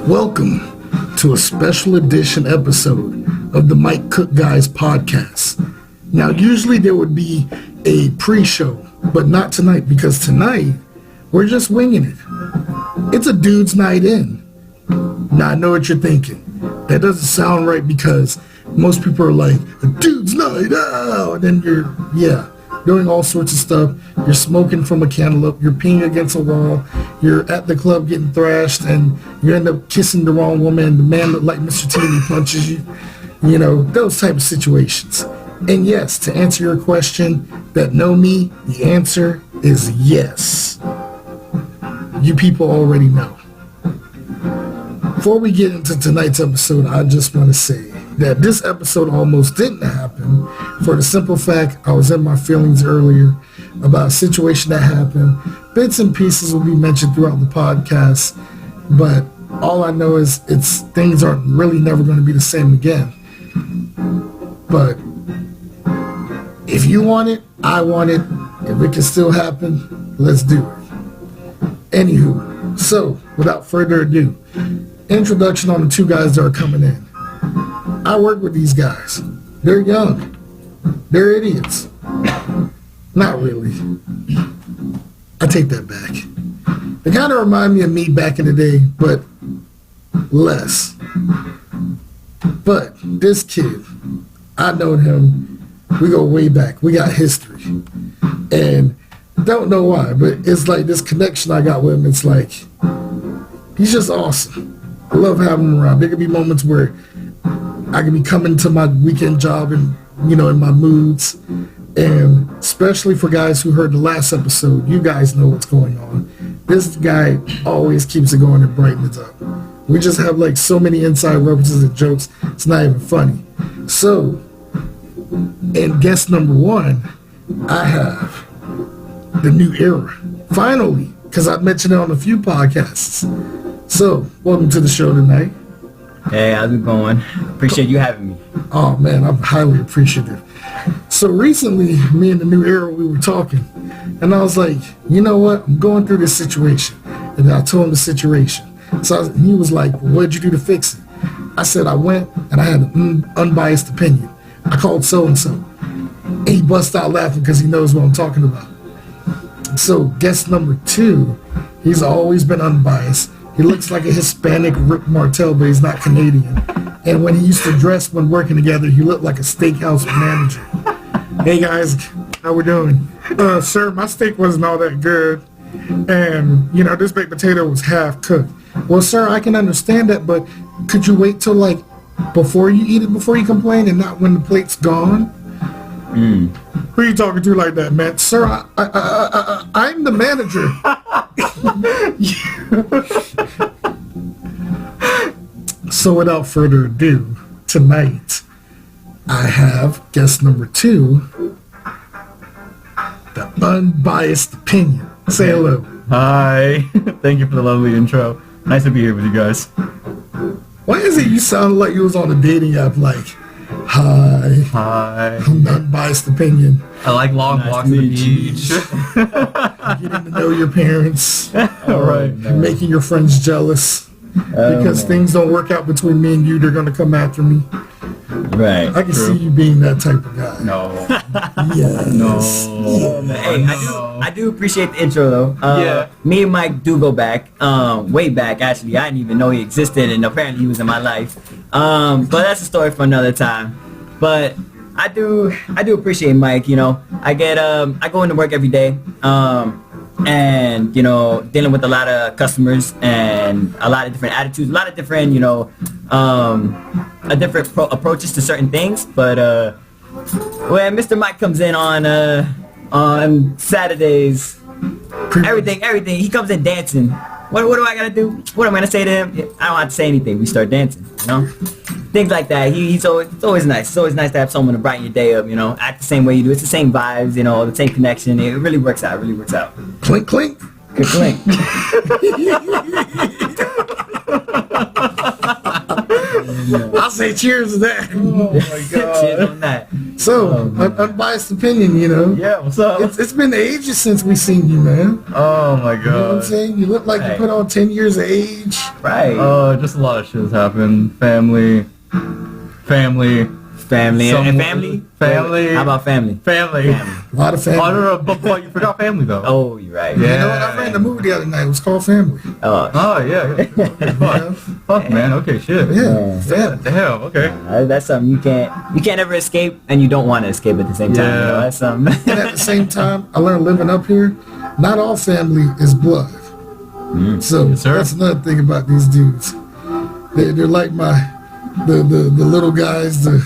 Welcome to a special edition episode of the Mike Cook Guys podcast. Now, usually there would be a pre-show, but not tonight because tonight we're just winging it. It's a dude's night in. Now, I know what you're thinking. That doesn't sound right because most people are like, a dude's night out, and then you're, doing all sorts of stuff. You're smoking from a cantaloupe, you're peeing against a wall, you're at the club getting thrashed, and you end up kissing the wrong woman, and the man looked like Mr. T and he punches you. You know, those type of situations. And yes, to answer your question that know me, the answer is yes. You people already know. Before we get into tonight's episode, I just want to say that this episode almost didn't happen for the simple fact I was in my feelings earlier about a situation that happened. Bits and pieces will be mentioned throughout the podcast, but all I know is things aren't really never going to be the same again. But if you want it, I want it. If it can still happen, let's do it. Anywho, so without further ado, introduction on the two guys that are coming in. I work with these guys. They're young. They're idiots. Not really. I take that back. They kind of remind me of me back in the day, but less. But this kid, I know him. We go way back. We got history. And don't know why, but it's like this connection I got with him. It's like, he's just awesome. I love having him around. There could be moments where I can be coming to my weekend job and, in my moods. And especially for guys who heard the last episode, you guys know what's going on. This guy always keeps it going and brightens it up. We just have like so many inside references and jokes, it's not even funny. So, in guest number one, I have the new era. Finally, because I've mentioned it on a few podcasts. So, welcome to the show tonight. Hey, how's it going? Appreciate you having me. Oh man, I'm highly appreciative. So recently, me and the new era, we were talking, and I was like, you know what? I'm going through this situation, and I told him the situation. So he was like, well, what did you do to fix it? I said I went and I had an unbiased opinion. I called so-and-so, and he bust out laughing because he knows what I'm talking about. So guest number two, he's always been unbiased. He looks like a Hispanic Rick Martel, but he's not Canadian. And when he used to dress when working together, he looked like a steakhouse manager. Hey guys, how we doing? Sir, my steak wasn't all that good. And, this baked potato was half cooked. Well, sir, I can understand that, but could you wait till before you eat it, before you complain, and not when the plate's gone? Who are you talking to like that, man? Sir, I'm the manager. So without further ado, tonight I have guest number two, the unbiased opinion. Say hello. Hi. Thank you for the lovely intro. Nice to be here with you guys. Why is it you sound like you was on a dating app like, hi, I'm the unbiased opinion. I like long walks on the beach. Getting to know your parents. All right. Making your friends jealous. Because things don't work out between me and you, they're going to come after me. Right. I can see you being that type of guy. No. Yes. No. Hey, I do appreciate the intro though. Yeah. Me and Mike do go back, way back actually. I didn't even know he existed, and apparently he was in my life. But that's a story for another time. But I do appreciate Mike. I go into work every day. And dealing with a lot of customers and a lot of different attitudes, a lot of different different approaches to certain things. But when Mr. Mike comes in on Saturdays, everything he comes in dancing. What do I gotta do? What am I gonna say to him? I don't have to say anything. We start dancing, things like that. It's always nice. It's always nice to have someone to brighten your day up, act the same way you do. It's the same vibes, the same connection. It really works out. Clink, clink. Good clink. I'll say cheers to that. Oh my god. Cheers on that. So, unbiased opinion, you know. Yeah, what's up? It's been ages since we seen you, man. Oh my god. You know what I'm saying? You look like you put on 10 years of age. Right. Oh, just a lot of shit has happened. Family. Family. And family? Family. How about family? Family. A lot of family. Oh, no, but you forgot family though. Oh, you're right. Yeah. You know what? I ran the movie the other night. It was called Family. Oh, yeah. Fuck, man. Okay, shit. Yeah. Family. Damn, okay. That's something you can't ever escape, and you don't want to escape at the same time. Yeah. You know? That's something. And at the same time, I learned living up here, not all family is blood. So Yes, sir. that's another thing about these dudes. They're like the little guys, the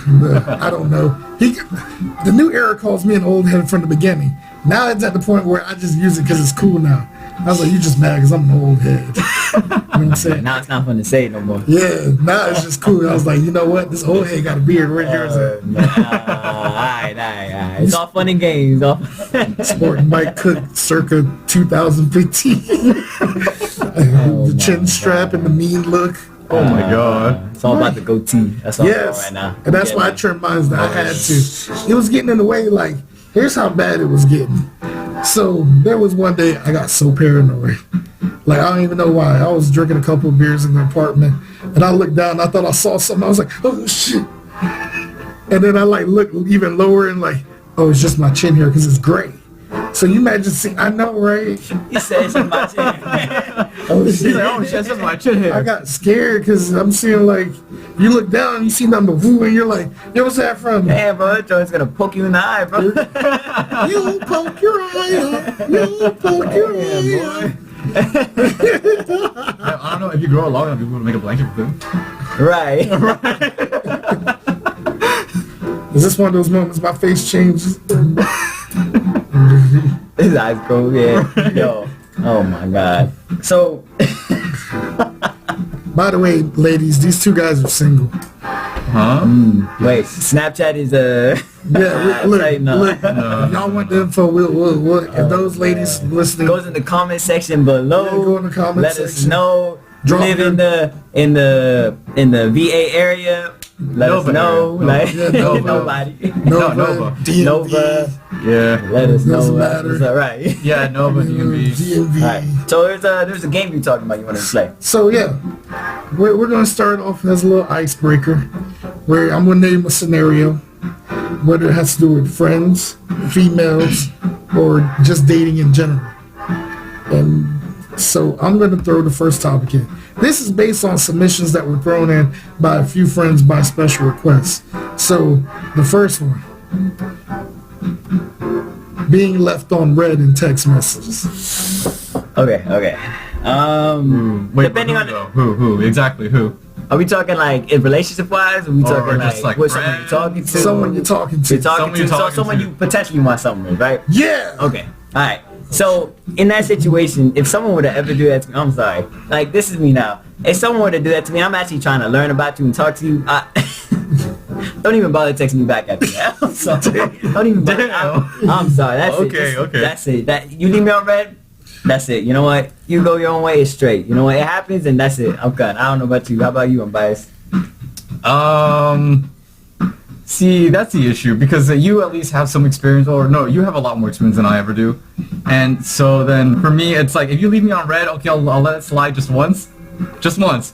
I don't know. The new era calls me an old head from the beginning. Now it's at the point where I just use it because it's cool now. I was like, you just mad because I'm an old head. You know what I'm saying? Now it's not fun to say no more. Yeah, now it's just cool. I was like, you know what? This old head got a beard. Where's yours at? Alright. It's all fun and games. Sporting Mike Cook circa 2015. The chin strap and the mean look. Oh my god. It's all about the goatee. That's all Yes, right now. and that's why I trimmed mine. I had to. It was getting in the way. Like, here's how bad it was getting. So there was one day I got so paranoid. Like, I don't even know why. I was drinking a couple of beers in the apartment, and I looked down. And I thought I saw something. I was like, oh shit! And then I like looked even lower and like, oh, it's just my chin hair because it's gray. So you imagine seeing, I know, right? He says it's my chin. Oh He's shit! like, oh shit, that's my chin hair. I got scared because I'm seeing like, you look down and you see number woo and you're like, yo, what's that from? Damn, bro, that joint's gonna poke you in the eye, bro. You poke your eye up. You poke your eye up. I don't know, if you grow long enough, people will make a blanket for them. Right. Is this one of those moments my face changes? His eyes grow, yeah. Yo. Oh my god. So By the way, ladies, these two guys are single. Huh? wait, Snapchat is Yeah, look, no. look. Y'all want the info? We'll if those ladies listening, Goes in the comment section below. Yeah, go in the comment Let us section. know. Drop Live your- in the VA area. Let us Nova know. area. Like Yeah, Nova. nobody. Nova, Nova. DMV, Nova. Yeah. Let us know. Doesn't matter. It's all right. Yeah, Nova, DMV. DMV. All right. So there's a game you're talking about. You want to play? So yeah, we're gonna start off as a little icebreaker, where I'm gonna name a scenario, whether it has to do with friends, females, or just dating in general. And so I'm gonna throw the first topic in. This is based on submissions that were thrown in by a few friends by special request. So the first one, being left on red in text messages. Okay. Wait, Depending who, on though? Who? Exactly who? Are we talking like in relationship wise? Or are we Or talking just, like, with someone you're friends? talking to? Someone you're talking to. You're talking to. So talking someone to. you potentially want something with, right? Yeah. Okay. All right. So in that situation, if someone were to ever do that to me, I'm sorry. Like, this is me now. If someone were to do that to me, I'm actually trying to learn about you and talk to you. Don't even bother texting me back after that. I'm sorry. Don't even bother. I'm sorry. That's it. Okay, okay. That's it. That you leave me on red. That's it. You know what? You go your own way. It's straight. You know what? It happens, and that's it. I'm cut. I don't know about you. How about you? Unbiased. See, that's the issue, because you at least have some experience, or no, you have a lot more experience than I ever do. And so then for me, it's like, if you leave me on red, okay, I'll let it slide just once. Just once.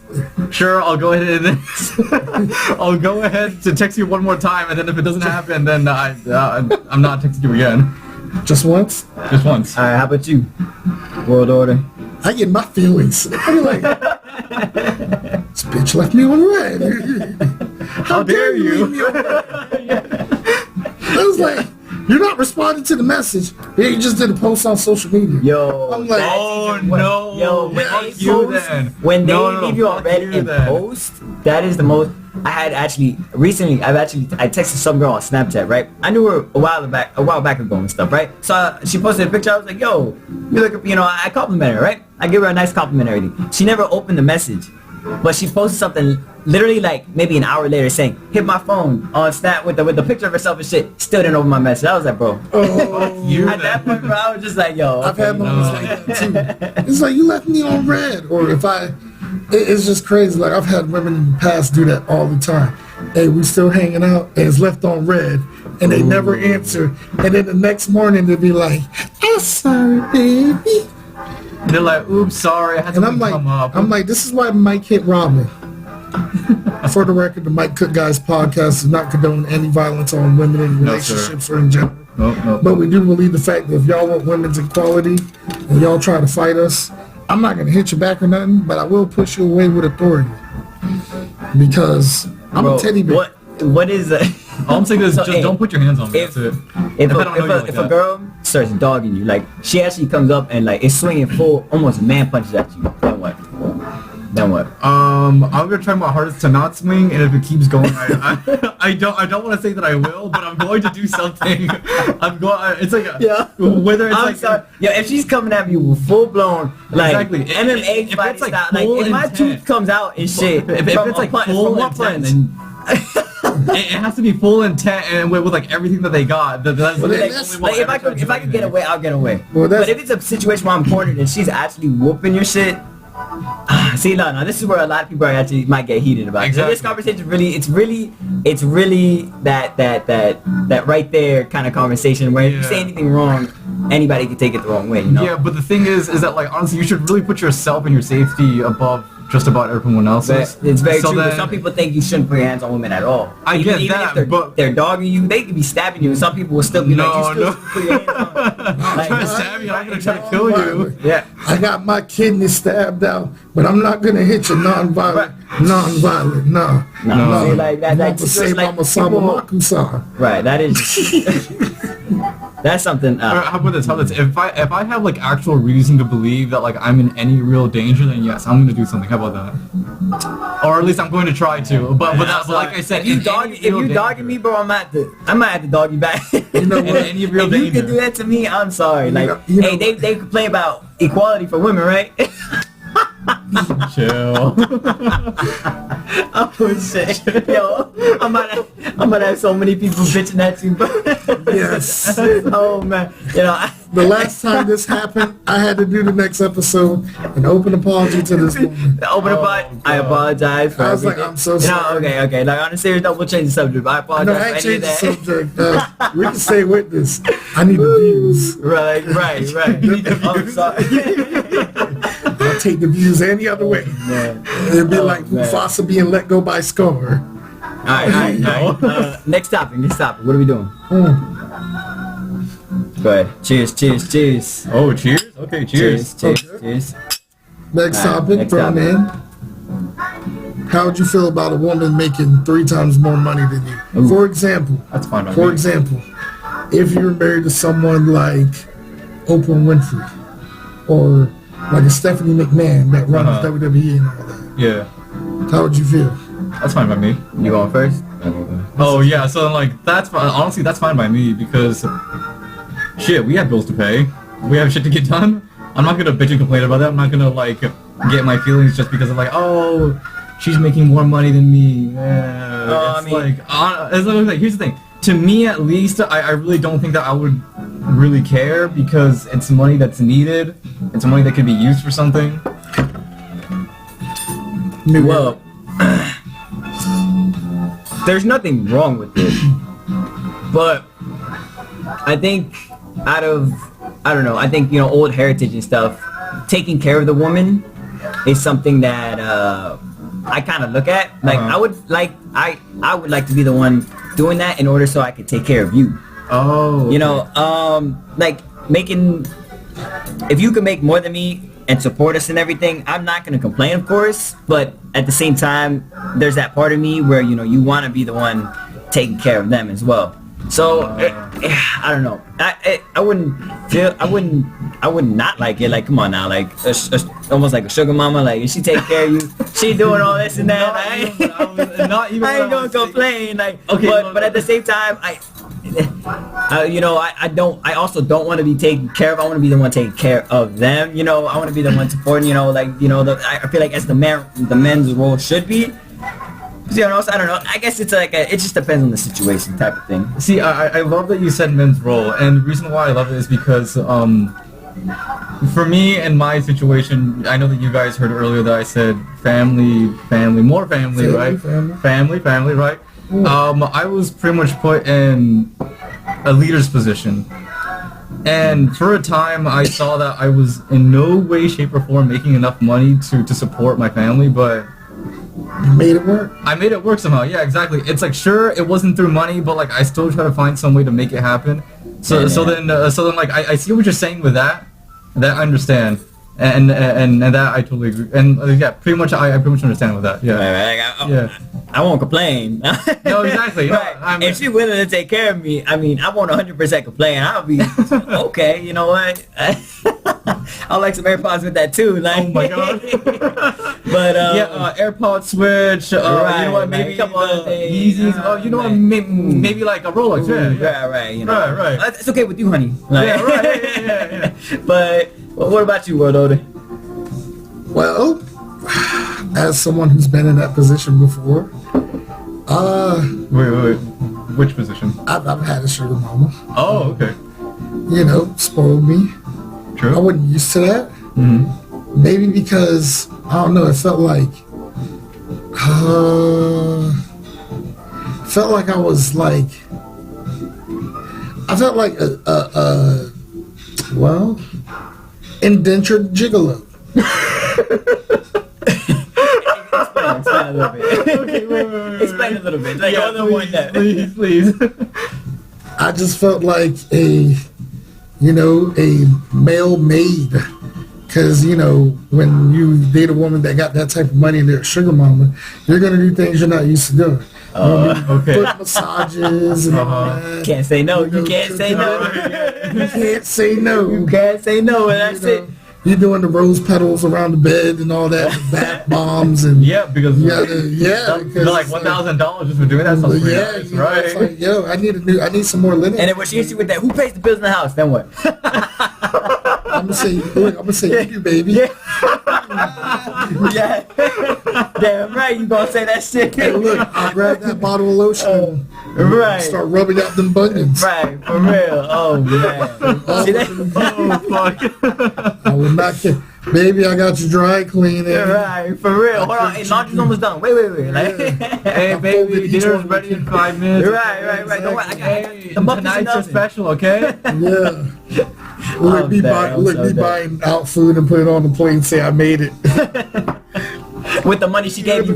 Sure, I'll go ahead and I'll go ahead to text you one more time, and then if it doesn't happen, then I'm not texting you again. Just once? Just once. All right. How about you? World order. I get my feelings. I'm like, this bitch left me on red. How dare you? leave me on red? I was like, you're not responding to the message. Yeah, you just did a post on social media. Yo. I'm like, Oh no! Yo, when Yeah, they you post, then. when they No, leave you on fuck red you and then. post, that is the most. I had actually recently. I texted some girl on Snapchat, right? I knew her a while back ago and stuff, right? So she posted a picture. I was like, "Yo, you look," I complimented her, right? I give her a nice compliment and everything. She never opened the message, but she posted something literally like maybe an hour later saying, "Hit my phone on Snap with the picture of herself and shit." Still didn't open my message. I was like, bro. oh, You At that point, bro, I was just like, "Yo." I've okay, had moments like that too. It's like, you left me on red. Or if it's just crazy. Like, I've had women in the past do that all the time. Hey, we still hanging out, and it's left on red. and they never answer. And then the next morning they'll be like, I'm sorry, baby. And they're like, oops, sorry, I had And something come up. I'm like, this is why Mike hit Robin. For the record, the Mike Cook Guys podcast does not condone any violence on women in relationships or in general. No. But we do believe the fact that if y'all want women's equality and y'all try to fight us, I'm not going to hit you back or nothing, but I will push you away with authority. Because I'm a teddy bear. What is that? All I'm saying is just don't put your hands on me. If, that's it. if a girl starts dogging you, like she actually comes up and like is swinging full, almost man punches at you, then what? I'm gonna try my hardest to not swing, and if it keeps going, I don't want to say that I will, but I'm going to do something. It's like whether it's if she's coming at me with full blown like exactly MMA fight style, like if my tooth comes out and shit, if it's like full intent, then it has to be full intent and with like everything that they got. If I can get away, I'll get away. Well, but if it's a situation where I'm cornered and she's actually whooping your shit. See, no, this is where a lot of people are actually might get heated about. Exactly. So this conversation it's really that right there kind of conversation where if you say anything wrong, anybody can take it the wrong way. You know? Yeah, but the thing is that like honestly, you should really put yourself and your safety above just about everyone else's. It's very true. But some people think you shouldn't put your hands on women at all. I get that, if they're dogging you, they could be stabbing you, and some people will still be like, you still put your hands on. I'm trying to stab you. I'm gonna try to kill you. Yeah. I got my kidney stabbed out, but I'm not gonna hit you non-violent. No. See, like that. I'm gonna say Mama Sama Makusa. Right. That is. That's something. How about this? If I have like actual reason to believe that like I'm in any real danger, then yes, I'm gonna do something. How about that? Or at least I'm going to try to. But like I said, if you dogging me, bro, I might have to dog you back. You know what? Any real if danger. you can do that to me, I'm sorry. Like, they complain about equality for women, right? Chill. Oh shit. Yo, I'm gonna have so many people bitching at you, bro. Yes. Oh man. The last time this happened, I had to do the next episode an open apology to this woman. I apologize for I was everything. like, I'm so sorry. Okay. Like on a serious note, we'll change the subject. But I apologize No, I for any changed of the that. subject. We can stay with this. I need the views. Right. I'm sorry. I'll take the views any other way. It'd be like Mufasa being let go by Scar. Alright. Next topic. What are we doing? Go ahead. Cheers. Oh, cheers. Okay, cheers. Cheers. Next topic, man. How would you feel about a woman making 3 times more money than you? Ooh. For example, That's fine. For example, if you're married to someone like Oprah Winfrey or like a Stephanie McMahon that runs WWE and all that, Yeah. how would you feel? That's fine by me. You going first? Oh yeah, so like that's fine. Honestly, that's fine by me because shit, we have bills to pay. We have shit to get done. I'm not gonna bitch and complain about that. I'm not gonna like get my feelings just because I'm like, oh, she's making more money than me. Here's the thing. To me, at least, I really don't think that I would really care because it's money that's needed. It's money that could be used for something. Well, there's nothing wrong with it, but I think I think old heritage and stuff, taking care of the woman is something that I kind of look at. Like I would like to be the one doing that in order so I could take care of you. Oh. Like making, if you can make more than me and support us and everything, I'm not going to complain, of course, but at the same time, there's that part of me where, you want to be the one taking care of them as well. So, I don't know. I would not like it. Like, come on now, like, almost like a sugar mama, like, if she take care of you, she doing all this and that, I ain't gonna complain, like, okay, but at the same time, I also don't want to be taken care of. I want to be the one taking care of them. I want to be the one supporting. I feel like as the men's role should be. So, I don't know. I guess it's like it just depends on the situation type of thing. See, I love that you said men's role, and the reason why I love it is because for me and my situation, I know that you guys heard earlier that I said family, more family, right? Family, right? I was pretty much put in a leader's position. And for a time, I saw that I was in no way, shape, or form making enough money to support my family, but You made it work. I made it work somehow. Yeah, exactly. It's like, sure, it wasn't through money, but like I still try to find some way to make it happen. So then like I see what you're saying with that. That I understand. And that I totally agree. And yeah, pretty much I pretty much understand with that. Yeah. Right. I won't complain. No, exactly. Right. No, if she's willing to take care of me, I mean, I won't 100% complain. I'll be okay. You know what? I like some AirPods with that too. Like, oh my god. But AirPod Switch. right, You know what? Maybe a couple other things. Yeezys. You know what? Maybe like a Rolex. Right. You know. Right. It's okay with you, honey. Like, Yeah. Right. Yeah. But what about you, World Order? Well, as someone who's been in that position before, Wait. Which position? I've had a sugar mama. Oh, okay. You know, spoiled me. I True. wasn't used to that. Mm-hmm. Maybe because I don't know. It felt like I was like. I felt like well, indentured gigolo. Explain a little bit. Okay, wait. Explain a little bit. Like, Yeah, other one that. please. I just felt like a male maid. Because, when you date a woman that got that type of money and they're a sugar mama, you're going to do things you're not used to doing. Okay. Foot massages and all that. Can't say no. You can't say no. You can't say no. You can't say no, and that's it. You're doing the rose petals around the bed and all that, the bath bombs and Yeah, because because they're like $1,000 just for doing that. Sounds pretty nice, right? It's like, yo, I need some more linen. And then when she hits you with that, who pays the bills in the house? Then what? I'm gonna say you do, baby. Yeah. Yeah. Damn right, you gonna say that shit. Hey, look, I'll grab that bottle of lotion and Right. start rubbing out them bunions. Right, for real. Oh man. See that? Oh fuck. I will not care. Baby, I got you dry cleaning. Right, for real. Hold on, hey, laundry's almost done. Wait. Like, Hey baby, dinner's ready in 5 minutes. Right. Don't worry, I got the muffins and Tonight's a nothing. special, okay? Yeah. Look me buying out food and put it on the plate and say I made it. With the money she gave you.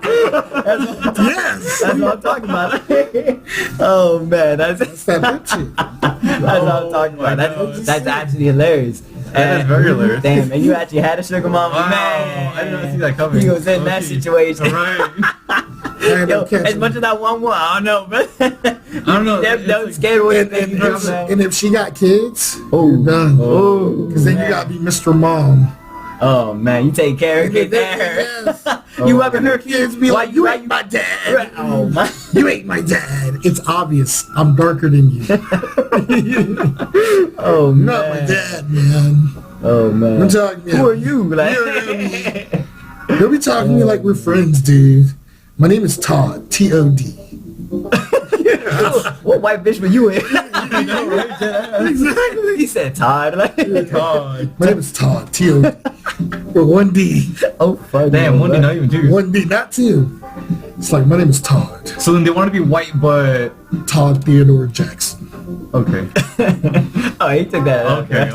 Yes. That's what I'm talking about. Oh man, that's That bitch. what I'm talking about. That's actually hilarious. That is very hilarious. Damn, and you actually had a sugar mama, Wow, man. I did not see that coming. He was in that situation. Right. Yo, as much as I want one, I don't know, but I don't know. They're scared what you think you do, And man. if she got kids, Oh. you're done. Oh, Because then you man. gotta be Mr. Mom. Oh man, you take care of it. Yes. You ever heard Kids be like, you ain't my dad. Oh my. You ain't my dad. It's obvious. I'm darker than you. Oh You're not my man. dad, man. Oh man. I'm talking Who are you? Like. You'll be talking to me like we're friends, dude. My name is Todd. T-O-D. What white bitch were you in? I know, right? Exactly. He said Todd. Like. God. My name is Todd. T-O-D. Or 1D. Oh fuck. Damn, one did not even do. 1D, not 2. It's like, my name is Todd. So then they want to be white, but Todd Theodore Jackson. okay. Oh, he took that. Okay.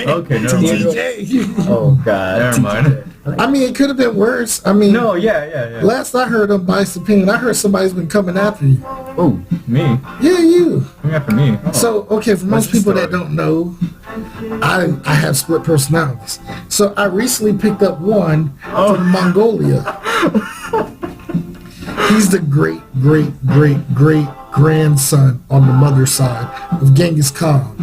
Okay, never mind. TJ. Oh god. Never mind. I mean, it could have been worse. I mean, No, yeah. last I heard Unbiased opinion, I heard somebody's been coming after you. Oh, me? Yeah, you. Coming after me. Oh. So, okay, for most What's the people that story? don't know, I have split personalities. So I recently picked up one from Mongolia. He's the great grandson on the mother's side of Genghis Khan.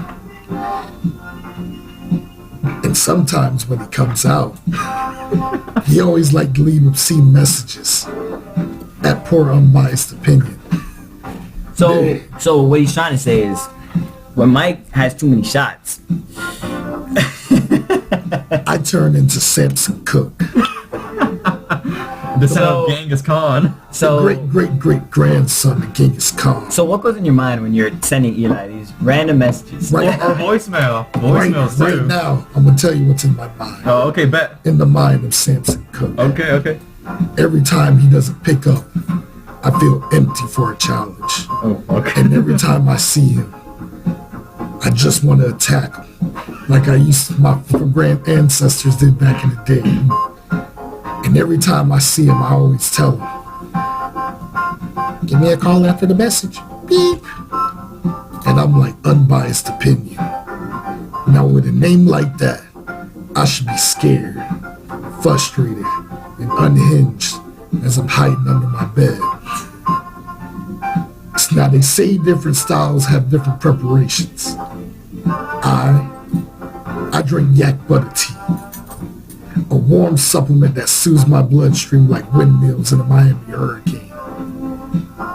And sometimes when he comes out, he always liked to leave obscene messages at poor Unbiased opinion. So what he's trying to say is, when Mike has too many shots, I turn into Samson Cook, The son So- of Genghis Khan. so great grandson of Genghis Khan. so what goes in your mind when you're sending Eli these random messages? Right, Or voicemail. right, Voicemails too. right now, I'm gonna tell you what's in my mind. Oh, okay, bet. In the mind of Samson Cook. Okay. Every time he doesn't pick up, I feel empty for a challenge. Oh, okay. And every time I see him, I just want to attack him. Like my grand ancestors did back in the day. And every time I see him, I always tell him, give me a call after the message. Beep. And I'm like, unbiased opinion. Now with a name like that, I should be scared, frustrated, and unhinged as I'm hiding under my bed. So now they say different styles have different preparations. I drink yak butter tea, a warm supplement that soothes my bloodstream like windmills in a Miami hurricane.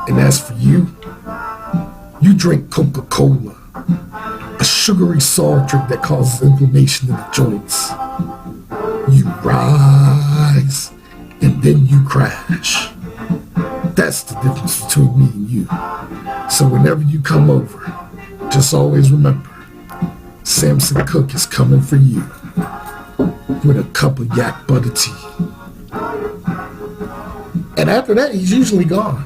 And as for you drink Coca-Cola, a sugary soft drink that causes inflammation in the joints. You rise, and then you crash. That's the difference between me and you. So whenever you come over, just always remember, Samson Cook is coming for you with a cup of yak butter tea. And after that, he's usually gone.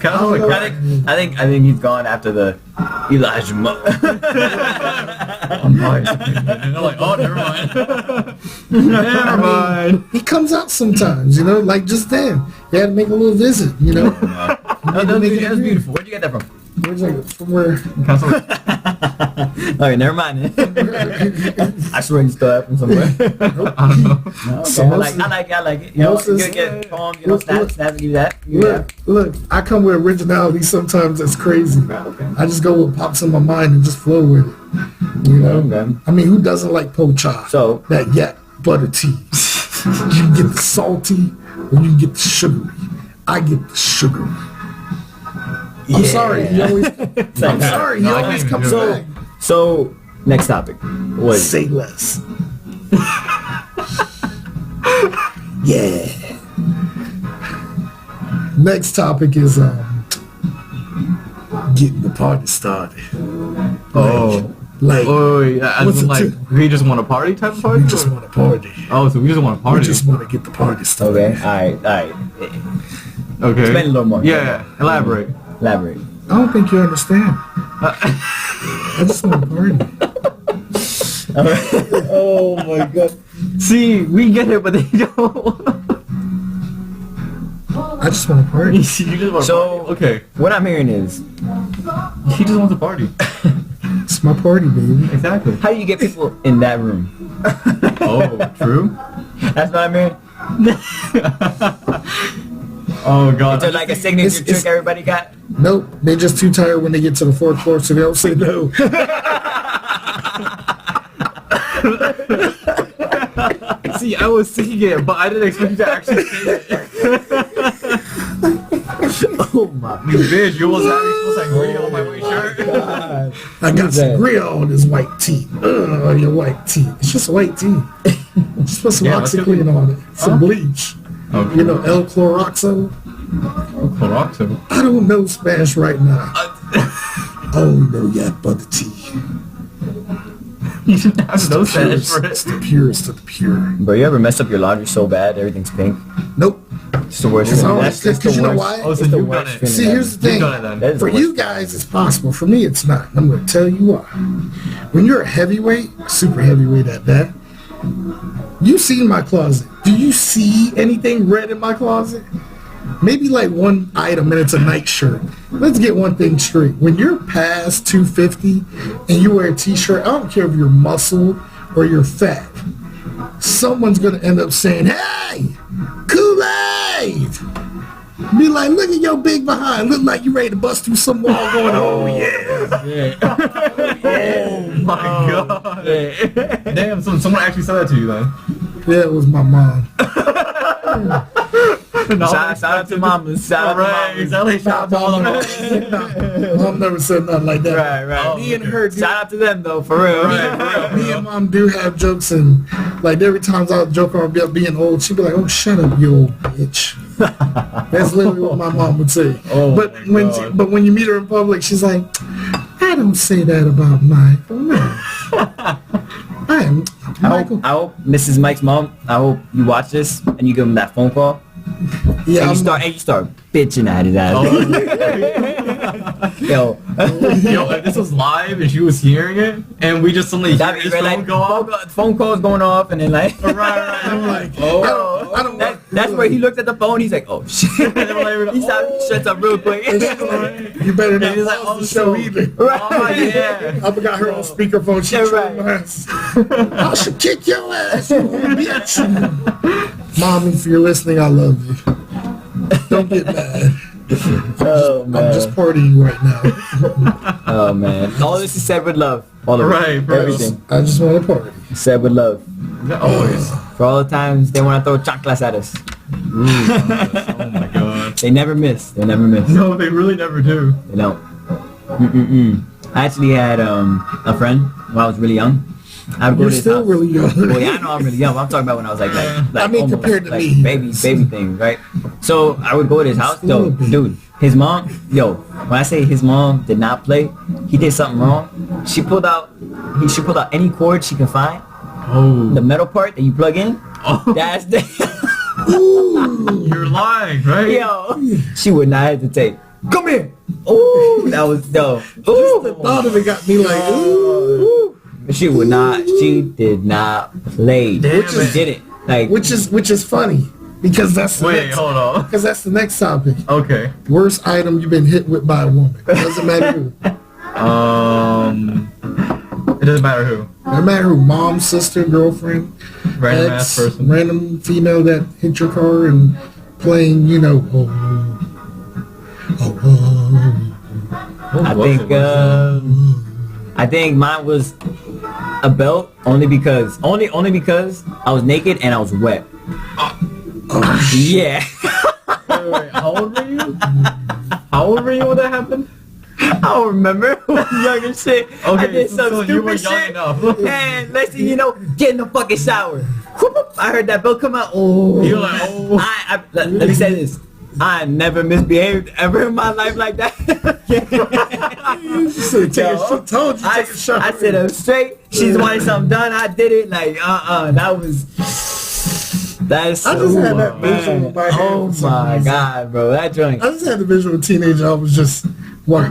I think he's gone after the Elijah Unbiased opinion. And they're like, oh, never mind. Never mind. He comes out sometimes, like just then. He had to make a little visit, That's beautiful. Where'd you get that from? From where? Okay, never mind. I swear you stole that from somewhere. I don't know. No, okay. So I like it. You get poems, snaps, give you that. Look, I come with originality sometimes that's crazy. Okay. I just go with what pops in my mind and just flow with it. Okay. I mean, who doesn't like pocha? So that yak butter tea. You can get the salty or you can get the sugary. I get the sugary. I'm sorry. He always comes back. So next topic. What? Say less. Yeah. Next topic is getting the party started. As in we just want a party type of party? We just want a party. Oh, so we just want a party. We just want to get the party started. Okay. All right. Okay. Explain a little more. Yeah. Elaborate. I don't think you understand. I just want a party. Oh my god. See, we get it, but they don't. I just want a party. You just want a party. Okay. What I'm hearing is He just wants a party. It's my party, baby. Exactly. how do you get people in that room? Oh, true. That's what I'm hearing. Oh god. Is there like a signature trick everybody got? Nope. They're just too tired when they get to the fourth course, so they don't say no. See, I was thinking it, but I didn't expect you to actually say it. Oh my You bitch, you almost had me supposed to agree on my white shirt. god. I got some grill on this white tea. Your white tea. It's just white tea. Just put some OxyClean on it. Some bleach. Okay. El Cloroxo. Cloroxo. I don't know Spanish right now. I only know yak butter tea. You didn't have no Spanish for It's it. the purest of the pure. Bro, you ever mess up your laundry so bad everything's pink? Nope. It's the worst. It's feeling. always That's because you know worst. why? Oh, so It's the you've done worst it. feeling See, ever. here's the thing. You've done it then. That is For the worst. you guys, it's possible. For me, it's not. I'm going to tell you why. When you're a heavyweight, super heavyweight at that, you see my closet. Do you see anything red in my closet? Maybe like one item, and it's a nightshirt. Let's get one thing straight. When you're past 250 and you wear a t-shirt, I don't care if you're muscle or you're fat, someone's going to end up saying, hey, Kool-Aid! Be like, look at your big behind. Look like you ready to bust through some wall going, oh yeah. Oh my god. Damn, someone actually said that to you then. Yeah, it was my mom. Shout out to mamas. Shout out to mamas. Exactly. Shout out to all of them. Mom never said nothing like that. Right. Me and her, Shout out to them though, for real. me and mom do have jokes, and like every time I joke on being old, she'd be like, "Oh, shut up, you old bitch." That's literally what my mom would say. Oh but my God. when you meet her in public, she's like, "I don't say that about Michael. No, I am Michael." I hope Mrs. Mike's mom, I hope you watch this and you give him that phone call Yeah, and you start bitching at it. Yo, Yo, if this was live and she was hearing it, and we just suddenly hear his phone go off. phone calls going off, and then like, Right. I'm like, Oh, I don't that's where he looked at the phone. He's like, oh shit. He shuts up real quick. You better not he's like, pause the oh, show so- either. Oh yeah. I forgot her on speakerphone. She Yeah, tried right. my ass. I should kick your ass, you bitch. Mom, if you're listening, I love you. Don't get mad. Oh man. I'm just partying right now. Oh man. All this is said with love. All of Right, it. bro. Everything I just want to party. said with love. Always. For all the times they want to throw chanclas at us. Oh my god. They never miss. They never miss. No, they really never do. They don't. I actually had a friend when I was really young. I would go You're to his still house. really young. Well, yeah, I know I'm really young. But I'm talking about when I was like I mean, almost, compared to like me. baby thing, right? So I would go to his house. Still a Yo, baby. dude, his mom. Yo, when I say his mom did not play, he did something wrong. She pulled out any cord she can find. Oh. The metal part that you plug in. Oh. That's the. You're lying, right? Yo, she would not hesitate. Come here. Ooh, that was dope. Ooh. The thought of it got me like, ooh. She would not. She did not play. Damn She it. didn't. Like, Which is funny because that's the Wait, next, hold on. because that's the next topic. Okay. Worst item you've been hit with by a woman. Doesn't matter who. It doesn't matter who. No matter who. Mom, sister, girlfriend, Random ex, ass person. random female that hit your car and playing, you know. I think mine was a belt only because I was naked and I was wet. Yeah. Wait, how old were you? How old were you when that happened? I don't remember. I was young and shit. I Okay, did some so you were stupid young shit. enough. And next thing you know, get in the fucking shower. Whoop, I heard that belt come out. Oh. You're like, oh. Let me say this. I never misbehaved ever in my life like that. I sit up straight. She's wanting something done. I did it. Like, that's so I just had that bad. visual in my head Oh for some my reason. god, bro. That joint. I just had the visual of a teenager. I was just like,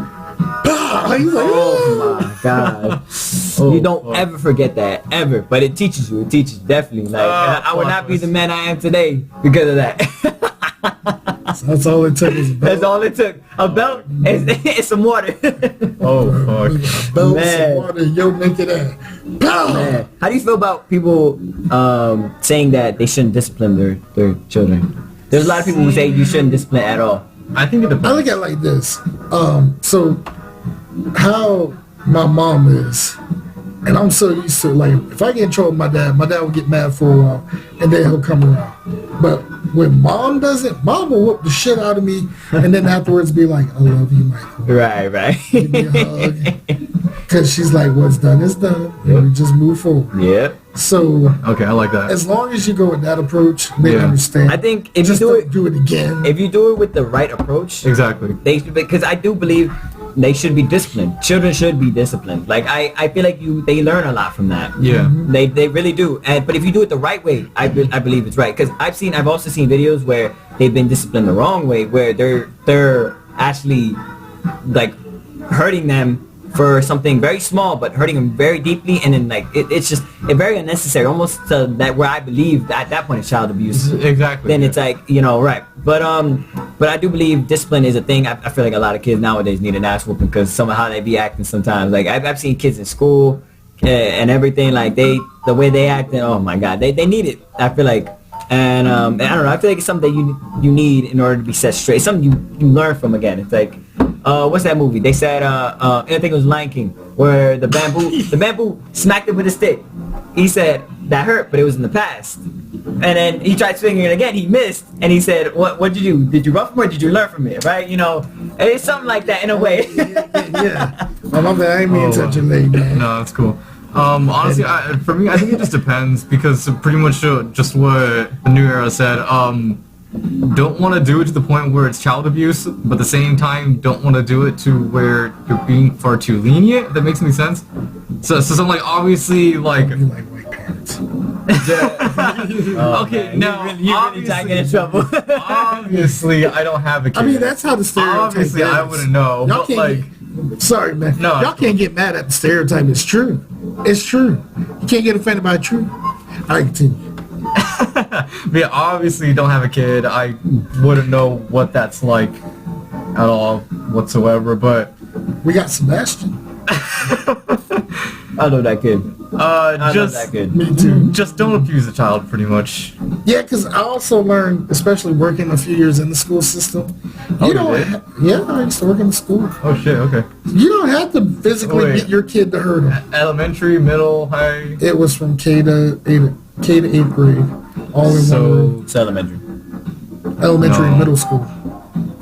bah! He's like, Oh my god. You don't ever forget that, ever. But it teaches you. It teaches you, definitely. Like, I would not be the man I am today because of that. that's all it took was a belt. That's all it took. A belt and some water. Oh, fuck. Belt, Man. some water, yo, naked ass. Pow! Man, how do you feel about people saying that they shouldn't discipline their children? There's a lot of people who say you shouldn't discipline at all. I think it I depends. look at it like this. So how my mom is, and I'm so used to, like, if I get in trouble with my dad will get mad for a while, and then he'll come around. But when mom does it, mom will whoop the shit out of me, and then afterwards be like, I love you, Michael. Right. Give me a hug. Because she's like, what's done is done, and we just move forward. Yep. So Okay, I like that. as long as you go with that approach, they Yeah. understand. I think if just you do don't it, do it again. if you do it with the right approach, Exactly. they should, because I do believe they should be disciplined. Children should be disciplined. Like I feel like they learn a lot from that. Yeah. They really do. But if you do it the right way, I believe it's right. Because I've also seen videos where they've been disciplined the wrong way, where they're actually like hurting them for something very small, but hurting them very deeply, and then like it's very unnecessary, almost to that where I believe that at that point it's child abuse. Exactly. Then it's like, right. But I do believe discipline is a thing. I feel like a lot of kids nowadays need an ass whooping because some of how they be acting sometimes. Like I've seen kids in school and everything, like the way they act, and oh my god, they need it. I feel like, and I don't know. I feel like it's something that you need in order to be set straight. It's something you learn from again. It's like, what's that movie? They said, I think it was Lion King, where the bamboo smacked it with a stick. He said that hurt, but it was in the past. And then he tried swinging it again. He missed, and he said, "What did you do? Did you rough him or did you learn from it?" Right? It's something like that in a way. Yeah. My bad, I ain't mean to touch your leg, man. No, that's cool. Honestly, for me, I think it just depends because pretty much just what the new era said. Don't want to do it to the point where it's child abuse, but at the same time, don't want to do it to where you're being far too lenient. If that makes any sense. So something like obviously like You like white parents. Oh, Okay, man. now, you really trying to get in trouble. Obviously, I don't have a kid. I mean, that's how the stereotype Obviously, is. I wouldn't know. Y'all But can't like, get, sorry, man. No, Y'all can't get mad at the stereotype. It's true. It's true. You can't get offended by truth. I continue. yeah, obviously, you don't have a kid. I wouldn't know what that's like at all whatsoever. But We got Sebastian. I know that kid. I know just that kid. Me too. just don't abuse a child, pretty much. Yeah, because I also learned, especially working a few years in the school system. Oh, you don't. did? Yeah, I used to work in the school. Oh shit. Okay. You don't have to physically Wait. get your kid to hurt him. Elementary, middle, high. It was from K to eighth grade, all in one room. It's elementary. Elementary and No. middle school.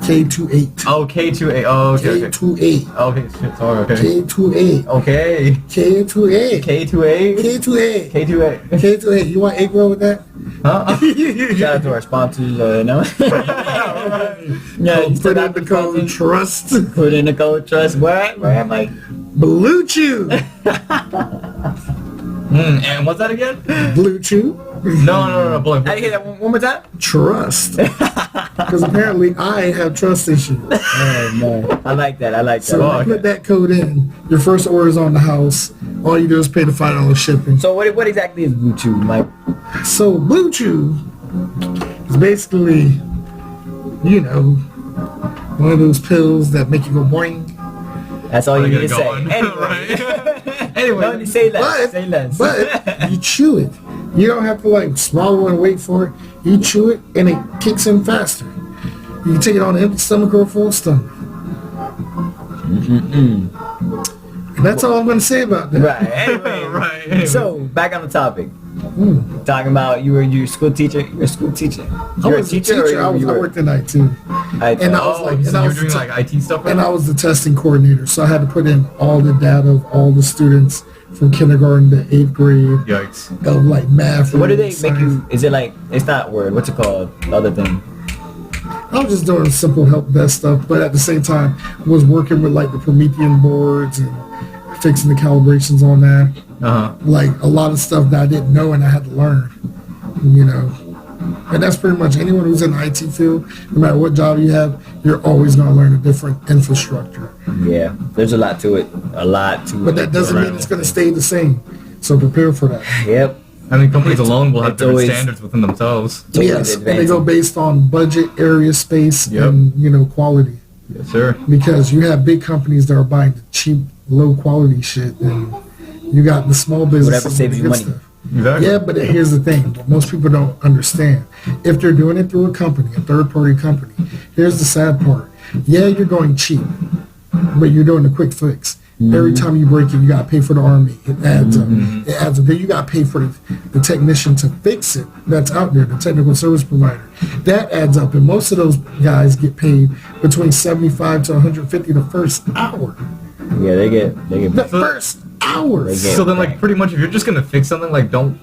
K to 8. Oh, K to 8. Oh, okay. K Okay. to 8. Okay. Shit. Sorry. Okay. K to 8. Okay. K to 8. K to 8. K to 8. K to 8. K to 8. You want egg roll with that? Huh? Shout out to our sponsors. No. Yeah, you still Put got in the the code code. trust. Put in the code trust. Where am I? Blue Chew. And what's that again? Blue Chew. No. Boy. I didn't hear that one more time. Trust. Because apparently I have trust issues. Oh man, I like that. I like that. So when you okay. put that code in, your first order is on the house. All you do is pay the $5 shipping. So what exactly is Blue Chew, Mike? So Blue Chew is basically, you know, one of those pills that make you go boing. That's all you need to say. Going. Anyway, Right. Anyway. no, say less. But, Say less. but you chew it. You don't have to like swallow and wait for it. You chew it and it kicks in faster. You can take it on an empty stomach or a full stomach. And that's all I'm going to say about that. Right. Anyway. Right. Anyway. So back on the topic. Mm. Talking about you were your school teacher. You're a school teacher. I You're was a teacher. I worked at night too. And I was Oh, like, and so I you're was doing the like IT stuff right and I now? was the testing coordinator, so I had to put in all the data of all the students from kindergarten to 8th grade Yikes. of like math. So what do they and make science. you? Is it like it's not Word? What's it called? The other thing. I was just doing simple help desk stuff, but at the same time was working with like the Promethean boards and fixing the calibrations on that. Uh-huh. Like a lot of stuff that I didn't know and I had to learn, you know. And that's pretty much anyone who's in the IT field, no matter what job you have, you're always going to learn a different infrastructure. Yeah, there's a lot to it. A lot to it. But that doesn't mean it's going to stay the same. So prepare for that. Yep. I mean, companies alone will have It's different always- standards within themselves. It's always Yes, and they go advancing. based on budget, area, space, Yep. and, you know, quality. Yes, sir. Because you have big companies that are buying the cheap, low quality shit, and you got the small businesses. Whatever saves with you good money. Exactly. Yeah, but here's the thing. What most people don't understand. If they're doing it through a company, a third-party company, here's the sad part. Yeah, you're going cheap, but you're doing a quick fix. Every time you break it, you got to pay for the army. It adds up. It adds up. Then you got to pay for the technician to fix it that's out there, the technical service provider. That adds up, and most of those guys get paid between $75 to $150 the first hour. Yeah, they get. The first hour. They get- So then, like, pretty much, if you're just gonna fix something, like, don't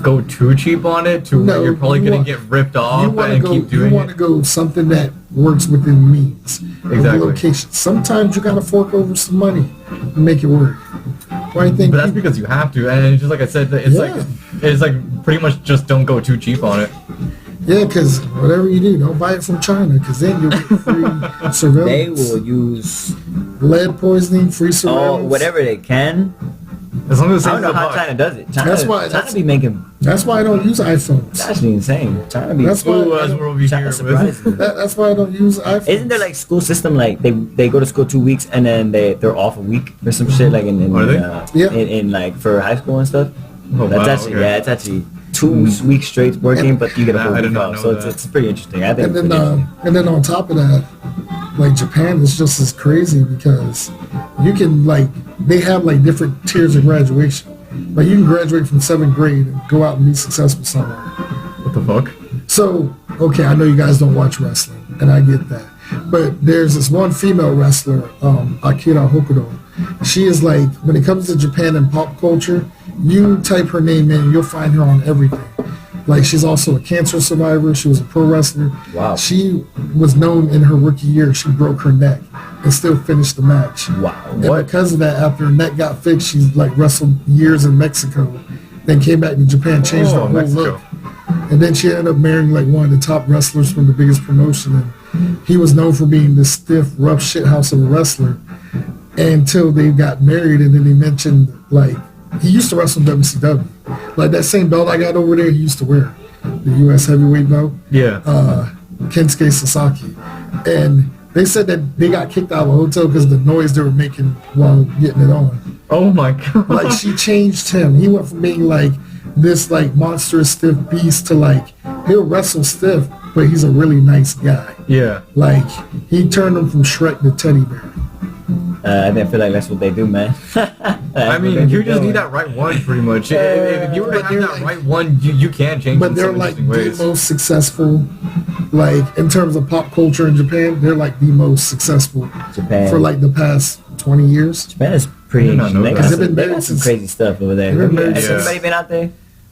go too cheap on it. No, Where you're probably you gonna want- get ripped You off want to and go. keep doing You want to it. go something that works within means of Exactly. the location. Sometimes you got to fork over some money to make it work. Why do you think? But that's because you have to, and just like I said, it's like pretty much just don't go too cheap on it. Yeah, because whatever you do, don't buy it from China, because then you'll get free surveillance. They will use Lead poisoning, free surveillance. whatever they can. As long as I it's don't know how China does it. China, That's why- China be making. That's why I don't use iPhones. That's be insane. China be. That's why- Ooh, as we're over here China with. surprises me. That's why I don't use iPhones. Isn't there like school system like they go to school 2 weeks and then they're off a week or some shit like in Are they? Yeah. in like for high school and stuff. Oh, That's wow, actually okay. yeah, it's actually 2 weeks straight working, but you get a Nah, whole I did week not off. know So that. it's pretty interesting. I think. And it's then, pretty interesting. and then on top of that, like Japan is just as crazy because you can like they have like different tiers of graduation. Like you can graduate from 7th grade and go out and be successful somewhere. What the fuck? So, okay, I know you guys don't watch wrestling, and I get that. But there's this one female wrestler, Akira Hokuto. She is like, when it comes to Japan and pop culture, you type her name in, you'll find her on everything. Like, she's also a cancer survivor. She was a pro wrestler. Wow. She was known in her rookie year, she broke her neck and still finished the match. Wow. And What? because of that, after her neck got fixed, she's like wrestled years in Mexico then came back to Japan, changed her whole Mexico. look. And then she ended up marrying like one of the top wrestlers from the biggest promotion. And he was known for being this stiff, rough shithouse of a wrestler until they got married. And then he mentioned like he used to wrestle in WCW. Like that same belt I got over there, he used to wear the U.S. heavyweight belt. Yeah. Kensuke Sasaki. And they said that they got kicked out of the hotel because of the noise they were making while getting it on. Oh my god. Like she changed him. He went from being like this like monstrous stiff beast to like he'll wrestle stiff, but he's a really nice guy. Yeah. Like he turned him from Shrek to Teddy Bear. I feel like that's what they do, man. I mean, you just need that right one, pretty much. If you were to have that right one, you can change. But in they're some like interesting the ways. most successful, like in terms of pop culture in Japan. They're like the most successful Japan. for like the past 20 years. Japan is pretty I did not know interesting. that. They've been They married got some since- crazy stuff over there. They've been married Has since- anybody been out there?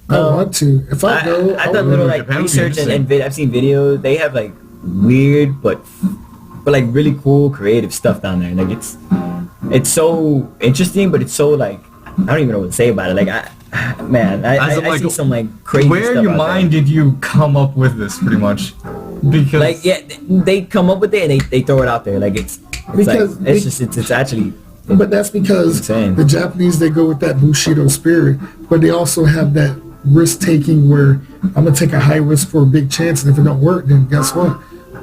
I want to. If I go, I I done a would. little go. like Japan would be research and interesting. I've seen videos. They have like weird but like really cool creative stuff down there. Like it's so interesting, but it's so like I don't even know what to say about it. Like I see some like crazy Where stuff in your out mind did you come up with this, pretty much? Because there. Like yeah, they come up with it and they throw it out there. Like Because it's actually. But that's because Insane. the Japanese, they go with that Bushido spirit, but they also have that risk-taking where I'm going to take a high risk for a big chance, and if it don't work, then guess what?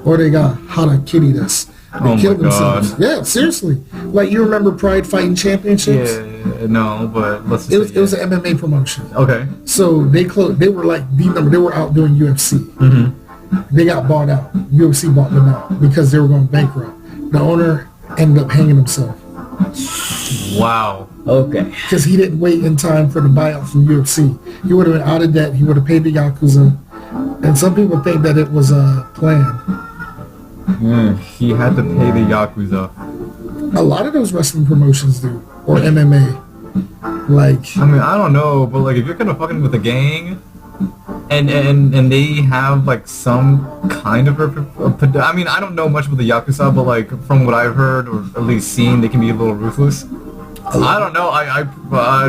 Or they got Harakiri this. They Oh my kill themselves. God. Yeah, seriously. Like, you remember Pride Fighting Championships? yeah, no, but let's just It was, say it was an MMA promotion. okay. So they were like the number. They were outdoing UFC. Mm-hmm. They got bought out. UFC bought them out because they were going bankrupt. The owner ended up hanging himself. Wow. Okay. Because he didn't wait in time for the buyout from UFC. He would have been out of debt. He would have paid the Yakuza. And some people think that it was a plan. He had to pay the Yakuza. A lot of those wrestling promotions do. Or MMA. Like, I mean, I don't know, but like if you're kind of fucking with a gang, and they have like some kind of I mean, I don't know much about the Yakuza, but like from what I've heard or at least seen, they can be a little ruthless. I don't know.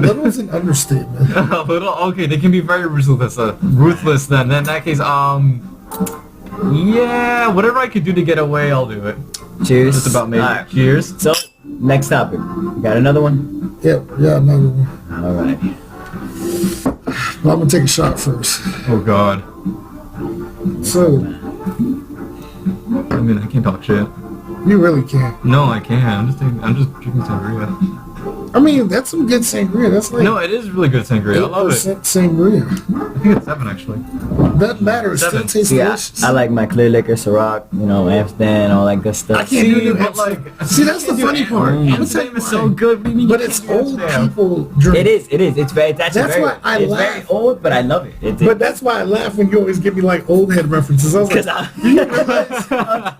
that was an understatement. a little okay. They can be very ruthless. Ruthless. Then in that case, yeah, whatever I could do to get away, I'll do it. Cheers. Just about me. Alright. Cheers. So next topic. You got another one? Yeah, another one. All right. Well, I'm going to take a shot first. Oh God. So, I mean, I can't talk shit. you really can't. No, I can't. I'm just drinking sangria. I mean, that's some good sangria. That's like No, it is really good sangria. I love it. 8% sangria. I think it's 7 actually. Doesn't matter. It still 7. tastes See, delicious. I like my clear liquor, Ciroc, Amsterdam, all that good stuff. I can't do but that. See, that's the funny part. I'm gonna tell you Amsterdam is so good. What do you mean But you it's can't do old Amsterdam? people drink. It is. It's very. It's actually That's very. why I it's laugh. very old, but I love it. But that's why I laugh when you always give me like old head references. I was because like,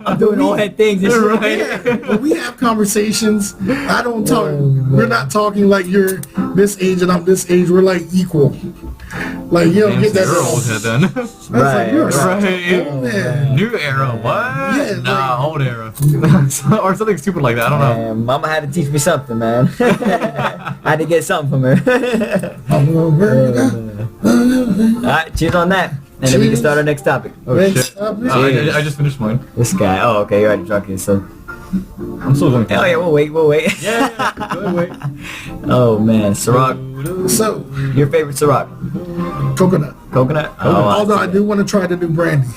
I'm doing old head things and shit. yeah, when we have conversations, I don't talk. We're not talking like you're this age and I'm this age. We're like equal. Like you don't Damn, get that. you're old head then. That's like, you're Right. old man. New era, what? Yeah, nah, old era. Or something stupid like that, I don't know. Man, Mama had to teach me something, man. I had to get something from her. All right, cheers on that, and then we can Cheers. start our next topic. Oh Next shit. topic. I just finished mine. This guy. Oh, okay, you already drunk it, so. I'm still going. Oh yeah, we'll wait. Yeah, go wait. Oh man, Ciroc. So, Your favorite Ciroc? coconut. Coconut? Although I do want to try the new brandy.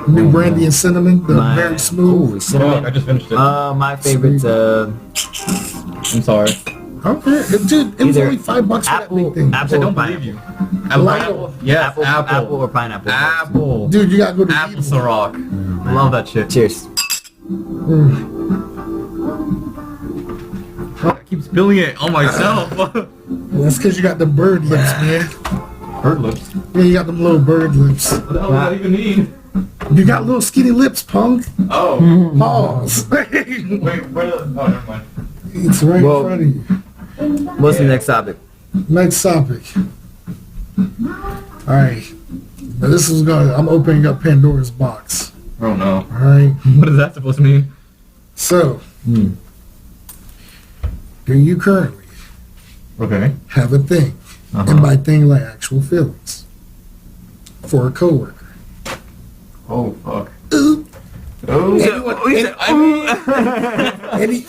New brandy and cinnamon. The very smooth. Ooh, cinnamon. I just finished it. My favorite. I'm sorry. Okay, dude, it was Either only $5 for that apple, big thing. apple, I don't or believe pineapple. you. Apple. Yes, Apple or pineapple. Apple. Dude, you gotta go to Apple Lidl. Ciroc. Love that shit. Cheers. I keep spilling it on myself. That's because you got the bird lips, man. Bird lips. Yeah, you got them little bird lips. What the hell does that even mean? You got little skinny lips, punk. Oh. Pause. Wait, where the... Oh, never mind. It's right Well- in front of you. What's the next topic? Next topic. Alright. Now this is I'm opening up Pandora's box. Oh no. Alright. What is that supposed to mean? So, do you currently Okay. have a thing and by thing like actual feelings for a coworker. Oh fuck. Ooh. Oh.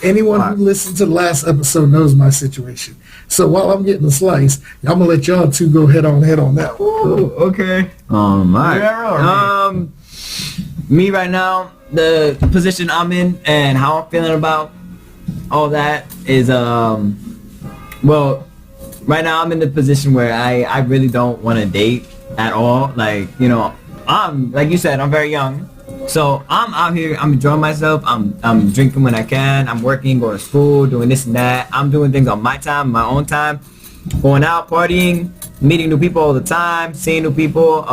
Anyone who listened to the last episode knows my situation. So while I'm getting the slice, I'm gonna let y'all two go head on that. Ooh, okay. Alright. Me right now, the position I'm in and how I'm feeling about all that is well, right now I'm in the position where I really don't want to date at all. Like, you know, I'm like you said, I'm very young. So I'm out here, I'm enjoying myself, I'm drinking when I can, I'm working, going to school, doing this and that. I'm doing things on my time, my own time, going out, partying, meeting new people all the time, seeing new people.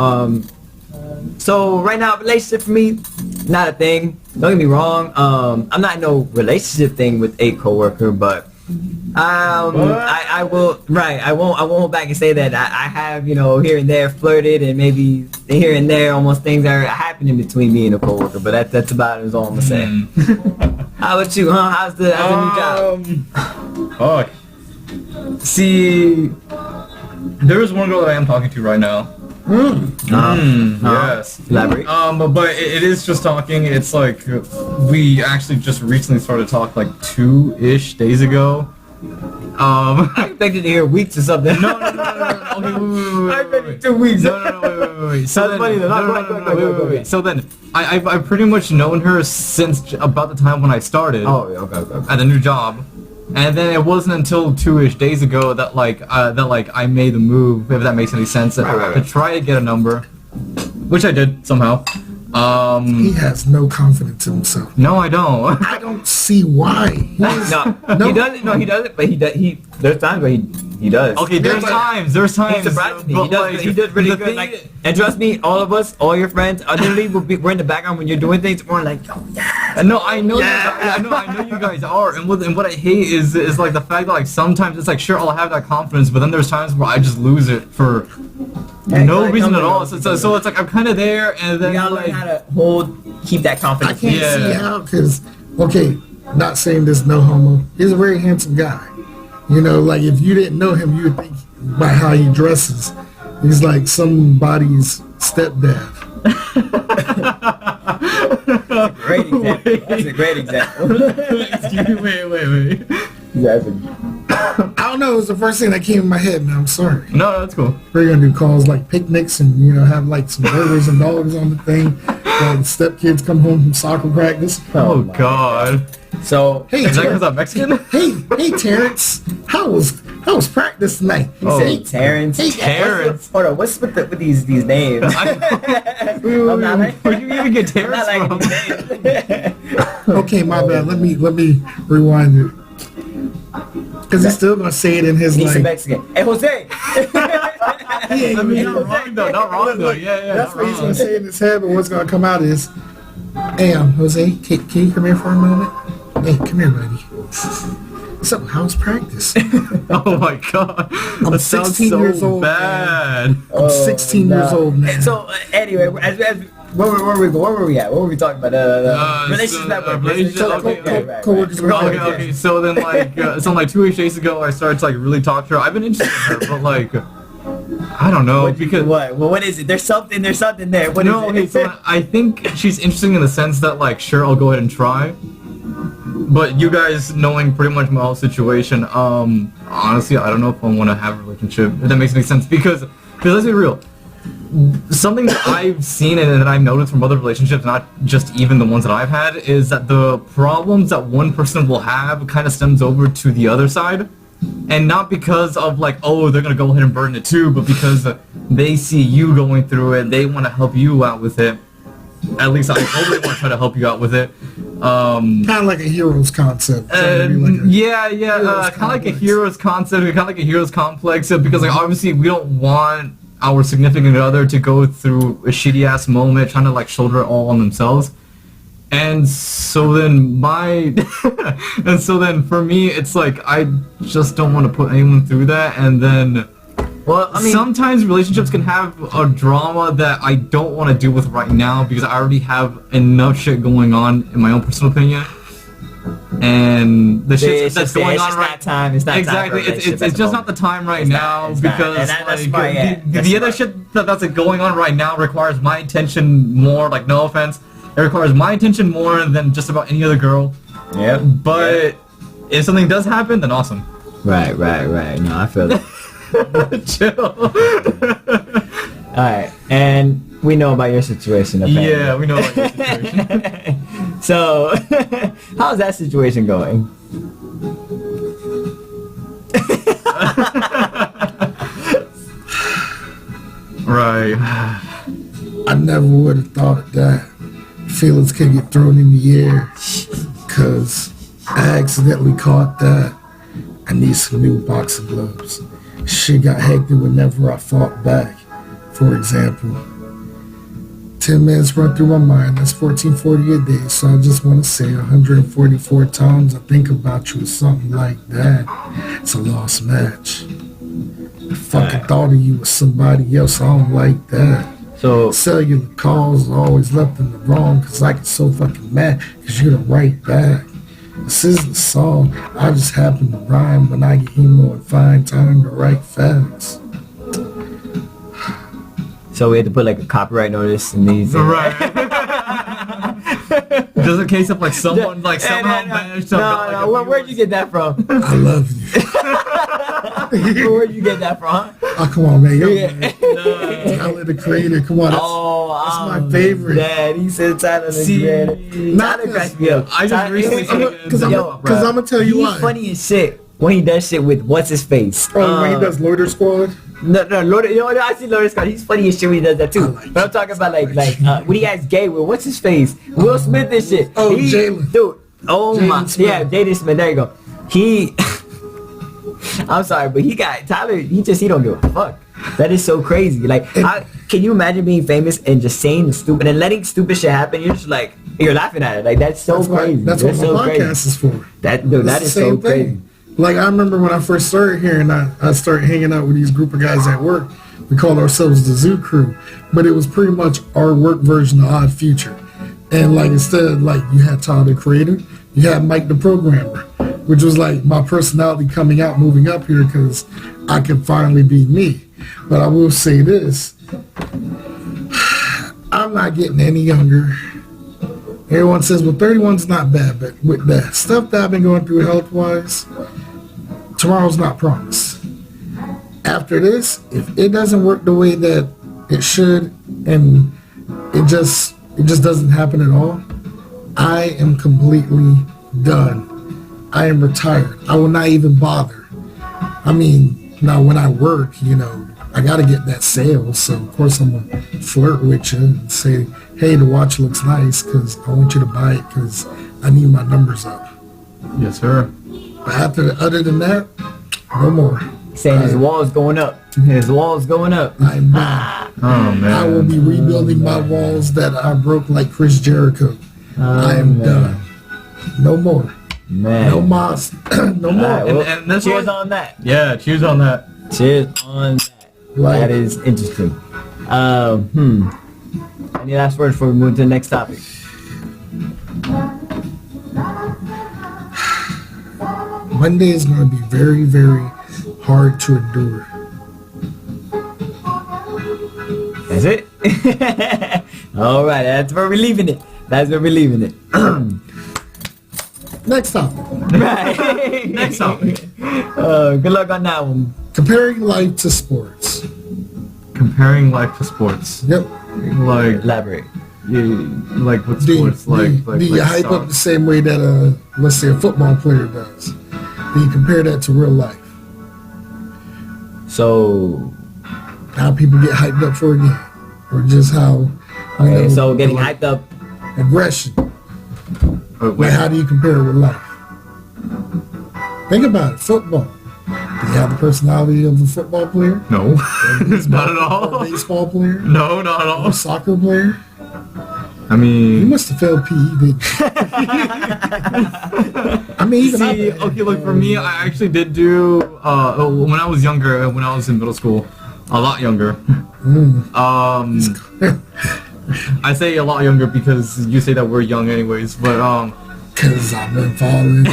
So right now, relationship for me, not a thing. Don't get me wrong, I'm not in no relationship thing with a coworker, but I won't hold back and say that I have, you know, here and there flirted and maybe here and there almost things are happening between me and a coworker, but that's about it, is all I'm gonna say. How about you, huh? How's the new job? Fuck. See, there is one girl that I am talking to right now. Yes. Elaborate. But it is just talking. It's like we actually just recently started talking like 2-ish days ago. I expected to hear weeks or something. No. Okay, wait. I expected 2 weeks. No, wait. So That's funny though. wait. So then, I've pretty much known her since about the time when I started. Oh, okay. At the new job. And then it wasn't until 2-ish days ago that I made the move, if that makes any sense, Right. to try to get a number, which I did somehow. He has no confidence in himself. No, I don't. I don't see why. He doesn't. No, he doesn't. But there's times where he does. Okay, there's times. He surprises me. He does really good. Like, and trust me, all of us, all your friends, literally we're in the background when you're doing things. We're like, yo, yeah. No, I know you guys are, and what I hate is like the fact that like sometimes it's like sure I'll have that confidence, but then there's times where I just lose it for no reason at all. So it's like I'm kind of there, and then you gotta learn how to keep that I confidence. can't see how, because, okay, not saying this no homo, he's a very handsome guy. You know, like if you didn't know him, you would think by how he dresses, he's like somebody's stepdad. Great example. That's a great example. Excuse me, wait. I don't know, it was the first thing that came in my head, man. I'm sorry. No, that's cool. We're gonna do calls like picnics and, you know, have like some burgers and dogs on the thing. While the stepkids come home from soccer practice. Oh God. So Hey, Is that Terrence. because I'm Mexican? Hey, Terrence. How was practice tonight? he said Terrence. Hey, Terrence. Hold on, what's with these names? I'm not like, Where'd you even get I'm not Terrence like from? these names. Okay, my bad. Let me rewind it. Because he's still gonna say it in his He's a like. Mexican. Hey, Jose. He ain't gonna be- Not wrong though. Yeah. That's not what he's wrong. gonna say in his head, but what's gonna come out is, "Hey, Jose, can you come here for a moment? Hey, come here, buddy. So, how's practice? Oh my God. I'm That sounds 16 so years old, bad. I'm 16 years old now. So anyway, where were we at? What were we talking about? Relationship network. Co-workers. Okay. So then, like, 2 days ago, I started to like really talk to her. I've been interested in her, but like, I don't know because what? Well, what is it? There's something there. What no, is okay. it? So I think she's interesting in the sense that like, sure, I'll go ahead and try. But you guys knowing pretty much my whole situation, honestly, I don't know if I want to have a relationship. If that makes any sense, because let's be real. Something that I've seen and that I've noticed from other relationships, not just even the ones that I've had, is that the problems that one person will have kind of stems over to the other side. And not because of like, oh, they're going to go ahead and burden it too, but because they see you going through it, they want to help you out with it. At least I totally want to try to help you out with it. Kind of like a hero's concept. Yeah, kind of like a hero's concept, kind of like a hero's complex, because like obviously we don't want our significant other to go through a shitty ass moment trying to like shoulder it all on themselves. And so then for me it's like I just don't want to put anyone through that. And then Well, I mean, sometimes relationships can have a drama that I don't want to deal with right now because I already have enough shit going on in my own personal opinion. and the shit It's that's just- going it's on just right not time. It's not exactly. time for a It's relationship at just the not the moment. time right It's not- now it's not. because And that's like smart, yeah. That's the other smart. shit that's like going on right now requires my attention more. Like no offense, it requires my attention more than just about any other girl. Yeah. But if something does happen, then awesome. Right. No, I feel it. Chill. Alright, and we know about your situation, apparently. Yeah, we know about your situation. So, how's that situation going? Right. I never would have thought that feelings could get thrown in the air because I accidentally caught that. I need some new boxing gloves. Shit got hectic whenever I fought back. For example, 10 minutes run through my mind. That's 1440 a day. So I just want to say 144 times I think about you or something like that. It's a lost match. I fucking thought of you with somebody else. I don't like that. So, Cellular calls always left in the wrong because I get so fucking mad because you don't write back. This isn't a song. I just happen to rhyme when I get emo and find time to write facts. so we had to put like a copyright notice in these. Right. Just in case of like someone like somehow managed to got, like, a where'd you get that from? I love you. Where'd you get that from? Oh, come on, man. Yo, Yeah. man. Tyler the Creator. Come on. That's my favorite. Dad, he said Tyler the See, Creator. not Tyler cracks me up. I just recently started Because I'm Yo, going to tell you He's why. funny as shit when he does shit with what's his face. Oh, when he does Loader Squad? No, Lord, you know, I see Lourdes Scott. He's funny as shit when he does that too. like But I'm talking about like when he acts gay with what's his face, Will Smith and shit. Oh, He- Jalen. dude. Oh Jaden my, Smith. yeah, Jaden Smith. There you go. He, I'm sorry, but he got Tyler. He don't give a fuck. That is so crazy. Like, can you imagine being famous and just saying the stupid and letting stupid shit happen? You're just like, you're laughing at it. Like that's so crazy. That's what my so podcast crazy. is for. That dude, that It's is the so same crazy. thing. Like, I remember when I first started here and I started hanging out with these group of guys at work. We called ourselves the Zoo Crew. But it was pretty much our work version of Odd Future. And, like, instead of, like, you had Tyler the Creator, you had Mike the Programmer, which was, like, my personality coming out, moving up here because I could finally be me. But I will say this. I'm not getting any younger. Everyone says, well, 31's not bad, but with the stuff that I've been going through health-wise, tomorrow's not promised. After this, if it doesn't work the way that it should, and it just doesn't happen at all, I am completely done. I am retired. I will not even bother. I mean, now when I work, you know, I got to get that sale, so of course I'm going to flirt with you and say, hey, the watch looks nice because I want you to buy it because I need my numbers up. Yes, sir. But other than that, no more. Saying his wall's going up. His wall's going up. I'm done. Oh man. I will be rebuilding my walls that I broke like Chris Jericho. I am done. No more. Man. No mas. No more. Alright, well, And that's cheers why- on that. Yeah, cheers on that. Cheers on that. Like- That is interesting. Any last words before we move to the next topic? Monday is going to be very, very hard to endure. That's it? Alright, that's where we're leaving it. That's where we're leaving it. Next topic. Right. Next topic. Good luck on that one. Comparing life to sports. Comparing life to sports. Yep. Like, Elaborate. like with Do sports, do you hype soccer. up the same way that, let's say, a football player does? Do you compare that to real life? So, How people get hyped up for a game? Or just how, you okay, know, so getting like hyped up. aggression. Oh, wait. Like, how do you compare it with life? Think about it. Football. Do you have the personality of a football player? No, not at Or a all. baseball player? No, not at Or a all. soccer player? I You mean, must have failed PE, didn't you? I mean, even see, I, okay, look, for me, I actually did do, when I was younger, when I was in middle school, a lot younger. I say a lot younger because you say that we're young anyways, but Cause I've been falling.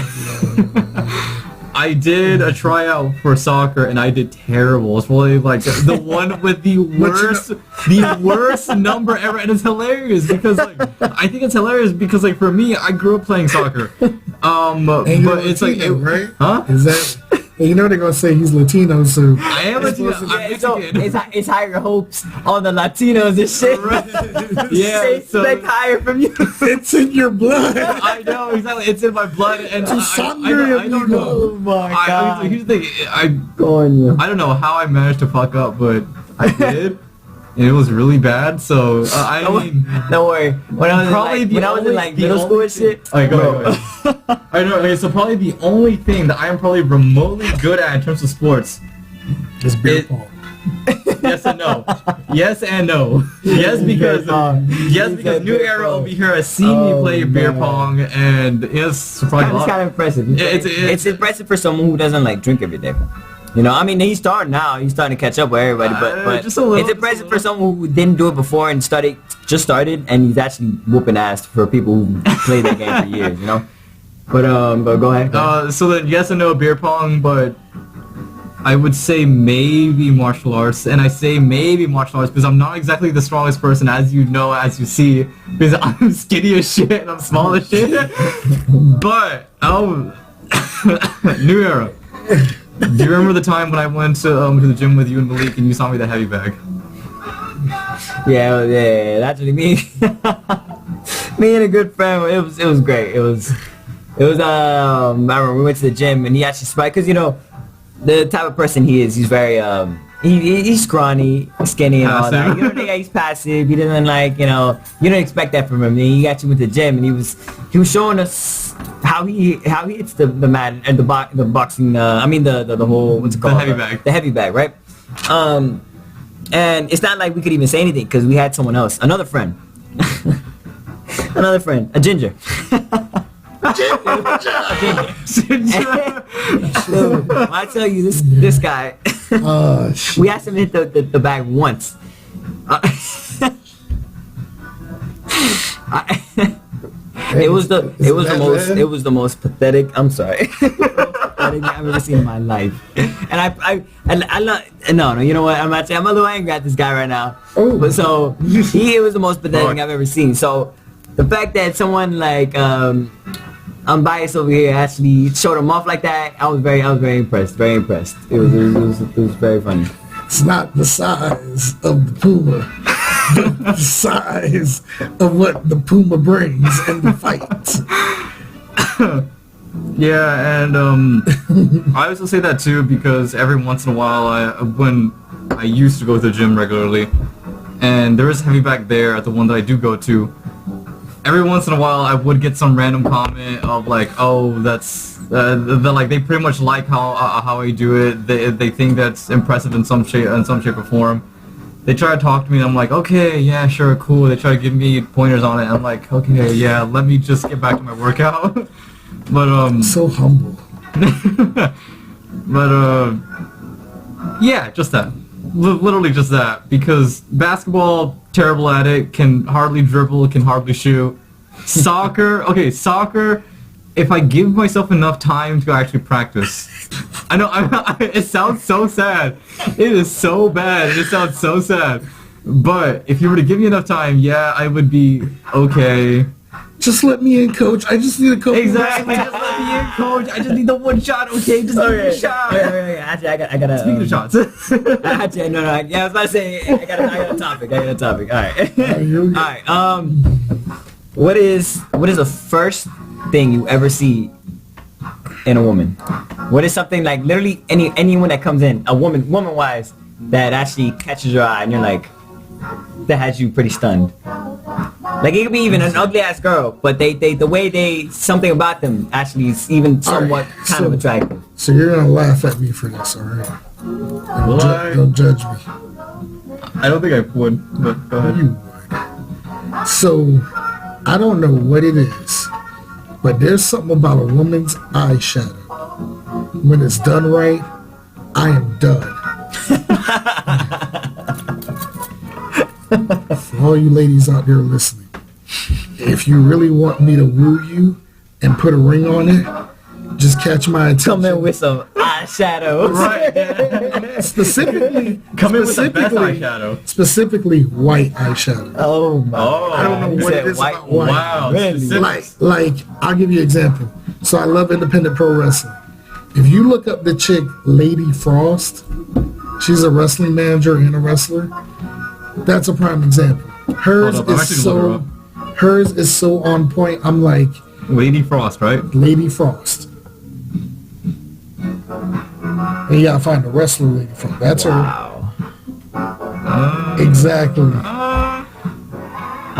I did a tryout for soccer and I did terrible. It's probably like the one with the worst number ever, and it's hilarious because like I think it's hilarious because like for me, I grew up playing soccer. And But it's like right? Huh? Is that? And you know they're gonna say he's Latino, so I am Latino. I'm Mexican. It's higher hopes on the Latinos and shit. Yeah, They so expect higher from you. it's in your blood. I know exactly. It's in my blood, and I don't know. Oh my god. Here's the thing. I don't know how I managed to fuck up, but I did. And it was really bad, so I mean... Don't worry. When I was in middle school and shit... Alright, go ahead. I know, okay, so probably the only thing that I am probably remotely good at in terms of sports... Is beer pong. Yes and no. Yes and no. Yes, because New Era over here has seen me play beer pong, and it's probably It's kind of impressive. It's impressive for someone who doesn't like drink every day. You know, I mean, he's starting now. He's starting to catch up with everybody, but just a little, it's impressive for someone who didn't do it before and just started, and he's actually whooping ass for people who played that game for years. You know, but go ahead. So then, yes and no beer pong, but I would say maybe martial arts, and I say maybe martial arts because I'm not exactly the strongest person, as you know, as you see, because I'm skinny as shit and I'm small as shit. But New Era. Do you remember the time when I went to the gym with you and Malik and you saw me with that heavy bag? Yeah, that's what me. Me and a good friend. It was great. It was. I remember we went to the gym and he actually spiked because you know the type of person he is. He's very he's scrawny, skinny, and all that. You know, he's passive. He doesn't like you don't expect that from him. And he actually went to the gym and he was showing us how he hits the mat and the boxing. The whole what's it called? The heavy bag, right? And it's not like we could even say anything because we had someone else, another friend, a ginger. When I tell you this guy, we asked him to hit the bag once. It was the most pathetic. I'm sorry. Pathetic I've ever seen in my life. And I no. You know what? I'm a little angry at this guy right now. But so it was the most pathetic thing I've ever seen. So the fact that someone like Unbiased over here actually showed him off like that, I was very impressed. Very impressed. It was very funny. It's not the size of the puma. The size of what the puma brings in the fight. Yeah, and I also say that too because every once in a while, when I used to go to the gym regularly, and there is a heavy bag there at the one that I do go to. Every once in a while, I would get some random comment of like, "Oh, that's like they pretty much like how I do it. They think that's impressive in some shape or form." They try to talk to me, and I'm like, "Okay, yeah, sure, cool." They try to give me pointers on it, and I'm like, "Okay, yeah, let me just get back to my workout." But so humble. But yeah, just that. Literally just that, because basketball, terrible at it, can hardly dribble, can hardly shoot. Soccer, if I give myself enough time to actually practice. I know, it sounds so sad. It is so bad, it sounds so sad. But if you were to give me enough time, yeah, I would be okay. Just let me in, coach. I just need a coach. Exactly. Just let me in, coach. I just need the one shot. Okay, just give me a shot. Okay. Actually, I gotta. Speaking of shots. Actually, no. Yeah, I was about to say I got a topic. All right. All right. What is the first thing you ever see in a woman? What is something like literally anyone that comes in, a woman-wise, that actually catches your eye and you're like, that has you pretty stunned? Like it could be even an ugly ass girl, but the way something about them actually is even somewhat kind of attractive. So you're gonna laugh at me for this, alright? Don't judge me. I don't think I would, but go ahead. You would. So I don't know what it is, but there's something about a woman's eyeshadow. When it's done right, I am done. For all you ladies out there listening, if you really want me to woo you, and put a ring on it, just catch my attention. Come in with some eyeshadow. Right. Specifically, Come in with the best eyeshadow. Specifically, white eyeshadow. Oh my! Oh, I don't know You what said it is white. about white. Wow. Really? specifics. Like, I'll give you an example. So I love independent pro wrestling. If you look up the chick Lady Frost, she's a wrestling manager and a wrestler. That's a prime example. Hers Hold up, I'm actually gonna look hers is so on point. I'm like, Lady Frost, right? Lady Frost. And you gotta find the wrestler Lady Frost. That's Wow. her. Exactly.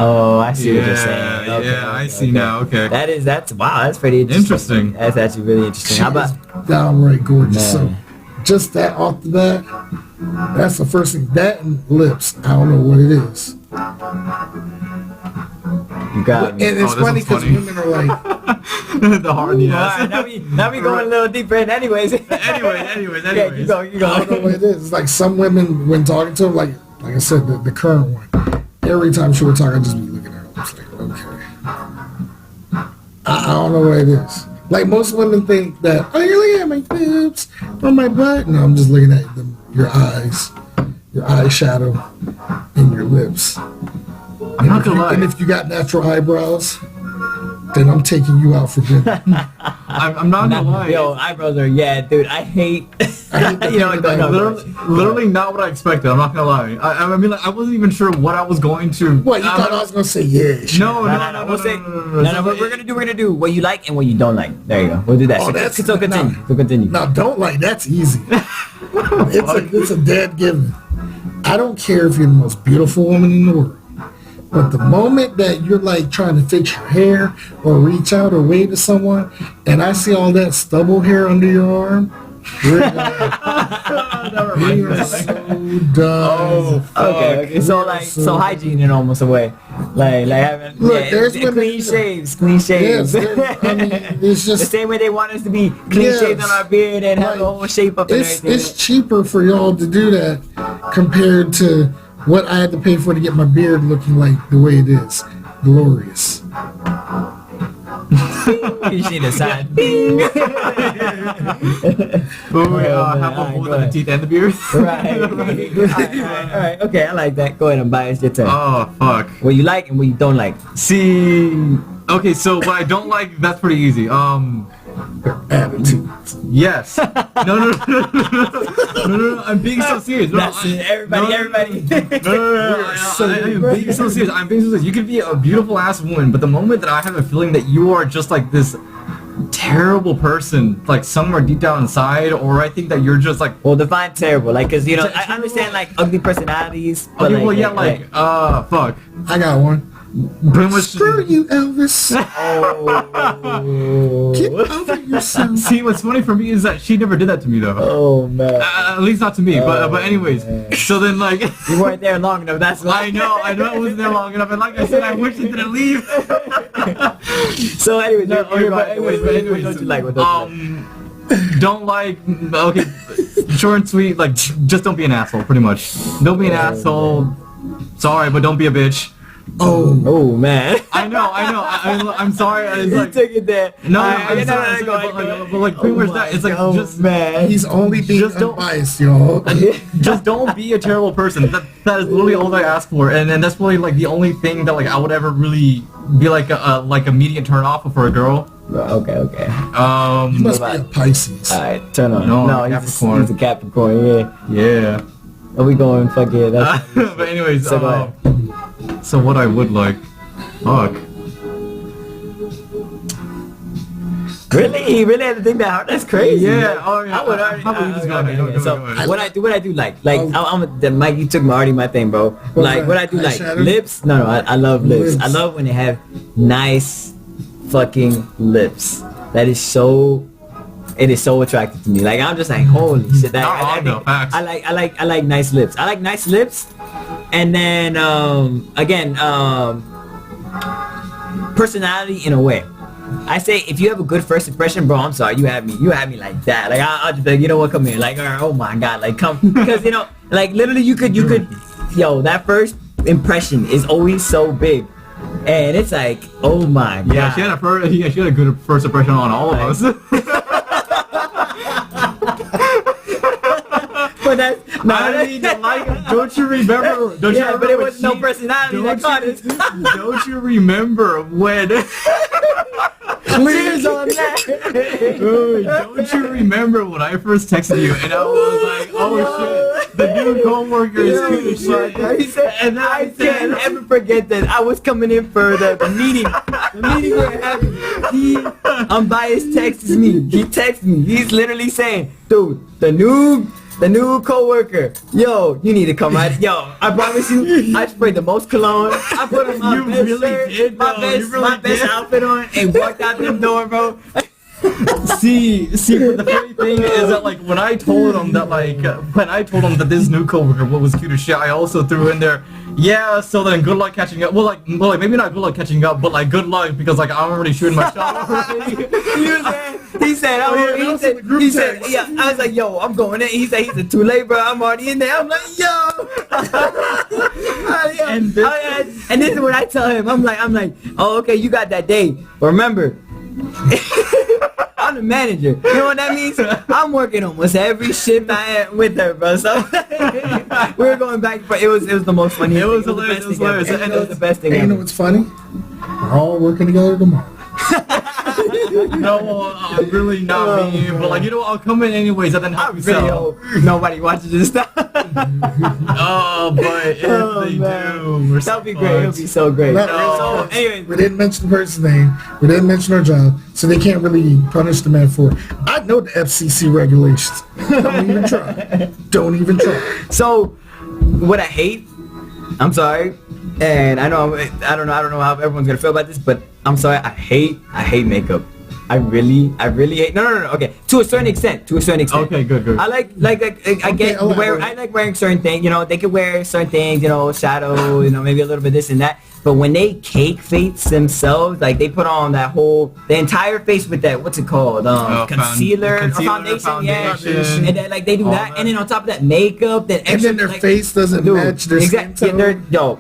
Oh, I see what you're saying. Okay, yeah, I okay, see okay. now. Okay. That's wow. That's pretty interesting. Interesting. That's actually really interesting. She How about? is downright gorgeous. Man. So just that off the bat, that's the first thing. That and lips. I don't know what it is. You got And me. it's this funny one's because funny. women are like, The hard, yes. Alright, now we going a little deeper in anyways. anyways. Yeah, you go. I don't know what it is. It's like some women, when talking to them, like I said, the current one, every time she would talk, I'd just be looking at her. I was like, okay. I don't know what it is. Like most women think that, oh, you're looking at my boobs or my butt. No, I'm just looking at your eyes, your eyeshadow, and your lips. I'm not gonna lie. And if you got natural eyebrows, then I'm taking you out for dinner. I'm not gonna lie. Yo, eyebrows are dude. I hate. I hate the You know, people that no, Literally not what I expected. I'm not gonna lie. I mean, like, I wasn't even sure what I was going to. What, you thought I was going to say yes? No. We'll say no. We're gonna do what you like and what you don't like. There you go. We'll do that. Oh, So continue. So continue. Now, don't like, that's easy. It's a dead given. I don't care if you're the most beautiful woman in the world. But the moment that you're like trying to fix your hair or reach out or wave to someone, and I see all that stubble hair under your arm, you're so done. Okay. So hygiene in almost a way, like having Look, there's women- clean shaves. Yes, I mean, it's The just same way they want us to be clean Yes. shaved on our beard and have the whole shape up and everything. it's cheaper for y'all to do that compared to what I had to pay for to get my beard looking like the way it is. Glorious. You see the side. Have a both of the teeth and the beard. Right. All right. Okay, I like that. Go ahead, Unbiased. Your turn. Oh fuck. What you like and what you don't like. See. Okay, so what I don't like, that's pretty easy. Attitude. Yes. No. I'm being so serious. No, That's it. Everybody. I'm being so serious. I'm being so serious. You could be a beautiful ass woman, but the moment that I have a feeling that you are just like this terrible person, like somewhere deep down inside, or I think that you're just like. Well, define terrible, like, cause you know I understand like ugly personalities. But Okay, well, yeah, fuck. I got one. Pretty much. Screw you, Elvis. Oh. Get over yourself. See, what's funny for me is that she never did that to me though. Oh man. At least not to me, but anyways. Man. So then like. You weren't there long enough. That's why. I know I wasn't there long enough, and like I said, I wish they didn't leave. So anyways, No, okay, but anyways, what don't you like? What don't you like? Don't like. Okay, short and sweet. Like, just don't be an asshole. Pretty much. Don't be an asshole. Sorry, but don't be a bitch. Oh man. I know. I'm sorry. It's You like, took it there. no, Alright, I'm sorry. go ahead. But like, pretty much that. It's like Oh, just. man. He's only being Just don't- unbiased, y'all. Just don't be a terrible person. That is literally all I ask for, and that's probably like the only thing that like I would ever really be like a immediate turn off for a girl. Okay. You must be a Pisces. Alright, turn on. No, Capricorn. He's a Capricorn. Yeah. Are we going? Fuck it. That's But anyways, So go ahead. so what I would like, fuck. Really? He really had to think that hard? That's crazy. Yeah, oh, yeah. I would already. How about you just go ahead, okay. go So ahead. what I do like Mike, you took already my thing, bro. Like that? what I do like Eyeshadow? lips. No, I love lips. Lips. I love when they have nice fucking lips. That is so. It is so attractive to me. Like I'm just like holy shit. That, Not wrong, though, facts. I like nice lips. I like nice lips, and then personality in a way. I say if you have a good first impression, bro, I'm sorry, you have me like that. Like I'll just be like, you know what, come here. Like, oh my god, like come, because you know, like literally you could, yo, that first impression is always so big. And it's like, oh my god. Yeah, she had a good first impression on all of us. But that's don't you remember? Don't you yeah, remember but it when was no personality that caught us. Don't you remember when? Please on that. Don't you remember when I first texted you and I was like, oh shit, the new coworker is cute as shit. He said, and I can't ever forget that I was coming in for the meeting. The meeting we're having. He Unbiased texts me. He texts me. He's literally saying, dude, the new coworker, yo, you need to come right. Yo, I promise you, I sprayed the most cologne. I put on my best shirt, my best outfit on, and walked out the door, bro. See, but the funny thing is that like when I told him that this new coworker was cute as shit, I also threw in there, yeah. So then good luck catching up. Well, like maybe not good luck catching up, but like good luck because like I'm already shooting my shot already. He said, yeah. I was like, yo, I'm going in. He said, he's too late, bro. I'm already in there. I'm like, yo. And this is what I tell him. I'm like, oh, okay, you got that day. But remember, I'm the manager. You know what that means? I'm working almost every shift I had with her, bro. So we were going back, but it was the most funny. It was hilarious. It was the best thing. And you know what's funny? We're all working together tomorrow. No, really not me. But like, you know, I'll come in anyways and then help you really sell. hope nobody watches this stuff. Oh, but if they do, that would be great. It would be so great. So, anyways, we didn't mention the person's name. We didn't mention our job, so they can't really punish the man for it. I know the FCC regulations. Don't even try. Don't even try. So, what I hate, I'm sorry, and I don't know how everyone's gonna feel about this, but I'm sorry, I hate makeup. I really hate. No. Okay, to a certain extent. Okay, good. I like I like wearing certain things. You know, they could wear certain things. You know, shadow. You know, maybe a little bit this and that. But when they cake face themselves, like they put on the entire face with that, what's it called? Concealer or foundation. Yeah. And then like they do that, and then on top of that, makeup. Then extra, and then their face doesn't match their skin tone.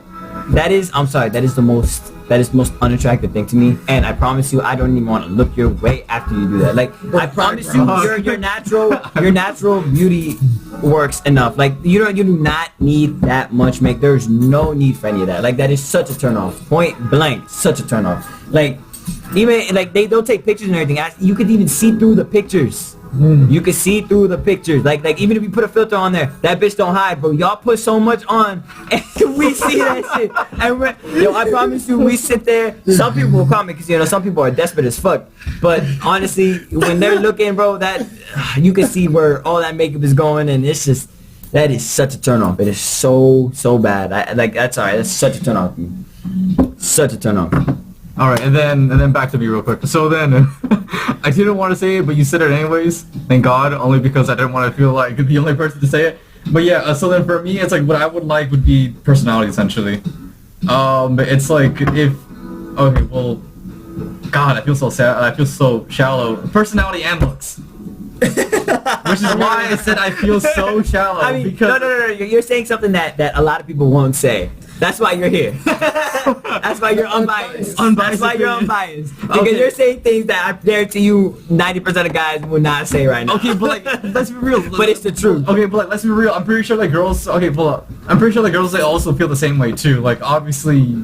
That is the most unattractive thing to me, and I promise you, I don't even want to look your way after you do that. Like, I promise you, your natural beauty works enough. Like, you do not need that much make. There's no need for any of that. Like, that is such a turn off. Point blank, such a turn off. Like, even like they'll take pictures and everything. You could even see through the pictures. You can see through the pictures. Like even if you put a filter on there, that bitch don't hide, bro. Y'all put so much on, and we see that shit. And I promise you, we sit there. Some people will comment because some people are desperate as fuck. But honestly, when they're looking, bro, that you can see where all that makeup is going, and it's just that is such a turn off. It is so bad. That's alright. That's such a turn off. Such a turn off. All right, and then back to me real quick. So then, I didn't want to say it, but you said it anyways. Thank God, only because I didn't want to feel like the only person to say it. But yeah, so then for me, it's like what I would like would be personality essentially. It's like God, I feel so sad. I feel so shallow. Personality and looks. Which is why I said I feel so shallow. I mean, because no. You're saying something that a lot of people won't say. That's why you're here. That's why you're unbiased. That's why you're unbiased. Because you're saying things that I guarantee you 90% of guys would not say right now. Okay, but like, let's be real. But it's the truth. Okay, but like, let's be real. I'm pretty sure like girls. Okay, but I'm pretty sure like girls they also feel the same way too. Like obviously,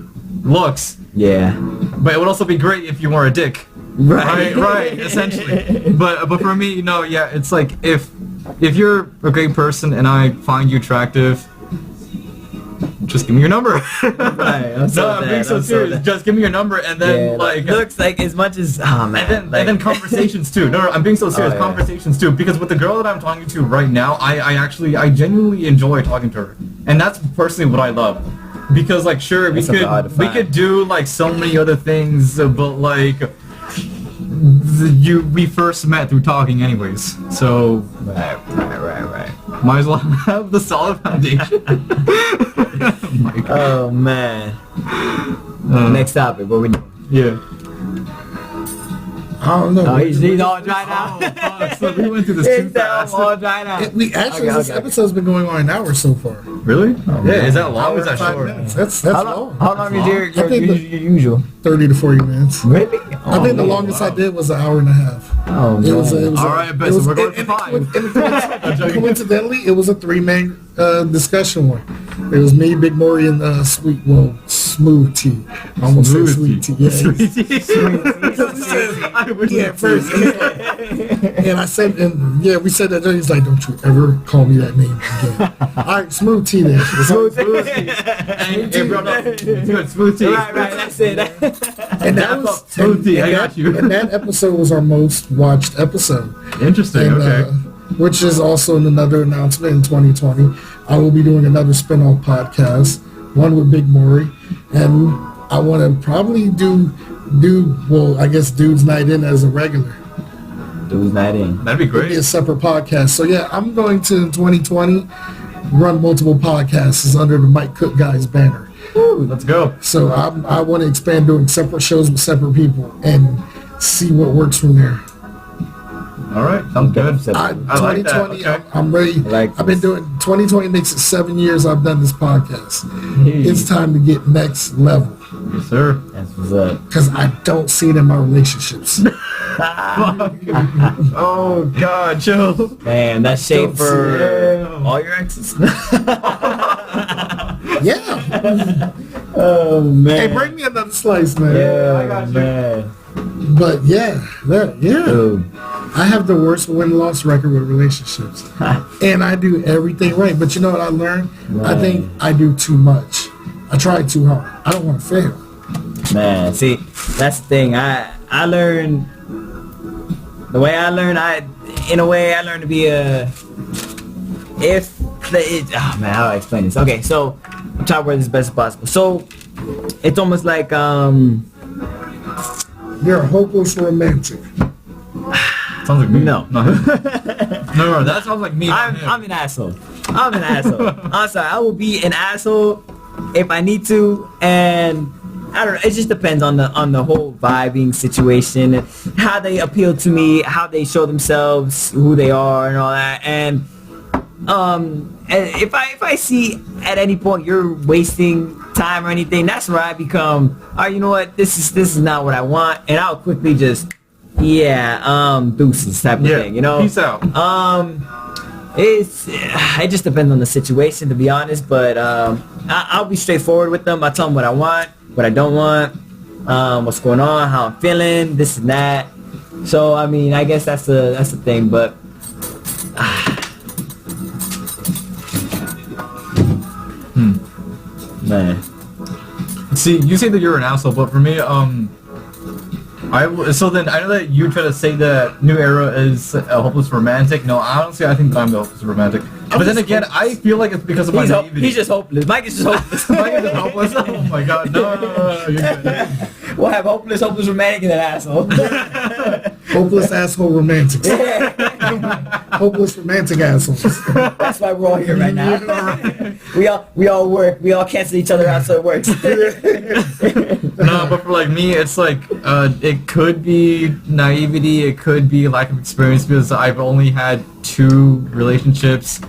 looks. Yeah. But it would also be great if you were a dick. Right. Essentially. But for me, yeah, it's like if you're a great person and I find you attractive. Just give me your number. Right, I'm being so serious. Just give me your number, and then looks like as much as man. And then conversations too. No, I'm being so serious. Conversations too, because with the girl that I'm talking to right now, I genuinely enjoy talking to her, and that's personally what I love. Because like sure we could do like so many other things, but like we first met through talking anyways. So right. Might as well have the solid foundation. Oh my God. Oh man. Next topic. What we doing? Yeah. I don't know. Oh, he's all dry now. So we went through this too fast. all dry now. This episode's been going on an hour so far. Really? Yeah. Is that long? Or is that 5 short? minutes. That's long. How long is your I think usual? 30 to 40 minutes. Really? I think the longest I did was an hour and a half. Oh, It was All right, bet. So we're going for 5. Coincidentally, it was a 3-man discussion one. It was me, Big Maury, and Smooth Tea. I almost said Sweet Tea. Yeah, yeah, first. And I said, we said that. He's like, don't you ever call me that name again. All right, Smooth Tea then. Smooth Tea. Hey, bro, no. Good, Smooth Tea. Right, that's it. And that was Smooth Tea, I got you. And that episode was our most watched episode. Interesting, And, okay. which is also another announcement in 2020. I will be doing another spin-off podcast, one with Big Maury, and I want to probably do Dude's Night In as a regular. Dude's Night In. That'd be It'll be a great. separate podcast. So yeah, I'm going to, in 2020, run multiple podcasts under the Mike Cook Guys banner. Woo, let's go. So I want to expand doing separate shows with separate people and see what works from there. All right, sounds good. I like that, 2020, okay. I'm ready. like I've been doing 2020 makes it 7 years I've done this podcast. Hey. It's time to get next level Yes, sir. That's what's up. because I don't see it in my relationships. Oh, God, Joe. Man, that's shade Don't for see- all your exes. Yeah. Oh man. Hey, bring me another slice, man. Yeah, I got you. man. But yeah. Dude. I have the worst win-loss record with relationships, and I do everything right. But you know what I learned? I think I do too much. I try too hard. I don't want to fail. Man, see, that's the thing. I learned the way I learned. I learned to be a. Oh man, how do I explain this? Okay, so I'm trying to word this as best as possible. So it's almost like You're a hopeless romantic. Sounds like me. No. No, that sounds like me. not him. I'm an asshole. I'm an asshole. I'm sorry. I will be an asshole if I need to, and I don't know. It just depends on the whole vibing situation and how they appeal to me, how they show themselves, who they are, and all that. And if I see at any point you're wasting time or anything, that's where I become, oh, you know what? This is not what I want, and I'll quickly just. Yeah, deuces type of thing, you know. Peace out. It just depends on the situation, to be honest. But I'll be straightforward with them. I tell them what I want, what I don't want, what's going on, how I'm feeling, this and that. So I mean, I guess that's the thing. But man, See, you say that you're an asshole, but for me, so then I know that you try to say that New Era is a hopeless romantic. No, honestly, I think that I'm the hopeless romantic. But then again, I feel like it's because of my naivety. he's just hopeless. Mike is just hopeless. Mike is just hopeless. Oh my God, no, you're good. We'll have hopeless romantic and an asshole. Hopeless asshole romantics. Hopeless romantic assholes. That's why we're all here right now. we all work. We all cancel each other out so it works. No, but for like me, it's like it could be naivety, it could be lack of experience because I've only had 2 relationships.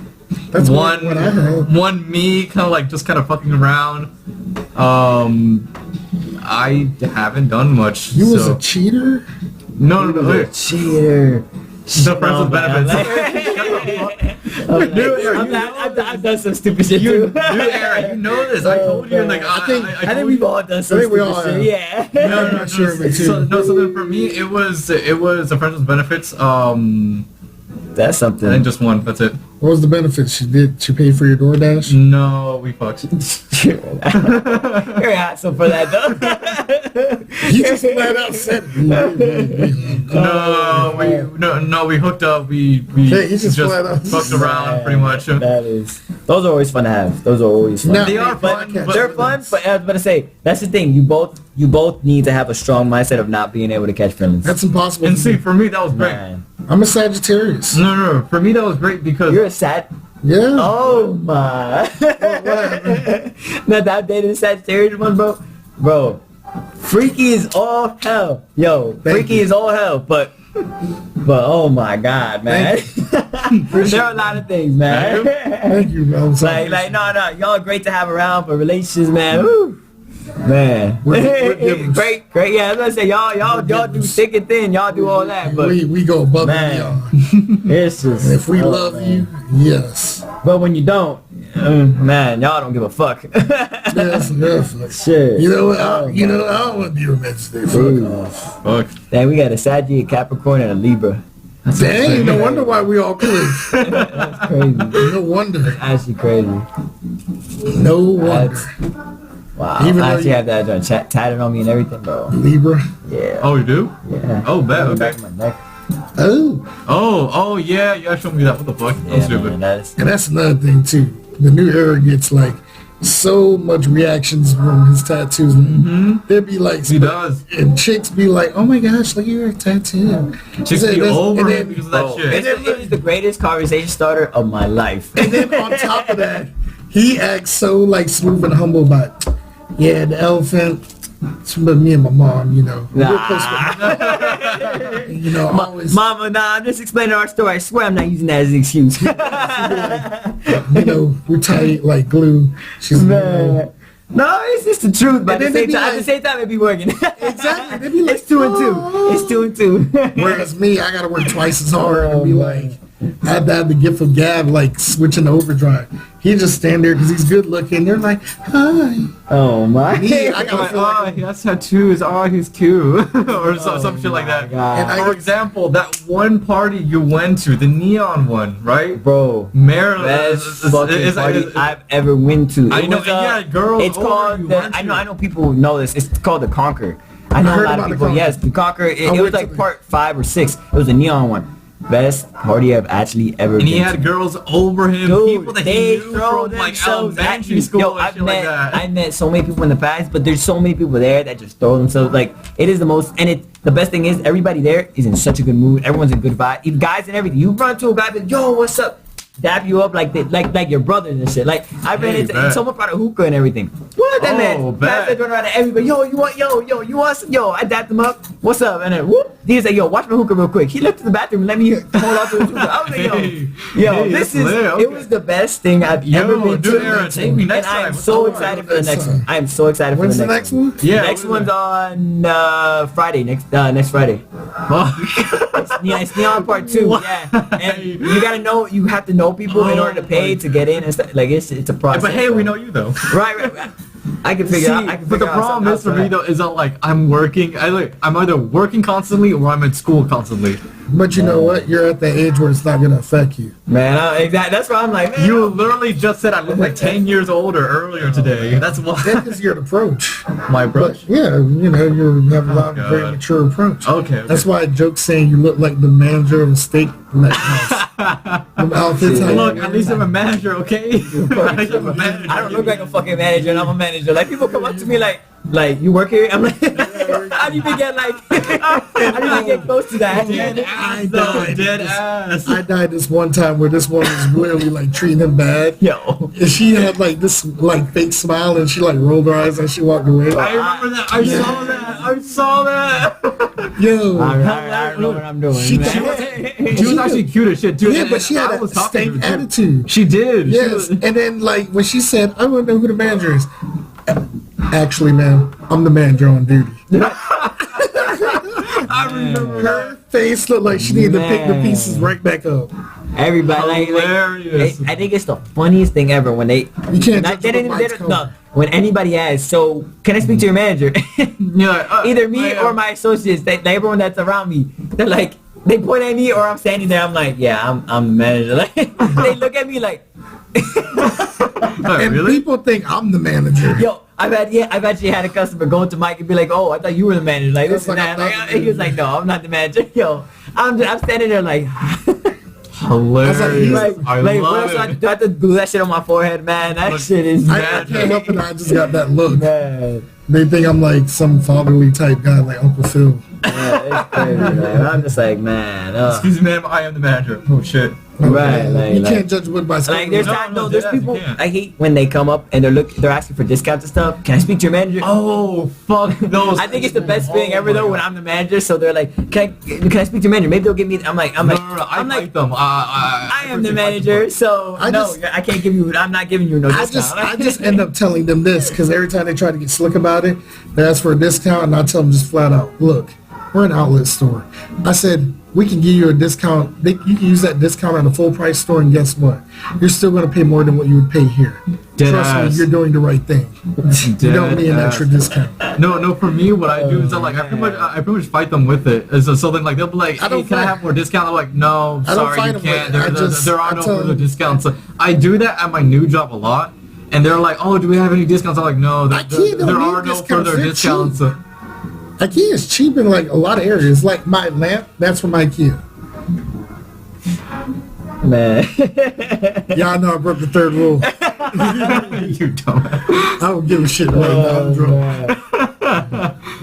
That's one what I heard. one me kind of like just kind of fucking around. I haven't done much. You was so. a cheater? No. Cheater. The friends with benefits. I've done some stupid shit You, too. Aaron, you know this. I told you. Like, I think we've all done some I think we stupid all shit. have. Yeah. I'm sure of it too. So then for me, it was a friends with benefits. That's something. And just one. That's it. What was the benefit? She paid for your DoorDash? No, we fucked. You're an asshole for that though. He just flat out said it. No, we hooked up. We Hey, he just flat out- fucked around pretty much. Those are always fun to have. Those are always fun. No, They are fun, But but they're fun. But I was about to say, that's the thing. You both need to have a strong mindset of not being able to catch feelings. That's impossible. And to see, do. for me, that was great. Man. I'm a Sagittarius. No. For me, that was great because You're a sad. Yeah. Oh my. Not that I dated a Sagittarius one, bro. Bro, Freaky is all hell. Yo, freaky you. is all hell, but oh my god, man. There are a lot of things, man. Thank you, bro. like no, y'all are great to have around for relationships, man. Woo. Man, We're givers. great. Yeah, I was gonna say y'all do thick and thin. Y'all do all that, but we go above and beyond. it's just. And if we oh, love man. you, yes. But when you don't, man, y'all don't give a fuck. Yes, definitely. Shit. You know what? I don't want to be romantic today. Fuck off. Fuck. Dang, we got a Sagittarius, a Capricorn, and a Libra. Dang, no wonder why we all click. That's crazy. No wonder. Actually crazy. No wonder. Wow. Even I though actually you- have that joint tatted on me and everything, bro. Libra. Yeah. Oh, you do? Yeah. Oh, bet. On the Okay. back of my neck. Oh, Oh, yeah. You gotta show me that. What the fuck? That's Yeah, stupid. man, that's and that's another thing too. The new era gets like so much reactions from his tattoos. There'd be like, He does. and chicks be like, "Oh my gosh, look at your tattoo." Chicks He said be that's- over and it then- because of that bro, shit. it is the greatest conversation starter of my life. And then on top of that, he acts so like smooth and humble about, yeah, the elephant. It's but me and my mom, you know. We're close with- you know, always, Mama, nah, I'm just explaining our story. I swear I'm not using that as an excuse. you know, we're tight like glue. She's, you know, Man. No, it's just the truth, but And at then the they same be time, like- it be working. exactly. They be like, It's 2 and 2. It's 2 and 2. whereas me, I gotta work twice as hard and be Oh, like, I had to have the gift of gab, like switching to overdrive. He just stand there because he's good looking. They're like, hi. Oh my. Me, I Like, gotta feel like, he has tattoos. Oh, he's cute. Or some shit like that. God. And I- For example, that one party you went to, the neon one, right? Bro, Maryland. best fucking party I've ever went to. I It know, was, and yeah, girls It's over called. you, The, weren't I you? know people know this. It's called the Conquer. I know a heard lot of about the people. Conquer. Yes, the Conquer. It went was to like the- part 5 or 6. It was a neon one. Best party I've actually ever And been he had to. girls over him, Dude, people that they he knew throw from like themselves at elementary you. school Yo, and I've shit like met, that. I met so many people in the past, but there's so many people there that just throw themselves. Like, it is the most, and the best thing is everybody there is in such a good mood. Everyone's in good vibe. Even guys and everything. You run to a guy, and yo, what's up? Dap you up like your brothers and shit. Like I ran Hey, into bet. someone brought a hookah and everything. What that Oh, man? bet. Passed that around to everybody. Yo, you want some? Yo, I dapped him up. What's up? And then whoop. He said, yo, watch my hookah real quick. He left to the bathroom and let me hold on to his hookah. I was like, Hey, this that's is lit, it okay. was the best thing I've Yo, ever been dude, to. Aaron, take me next and I am time. so What's excited up? for the next one. I am so excited when's for the next one? Yeah, Next what is one's on Friday. Next Friday. Yeah, it's Neon Part 2. Yeah, and you gotta know. You have to know people in order to pay to get in and stuff. Like it's a process. But hey, bro. we know you though. Right. I can figure out. I can But the figure out problem is for something me else though is that like I'm working. I'm either working constantly or I'm in school constantly. But you know what? You're at the age where it's not gonna affect you. man. Exactly. That's why I'm like, man. You literally just said I look like 10 years older earlier today. That's why That is your approach. my approach. But yeah, you know, you have a lot of very God. mature approach. Okay. That's why I joke saying you look like the manager of a steak house. Them outfits. how you Look, wear. at least I'm a manager, okay? I'm a manager. I don't look like a fucking manager, and I'm a manager. Like people come up to me like you work here? I'm like, how do you even get like, how do you even get close to that? Dead ass, though. Dead ass. I died this one time where this woman was literally like treating him bad. Yo. And she had like this like fake smile and she like rolled her eyes and she walked away. I remember that. I saw that. I saw that. Yo. I don't know what I'm doing. She man. She was actually cute as shit, too. Yeah, And but she had I a was talking to stank her, too. attitude. She did. She Yes. was- And then like when she said, I want to know who the manager is. Actually, ma'am, I'm the manager on duty. I remember Her face looked like she needed to pick the Man. pieces right back up. Everybody, like Hilarious. I think it's the funniest thing ever when they. You can't Not, judge they a book didn't, by they its don't- no, cover. when anybody asks, so can I speak to your manager? You're like, Either me ma'am. or my associates, everyone that's around me, they're like, they point at me or I'm standing there. I'm like, yeah, I'm the manager. Like, they look at me like, Oh, And really? people think I'm the manager. yo, I've actually had a customer go to Mike and be like, oh, I thought you were the manager. Like this That's and like, that. I'm not Like, the he was like, no, I'm not the manager. Yo, I'm standing there like, Hilarious. like, I what love else do I it. have to do? I have to glue that shit on my forehead, man. That Look, shit is I can't help it. I just got that look. man. They think I'm like some fatherly type guy, like Uncle Phil. Yeah, it's crazy, man. I'm just like, man. Excuse me, ma'am. I am the manager. Oh shit. Right, like, you can't judge a book by like there's time, No, there's deadass, you people can't. I hate when they come up and they're asking for discounts and stuff. Can I speak to your manager? Oh fuck those. I think it's the best Oh feeling ever my though God. when I'm the manager. So they're like, can I speak to your manager? Maybe they'll give me. I'm like, No, I I'm like, like them. I am the manager, so I no, I can't give you. I'm not giving you no discount. I just end up telling them this because every time they try to get slick about it, they ask for a discount, and I tell them just flat out, look, we're an outlet store. I said, we can give you a discount. You can use that discount at a full price store, and guess what? You're still going to pay more than what you would pay here. Trust me, you're doing the right thing. You don't need an extra discount. No. For me, what I do is I pretty much fight them with it. So then, like, they'll be like, "Hey, can I have more discount?" I'm like, "No, sorry, you can't. There are no further discounts." So I do that at my new job a lot, and they're like, "Oh, do we have any discounts?" I'm like, "No, there are no further discounts." IKEA is cheap in like a lot of areas. Like my lamp, that's from IKEA. Man. Yeah, I know I broke the third rule. You don't. I don't give a shit right now. I'm drunk.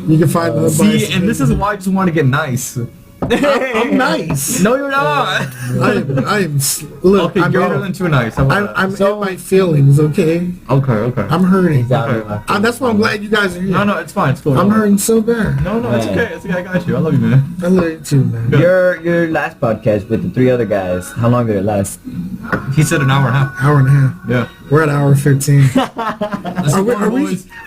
You can find the See, and this is why I just want to get nice. I'm nice. No, you're not. I am. Look, Okay, I'm greater than too nice. I'm in my feelings. Okay, Okay. I'm hurting. Okay. That's why I'm glad you guys are here. No, it's fine. It's cool. I'm hurting so bad. No, it's okay. It's okay. I got you. I love you, man. I love you too, man. Your last podcast with the 3 other guys. How long did it last? He said an hour and a half. Hour and a half. Yeah. We're at hour 15. That's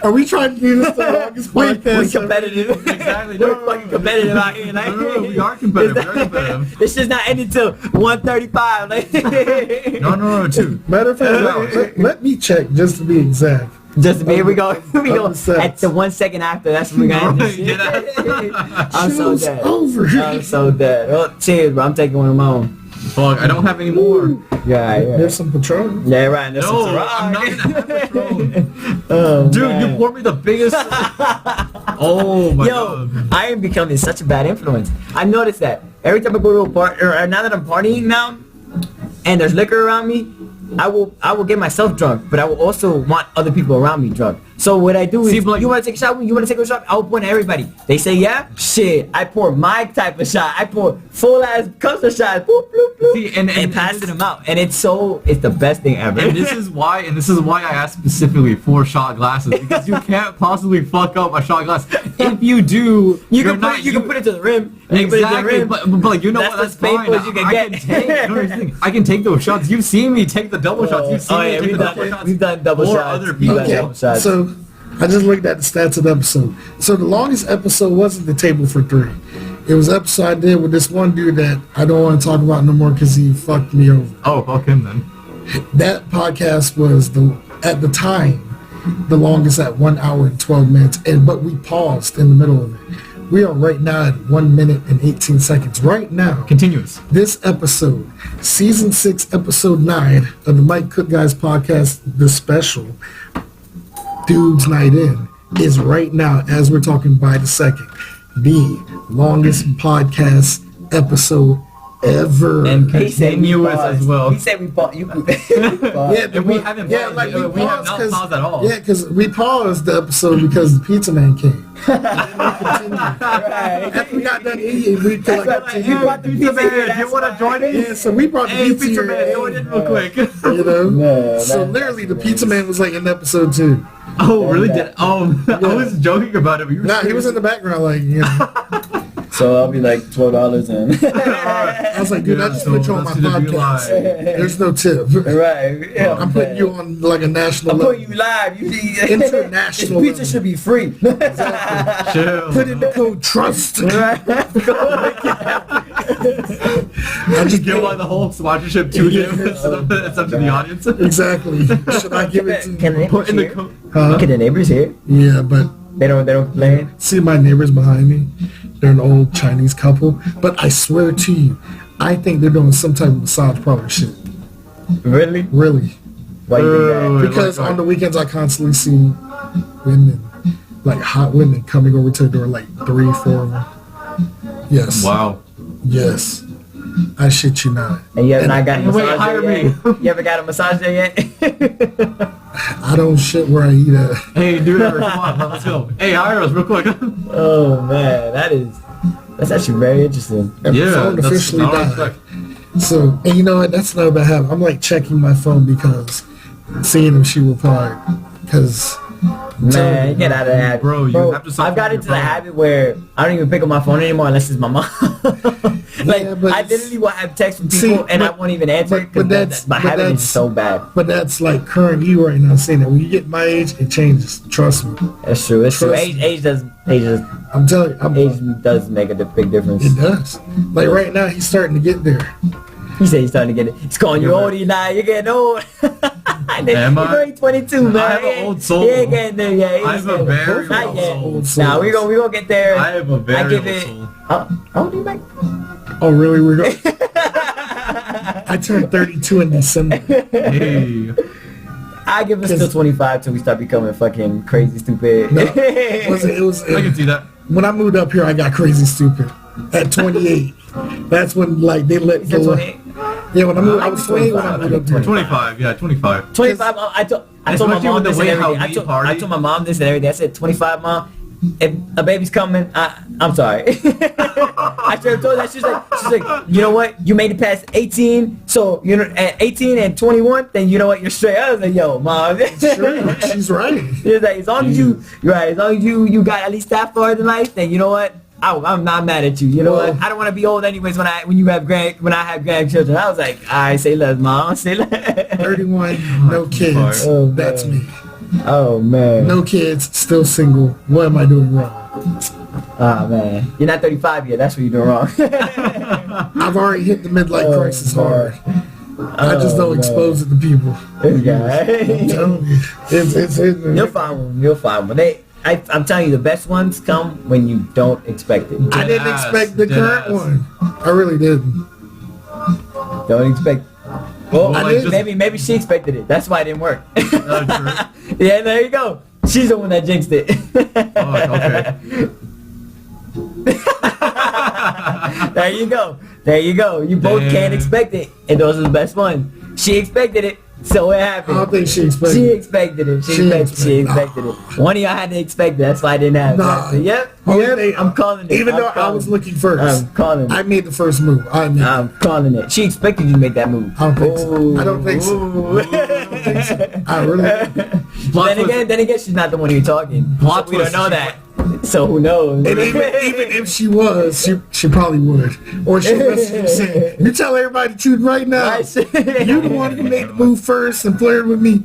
Are we trying to do this the longest We podcast? competitive. Exactly. We're fucking competitive out here. Like, No, we are competitive. We are competitive. This shit's not ending till 1:35. Like, No, two. Matter of fact, let me check just to be exact. just here we go. We go Upset. at the 1 second after. That's when we got end this shit. I'm so Show's dead. over. I'm so dead. Well, cheers, bro. I'm taking one of my own. Fuck, I don't have any more. Yeah. There's some Patron. Yeah, right. That's No, some I'm not gonna have Patron. Oh, Dude, man. you poured me the biggest. Oh my Yo, god. I am becoming such a bad influence. I noticed that every time I go to a party, or now that I'm partying now, and there's liquor around me, I will get myself drunk, but I will also want other people around me drunk. So what I do is, See, but like- you want to take a shot? You want to take a shot? I'll pour to everybody. They say yeah. Shit, I pour my type of shot. I pour full ass cups of shots. Boop, bloop, bloop, See, and passing them out, and it's the best thing ever. And this is why I asked specifically for shot glasses, because you can't possibly fuck up a shot glass. If you do, you can put it to the rim. You can put it to the Exactly, rim. but like, you know what? That's That's as fine. painful as you can get. I can take those shots. You've seen me take the double shots. You've seen me take the double shots. We've done double Or shots. other We've people. done Okay, double shots. so I just looked at the stats of the episode. So the longest episode wasn't the table for 3. It was an episode I did with this one dude that I don't want to talk about no more because he fucked me over. Oh, fuck him then. That podcast was at the time the longest at 1 hour and 12 minutes, but we paused in the middle of it. We are right now at 1 minute and 18 seconds. Right now, Continuous. this episode, season 6, episode 9 of the Mike Cook Guys podcast, the special Dude's Night In, is right now, as we're talking by the second, the longest podcast episode ever. And he said we Continuous paused. as well. He said we paused. You Yeah, And we haven't paused. like We have not paused at all. Yeah, because we paused the episode because the pizza man came. right. After we got done eating, we That's collected right. to You you. brought the pizza here. You want to join Yeah, in? so we brought the Hey, pizza pizza here. man, join in real quick. You know? No, So man. literally, the pizza man was like in episode 2. Oh, really? Did I was joking about it. But you were Nah, he was in the background, like, you know. So I'll be like $12 in. I was like, dude, I just so put you on my that's gonna be podcast. live. There's no tip. right. Yeah, I'm putting you on like a national I'm level. putting you live. International This pizza level. should be free. Chill. Put in the code TRUST. right. I just Give like the whole sponsorship to him. It's up to the audience. Exactly. Should I give it to Can the Put neighbors in the hear? code. Huh? Can the neighbors hear? Yeah, but They don't play it. see my neighbors behind me? They're an old Chinese couple. But I swear to you, I think they're doing some type of massage parlor shit. Really? Really. Why you think that? Wait, Because like- on the weekends I constantly see women, like hot women coming over to the door, like 3, 4 of them. Yes. Wow. Yes. I shit you not. And you have not gotten a Wait, massage hire there me. yet? You ever got a massage there yet? I don't shit where I eat at. Hey, dude, come on, let's go. Hey, hire us real quick. Oh man, that's actually very interesting. And my Yeah, phone that's officially not died. respect. So, and you know what? That's another bad habit. I'm like checking my phone because seeing if she replied. Because Man, get out of that, Bro, you have to stop I've got calling into your the phone. habit where I don't even pick up my phone anymore unless it's my mom. Like Yeah, but I literally will have text from See, people and I but- won't even answer but because that's- my but habit that's- is so bad. But that's like current you right now saying that when you get my age, it changes. Trust me. That's true. It's true. Trust Age does I'm telling you, age does make a big difference. it does. Like right now, he's starting to get there. He said he's starting to get it. He's calling you Yeah, old now. You're getting old. Am I? You're only 22, man. I have an old soul. He ain't getting there yet. I have a very Not old yet. soul. Nah, we gonna get there. I have a very I give old it. soul. How old are you, Mike? Oh, really? We're going. I turned 32 in December. Hey. I give it still 25 till we start becoming fucking crazy stupid. No, it was. I can see that. When I moved up here, I got crazy stupid. At 28, that's when like they let Is that go. 28? Yeah, when I moved, I was 28 when I moved up here. 25, yeah, 25. 25. I told my Especially mom with the this way and how everything. we I party. told my mom this and everything. I said 25, mom. If a baby's coming, I'm sorry. I should have told her that. She's like, you know what? You made it past 18, so you know at 18 and 21, then you know what? You're straight. I was like, yo, mom. Sure, she's right. She's like, as long as you're right, as long as you got at least that far in life, then you know what? I'm not mad at you. You know Well, what? I don't want to be old anyways when I have grandchildren. I was like, I say less, mom. Say less. 31, no kids. Oh, That's man. me. Oh man. No kids, still single. What am I doing wrong? Ah man. You're not 35 yet. That's what you're doing wrong. I've already hit the midlife crisis hard. I just don't man. expose it to people. This guy. I'm telling you, it's hidden. You'll find one. You'll find one. I'm telling you, the best ones come when you don't expect it. I didn't Deadass, expect the current deadass. one. I really didn't. Don't expect. Well, I did. maybe she expected it. That's why it didn't work. True. Yeah, there you go. She's the one that jinxed it. Okay. There you go. There you go. You both Damn. can't expect it, and those are the best ones. She expected it, so it I happened. don't think she expected She it. expected it. She She expected it. One of y'all had to expect it. That's why I didn't have Nah. it. Yep. Only Yep. thing- I'm calling it. Even I'm though I calling was it. looking first. I'm calling I it. made the first move. I'm calling it. She expected you to make that move. I don't think so. I don't think so. Ooh. I really. Plot Then again, she's not the one you're talking. Plot So we don't twist, know she- that. So who knows? And even if she was, she probably would. Or she'll message you saying, "You tell everybody the truth right now. Right. You the one who made the move first and flirted with me,"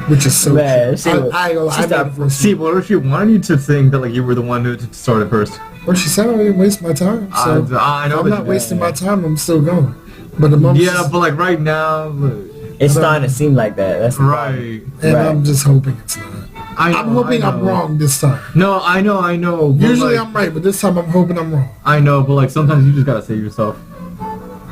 which is so Man, true. I made stopped- the first See, move. what if she wanted you to think that like you were the one who started first? Or she said I didn't waste my time. So I know I'm that not you- wasting my time. I'm still going. But the moment, Yeah, but like right now, It's starting to seem like that. That's the problem. right. and right. I'm just hoping it's not. I'm hoping I I'm know. wrong this time. No, I know. But Usually like, I'm right, but this time I'm hoping I'm wrong. I know, but like sometimes you just gotta save yourself.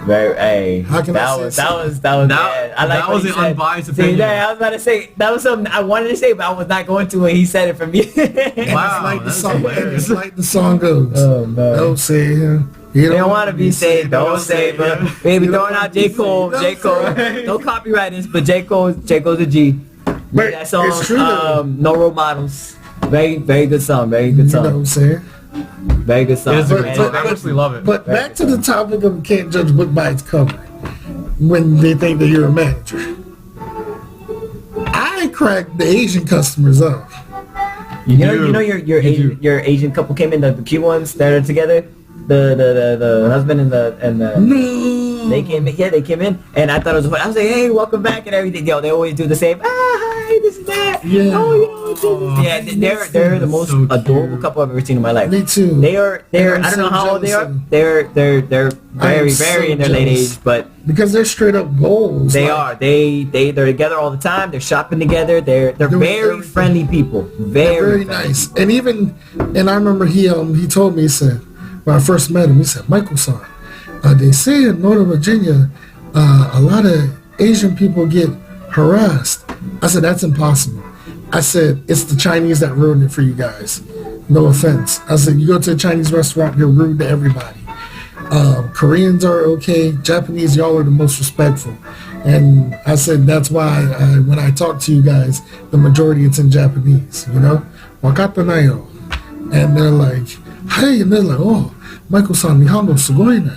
Very, hey, How can I say that was That- bad. I like that what was he an said. unbiased See, opinion. yeah, I was about to say that was something I wanted to say, but I was not going to when he said it for me. And Wow, it's like the that's song. And hilarious. it's like the song goes. Oh, man. Don't say him. They don't want to be saved. Don't save her. Baby, throwing out J. Cole. J. Cole. Don't copyright this, but J. Cole's a G. But That song, it's true though. No Role Models. Very, very good song. Very good You know what song. I'm saying? Very good song. It is a But- great And- song. I actually love it. But back to the topic of can't judge a book by its cover when they think that you're a manager. I cracked the Asian customers up. You know your Asian couple came in, the cute ones that are together, the husband and the No. they came in, they came in, and I thought it was funny. I was like, hey, welcome back and everything. Yo, they always do the same. Hi, this is that. Yeah. Oh, yeah, they're the most So adorable cute. couple I've ever seen in my life. Me too. They're And I'm I don't know so how old they are. jealous of They're very so in their late jealous. age, but Because they're straight up goals. they like, are. They're together all the time. They're shopping together. They're Doing very everything. friendly people. They're very friendly. nice. And I remember he told me, he said, when I first met him, he said, Michael-san, they say in Northern Virginia, a lot of Asian people get harassed. I said, that's impossible. I said, it's the Chinese that ruined it for you guys. No offense. I said, you go to a Chinese restaurant, you're rude to everybody. Koreans are okay. Japanese, y'all are the most respectful. And I said, that's why when I talk to you guys, the majority it's in Japanese, you know? Wakata nayo. And they're like, hey, and they're like, oh, Michael-san, Nihongo sugoi ne.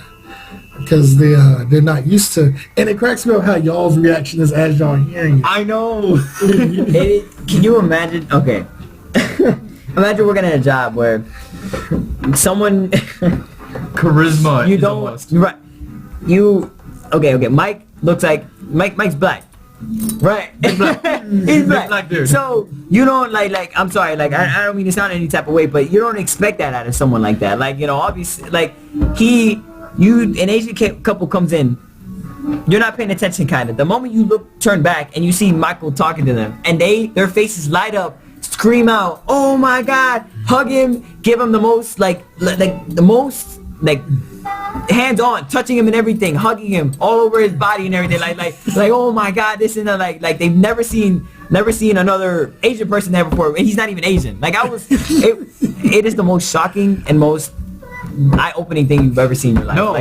Because they're not used to, and it cracks me up how y'all's reaction is as y'all hearing it. I know. Can you imagine? Okay. Imagine working at a job where someone Charisma. you is don't almost- right. You okay? Mike looks like Mike's black. Right. He's black. Black dude. So you don't like I'm sorry, like I don't mean to sound any type of way, but you don't expect that out of someone like that. Like, you know, obviously like an Asian couple comes in, you're not paying attention kind of. The moment you turn back and you see Michael talking to them and their faces light up, scream out, oh my God, hug him, give him the most hands on, touching him and everything, hugging him all over his body and everything, like oh my God, this and that, like they've never seen another Asian person there before, and he's not even Asian. Like it is the most shocking and most eye-opening thing you've ever seen in your life. No,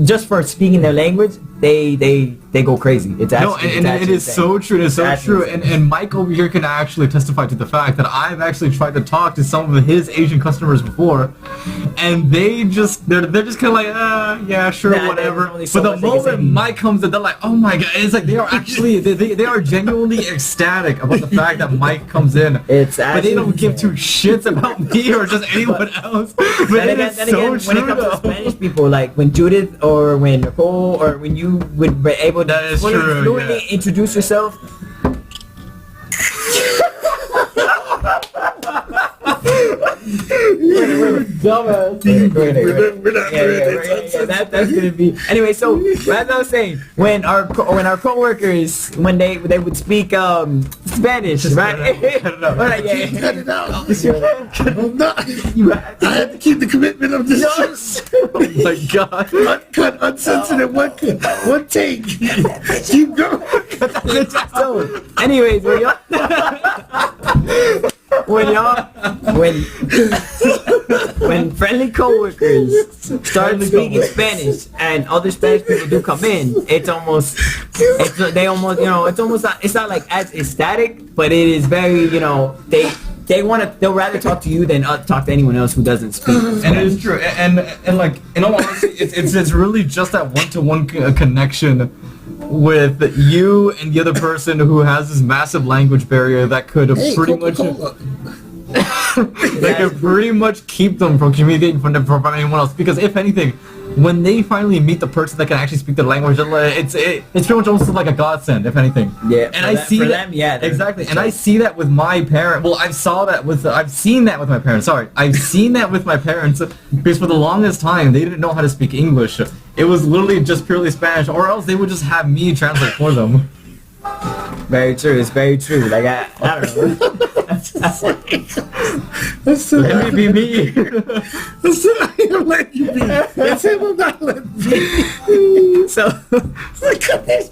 just for speaking their language, they go crazy. It's actually, it is so true. It's so true. And Mike over here can actually testify to the fact that I've actually tried to talk to some of his Asian customers before, and they're just kind of like, yeah, sure, whatever. But the moment Mike comes in, they're like, oh my God! It's like they are actually they are genuinely ecstatic about the fact that Mike comes in. But they don't give two shits about me or just anyone else. But it is so true. When it comes to Spanish people, like when Judith or when Nicole or when you would be able to fluently introduce yourself. Dumbass. That's gonna be anyway. So as I was saying, when our coworkers when they would speak Spanish, right? Cut it out. I had to keep the commitment of this. Oh my God! Uncut, uncensored, one take. Keep going. So, anyways, when friendly coworkers start speaking Spanish and other Spanish people do come in, it's not like as ecstatic, but it is very, you know, they'll rather talk to you than talk to anyone else who doesn't speak Spanish. And it is true, and like in all honesty, it's really just that one-to-one connection with you and the other person who has this massive language barrier that could pretty much keep them from communicating from anyone else. Because if anything, when they finally meet the person that can actually speak their language, it's pretty much almost like a godsend, if anything. Yeah. And I see that. Yeah, exactly. And I see that with my parents. Well, I've seen that with my parents. Sorry, I've seen that with my parents because for the longest time they didn't know how to speak English. It was literally just purely Spanish, or else they would just have me translate for them. Very true. It's very true. Like I don't know. Let me be me. I'm letting you be. That's him. I'm not letting you be. So Cut this.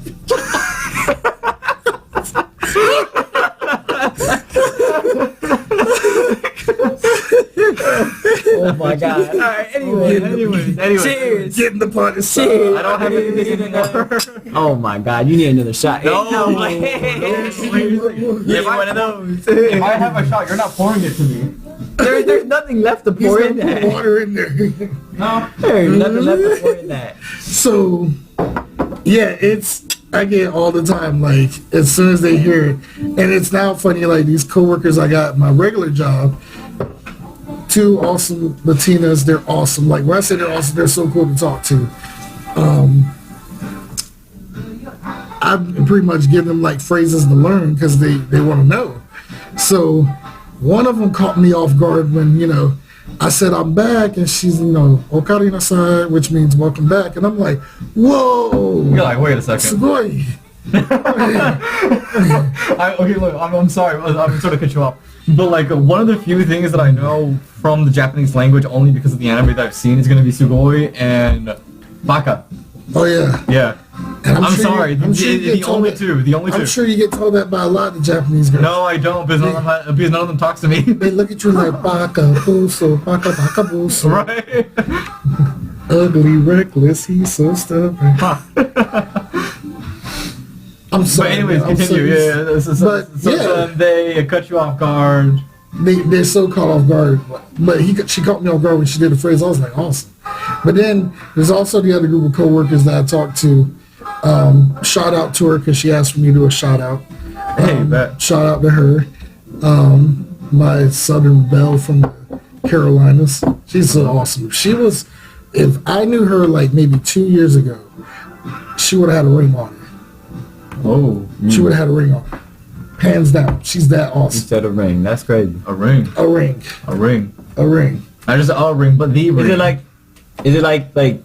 oh my God. All right. Anyway. Cheers. Get in the party. Cheers. I don't have anything anymore. Oh my God. You need another shot. No. You need one of those. If I have a shot, you're not pouring it to me. There's nothing left to pour in Put that. water in there. No. There's nothing left to pour in that. So, yeah, I get all the time, like, as soon as they hear it. And it's now funny, like, these coworkers I got at my regular job, two awesome Latinas, they're awesome. Like, when I say they're awesome, they're so cool to talk to. I pretty much give them, like, phrases to learn because they want to know. So, one of them caught me off guard when, you know, I said, I'm back, and she's, you know, okari nasai, which means welcome back. And I'm like, whoa. You're like, wait a second. Sugoi. Okay, look, I'm sorry, I'm sort of cut you off. But, like, one of the few things that I know from the Japanese language, only because of the anime that I've seen, is going to be sugoi and baka. Oh, yeah. Yeah. And I'm sorry, the only two. I'm sure you get told that by a lot of Japanese girls. No, I don't, because none of them talks to me. They look at you like, baka, buso, baka, buso. Right? Ugly, reckless, he's so stubborn. I'm sorry. But anyways, man. I'm continue. so- So then they cut you off guard. They're so caught off guard. But she caught me off guard when she did the phrase. I was like, awesome. But then there's also the other group of coworkers that I talked to. Shout out to her because she asked for me to do a shout out. Shout out to her. My Southern Belle from the Carolinas. She's so awesome. She was, if I knew her like maybe 2 years ago, she would have had a ring on her. Oh. She would have had a ring on her. Hands down. She's that awesome. Instead of ring. That's crazy. A ring. A ring. A ring. A ring. Not just a ring, but the ring. Is it like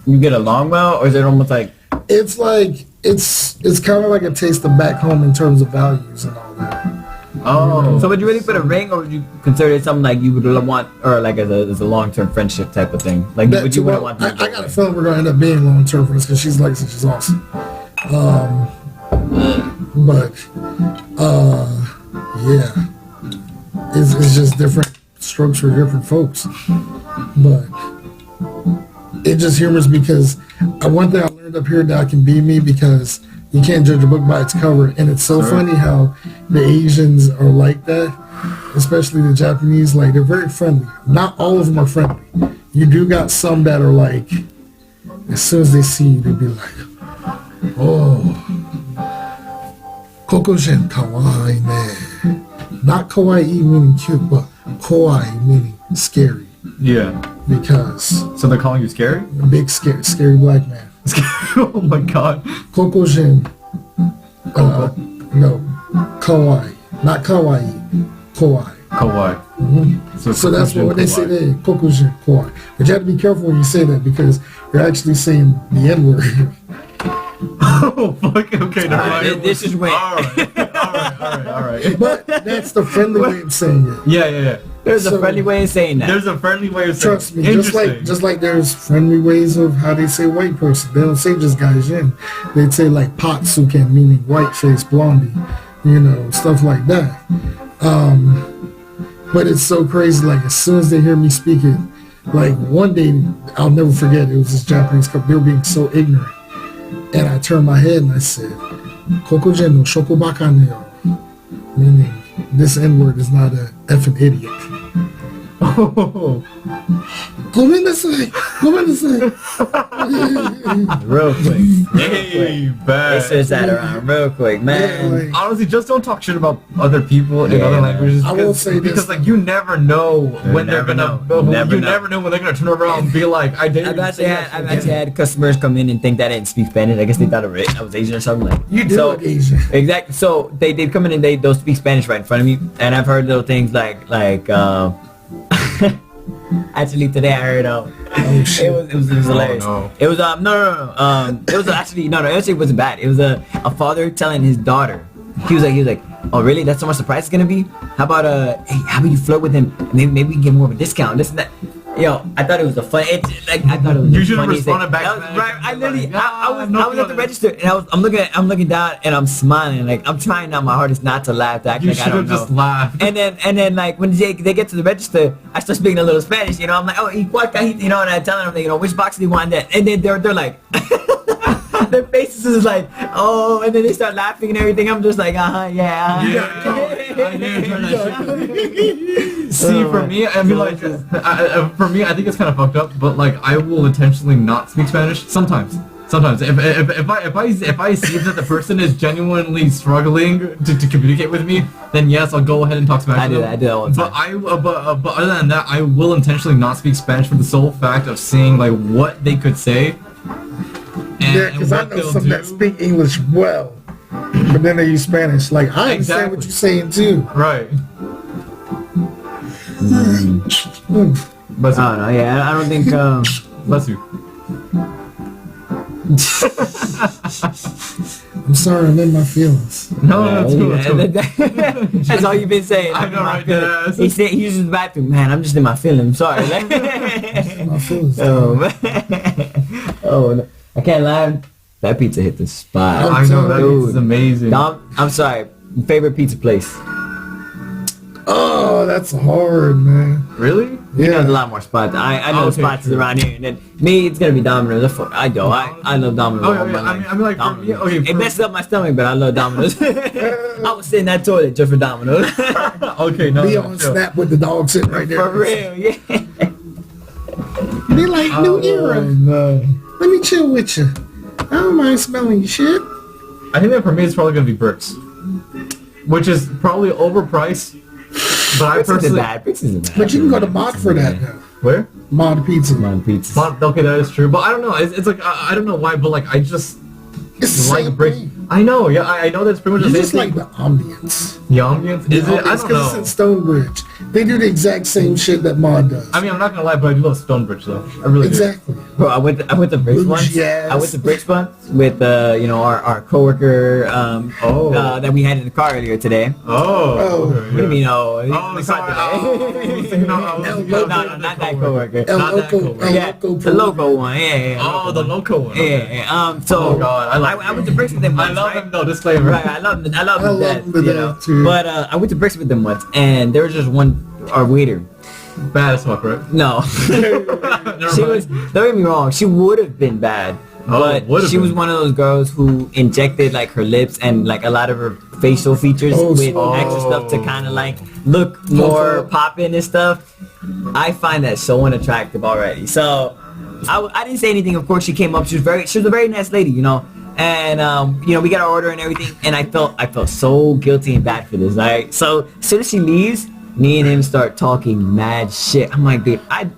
you get along well, or is it almost like It's like it's kind of like a taste of back home in terms of values and all that. Oh. So would you really put a ring, or would you consider it something like you would want, or like as a long-term friendship type of thing? Like would you want to? I got a feeling we're gonna end up being long term for this because she's like she's awesome. But yeah, it's just different strokes for different folks. But it just humors because one thing I learned up here that I can be me because you can't judge a book by its cover, and it's so funny how the Asians are like that, especially the Japanese. Like they're very friendly. Not all of them are friendly. You do got some that are like, as soon as they see you, they be like, "Oh, Kokoshin kawaii ne." Not kawaii meaning cute, but kawaii meaning scary. Yeah. Because So they're calling you scary? a big scary black man. Oh my god. Kokoshin. No, kawaii, not kawaii, kawaii. Kawaii. So that's Kokoshin what they say kawaii. there, kokoshin kawaii. But you have to be careful when you say that because you're actually saying the N-word. Oh fuck, okay, never mind. This is when. Alright. But that's the friendly way of saying it. Yeah. There's a So- friendly way of saying that. There's a friendly way of saying Trust me, Interesting. just like there's friendly ways of how they say white person. They don't say just gaijin. They'd say like potsuken, meaning white face blondie, stuff like that. But it's so crazy. Like as soon as they hear me speaking, like one day I'll never forget. It was this Japanese couple. They were being so ignorant, and I turned my head and I said, "Kokujin no shokobaka neo," meaning this N-word is not a effing idiot. Oh. Gomennasai. Real quick. Hey, They bad. switch that around real quick, man. Yeah, like- Honestly, just don't talk shit about other people in Yeah, other man. languages. I will say this. because like you never know when they're never gonna. know. Never you know. never know when they're gonna turn around and be like, "I dare I've you to actually say had that I've shit actually again." had customers come in and think that I didn't speak Spanish. I guess they thought I was Asian or something. Like You do look Asian. Exactly. So they come in and they'll speak Spanish right in front of me, and I've heard little things like actually today I heard Oh shit. it was hilarious. no. It was it was actually no it actually wasn't bad. It was a father telling his daughter. He was like, "Oh really? That's so much surprise it's gonna be? How about hey, how about you flirt with him? Maybe we can get more of a discount. This and that." Yo, I thought it was I thought it was You the should have funniest thing. responded back That was then. right. I literally, Like, I was at the register and I'm looking down and I'm smiling. Like I'm trying now my hardest not to laugh. To act You like I should don't have just know. laughed. And then like when they get to the register, I start speaking a little Spanish. I'm like, "Oh, igual cajita," and I'm telling them, which box do you want that? And then they're like, their faces is like, "Oh," and then they start laughing and everything. I'm just like, yeah. I did turn that shit. See, for me, I mean, like, for me, I think it's kind of fucked up. But like, I will intentionally not speak Spanish sometimes. If I see that the person is genuinely struggling to communicate with me, then yes, I'll go ahead and talk Spanish. I do that all the time. But other than that, I will intentionally not speak Spanish for the sole fact of seeing like what they could say. Yeah, because I know some that speak English well, but then they use Spanish. Like I understand what you're saying too. Right. But I don't know. Yeah, I don't think. Bless you. I'm sorry, I'm in my feelings. No, that's cool. That's all you've been saying. I know, right? Yes. He uses the bathroom. Man, I'm just in my feelings. Sorry. My feelings. Oh, man. Oh, no. I can't lie. That pizza hit the spot. I know, that Dude. is amazing. No, I'm sorry. Favorite pizza place? Oh, that's hard, man. Really? He Yeah. knows a lot more spots. I know the Okay, spots true. around here. And then me, it's gonna be Domino's. I love Domino's. Oh, all yeah, my I life. mean, like, for Domino's. me, okay, It for- messes up my stomach, but I love Domino's. I would sit in that toilet just for Domino's. Okay, no, Be no, on chill. Snap with the dog sitting right there. For real, yeah. Be like, new era. No. Let me chill with you. I don't mind smelling your shit. I think that for me it's probably gonna be bricks, which is probably overpriced. But I Bricks isn't personally, bad. Bricks isn't bad. But you can go to Mod for that now. where? Mod Pizza. Come on, pizza. But, okay, that is true. But I don't know. It's like I don't know why, but like I just It's the like same bricks. thing. I know. Yeah, I know that's pretty much You the just same like thing. the ambience. The ambience is it? I don't Because it's in know. Stonebridge. They do the exact same shit that Mod does. I mean, I'm not gonna lie, but I do love Stonebridge though. I really Exactly. Bro, I went to Bricks once. Yes. I went to Bricks once with our coworker that we had in the car earlier today. do. Oh. Oh. okay, What do you yeah. mean? Oh, Oh, in the car sorry. today. Oh, I was thinking No, not that coworker. El Not that Loco, cool. El Yeah, Loco the local one. Yeah. Oh, the loco one. Yeah, Okay. yeah. So Oh, God, I went to Bricks with them I once, love right? him though. Disclaimer. Right, I love them. I love them to death, them to you death, know. too. But I went to Bricks with them once, and there was just our waiter. Bad as fuck, right? No, Never she mind. was. Don't get me wrong. She would have been bad, Oh, but would've she was been. one of those girls who injected like her lips and like a lot of her facial features Oh, with so- extra stuff to kind of like look more poppin' and stuff. I find that so unattractive already. So I didn't say anything. Of course, she came up. She was a very nice lady, you know. And we got our order and everything, and I felt so guilty and bad for this. Right? So as soon as she leaves, me and him start talking mad shit. I'm like, dude, I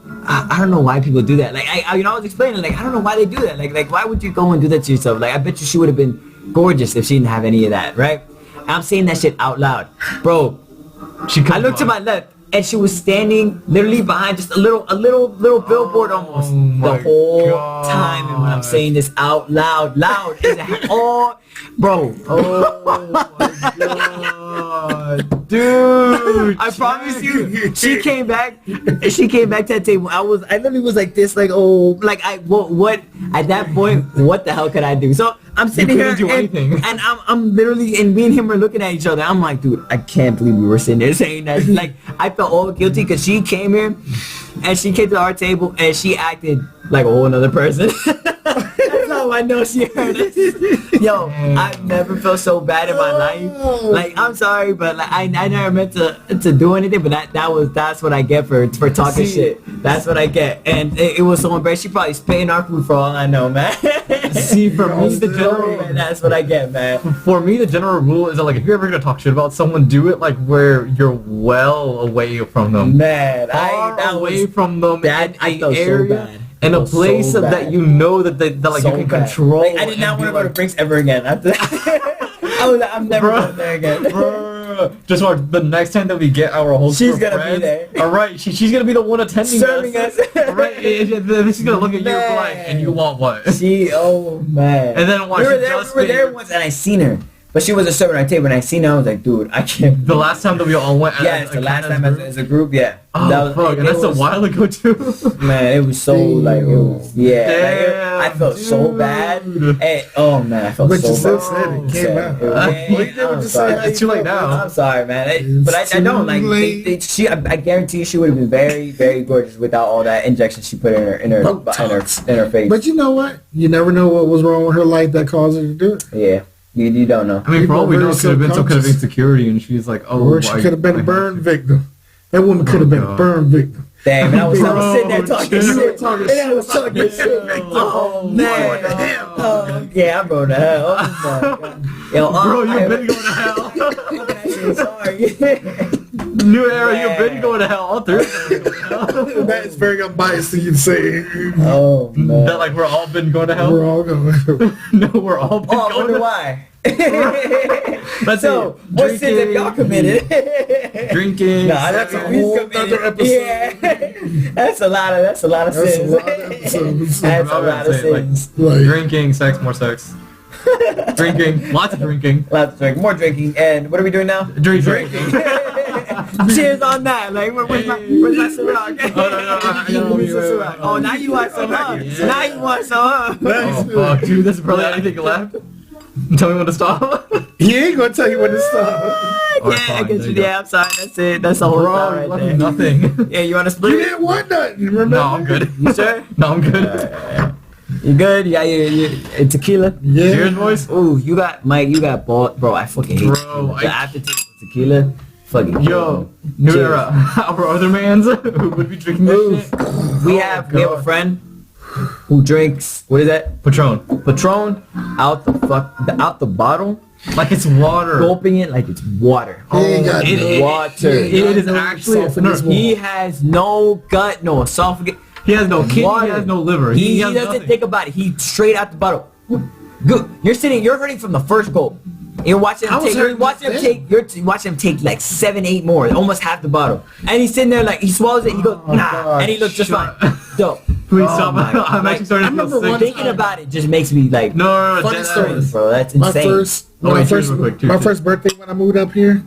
don't know why people do that. Like I was explaining, like, I don't know why they do that. Like why would you go and do that to yourself? Like I bet you she would have been gorgeous if she didn't have any of that, right? I'm saying that shit out loud, bro. I looked to my left, and she was standing literally behind just a little billboard almost the my whole God. time. And when I'm saying this out loud as all, bro. Oh, dude. I promise you, she came back to that table. I literally was like this, like, oh, like what at that point, what the hell could I do? So I'm sitting here couldn't do anything. and I'm literally, and me and him are looking at each other. I'm like, dude, I can't believe we were sitting there saying that. Like, I felt all guilty because she came here and she came to our table and she acted like a whole another person. That's how I know she heard us. Yo, I've never felt so bad in my life. Like, I'm sorry, but like, I never meant to do anything, but that's what I get for talking shit. That's what I get. And it was so embarrassing. She probably spit in our food for all I know, man. See, for me, the Man, general that's what I get, man. general rule is that like if you're ever gonna talk shit about someone, do it like where you're well away from them. Man, Far that away was from them. that. I in felt a so area, bad. in I a felt so place that bad. you know that like So you can bad. control. Like, I did not want to go to Brinks ever again. After I was like, I'm never Bruh. going there again. Bruh. Just what the next time that we get our host, She's for gonna be friends, there. All right, she's gonna be the one attending Serving us. All right, she's gonna look at you Man. like, and you want what? Oh man. And then watch we were it there, just we were there be- once and I seen her. But she wasn't serving our table and I seen her, I was like, dude, I can't. The last time that we all went. Yeah, it's the last time as a group, yeah. Oh That was- fuck, and it that's a was- while ago too. Man, it was so like, it was, yeah. Damn, like, I felt so bad. dude. And, oh man, I felt But so you still bad. said it came out. Yeah, Well, you never I'm just sorry. say how It's too you late felt. now. I'm sorry, man. It's But I don't like. too late. I guarantee you she would have been very, very gorgeous without all that injection she put in her face. But you know what? You never know what was wrong with her life that caused her to do it. yeah, you don't know. I mean, for People all we are know, very it could have been some kind of subconscious. insecurity, and she's like, "Oh, Or she could have been a burn victim. That woman could have been a God. burn victim. Damn, and I was Bro, sitting there talking chill. shit. You were talking And I was talking shit. Oh man. going to hell. Oh, yeah, I'm going to hell. Oh, my God. Yo, Bro, you've I- been going to hell. I'm sorry. New era, you've been Man. going to hell. All three. That is very unbiased to you to say. Oh man. That like we're all been going to hell. We're all going. No, we're all been Oh, I going wonder to why. Let's So, see. what sins have y'all committed? Drinking. Nah, that's a what we whole committed. other episode. Yeah, that's a lot of That's a sins. lot of episodes. That's a I would lot of say, like, sins. Like, Drinking, sex, more sex. Drinking, lots of drinking. Lots of drinking, more drinking, and what are we doing now? Drinking. Cheers on that. Like, where's my Ciroc? no. Oh, now you want some, huh? Now you want some, huh? Oh fuck, dude, there's probably anything left. Tell me when to stop. He ain't gonna tell you when to stop. Or Yeah, I fine, get there you. you go. Yeah, I'm sorry. That's it. That's the whole Bro, thing you right left me there. nothing. Yeah, you want to split You it? didn't want nothing. You remember? No, I'm good. You sure? No, I'm good. You good? You got your tequila? Yeah. Cheers, boys. Ooh, you got Mike. You got ball, bro. I fucking hate Bro, tequila. I- The aftertaste of tequila. Fucking Yo, new Cheers. era. Our other mans who would be drinking this shit. We have a God. friend who drinks what is that? Patron. Patron out the bottle, Like it's water. gulping it like it's water. He ain't got it- no- water. he ain't got It is no actually- esophagus no, wall. He has no gut, no esophagus. He has no kidney, Water. he has no liver. He has doesn't nothing. think about it. He straight out the bottle. Good. You're hurting from the first gulp. You're watching him I was take. You're hurting watching him then. take. You're watching him take like 7, 8 more, almost half the bottle. And he's sitting there like he swallows it. He goes nah, God, and he looks just fine. shut- Dope. Please Oh stop. my God. I'm Like, actually starting I to feel remember sick. one Thinking about it just makes me like, No, Funny dead story. ass. bro, that's My insane. first, Oh, when I wait, first, cheers real quick, my cheers. first birthday when I moved up here,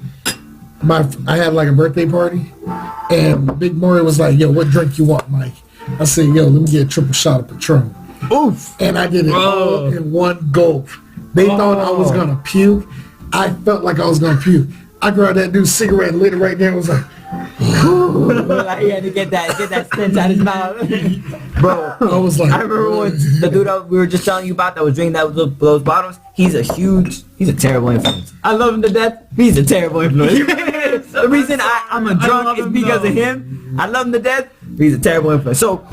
I had like a birthday party, and Big Maury was like, "Yo, what drink you want, Mike?" I said, "Yo, let me get a triple shot of Patron," Oof. and I did it all Oh. in one gulp. They thought I was gonna puke. I felt like I was gonna puke. I grabbed that dude's cigarette, lit it right there, and was like, Like, he had to get that stench out his mouth. Bro, I was like, I remember once the dude that we were just telling you about that was drinking those bottles. He's a terrible influence. I love him to death. He's a terrible influence. The reason I'm a drunk love is him, because though. of him. I love him to death. But he's a terrible influence. So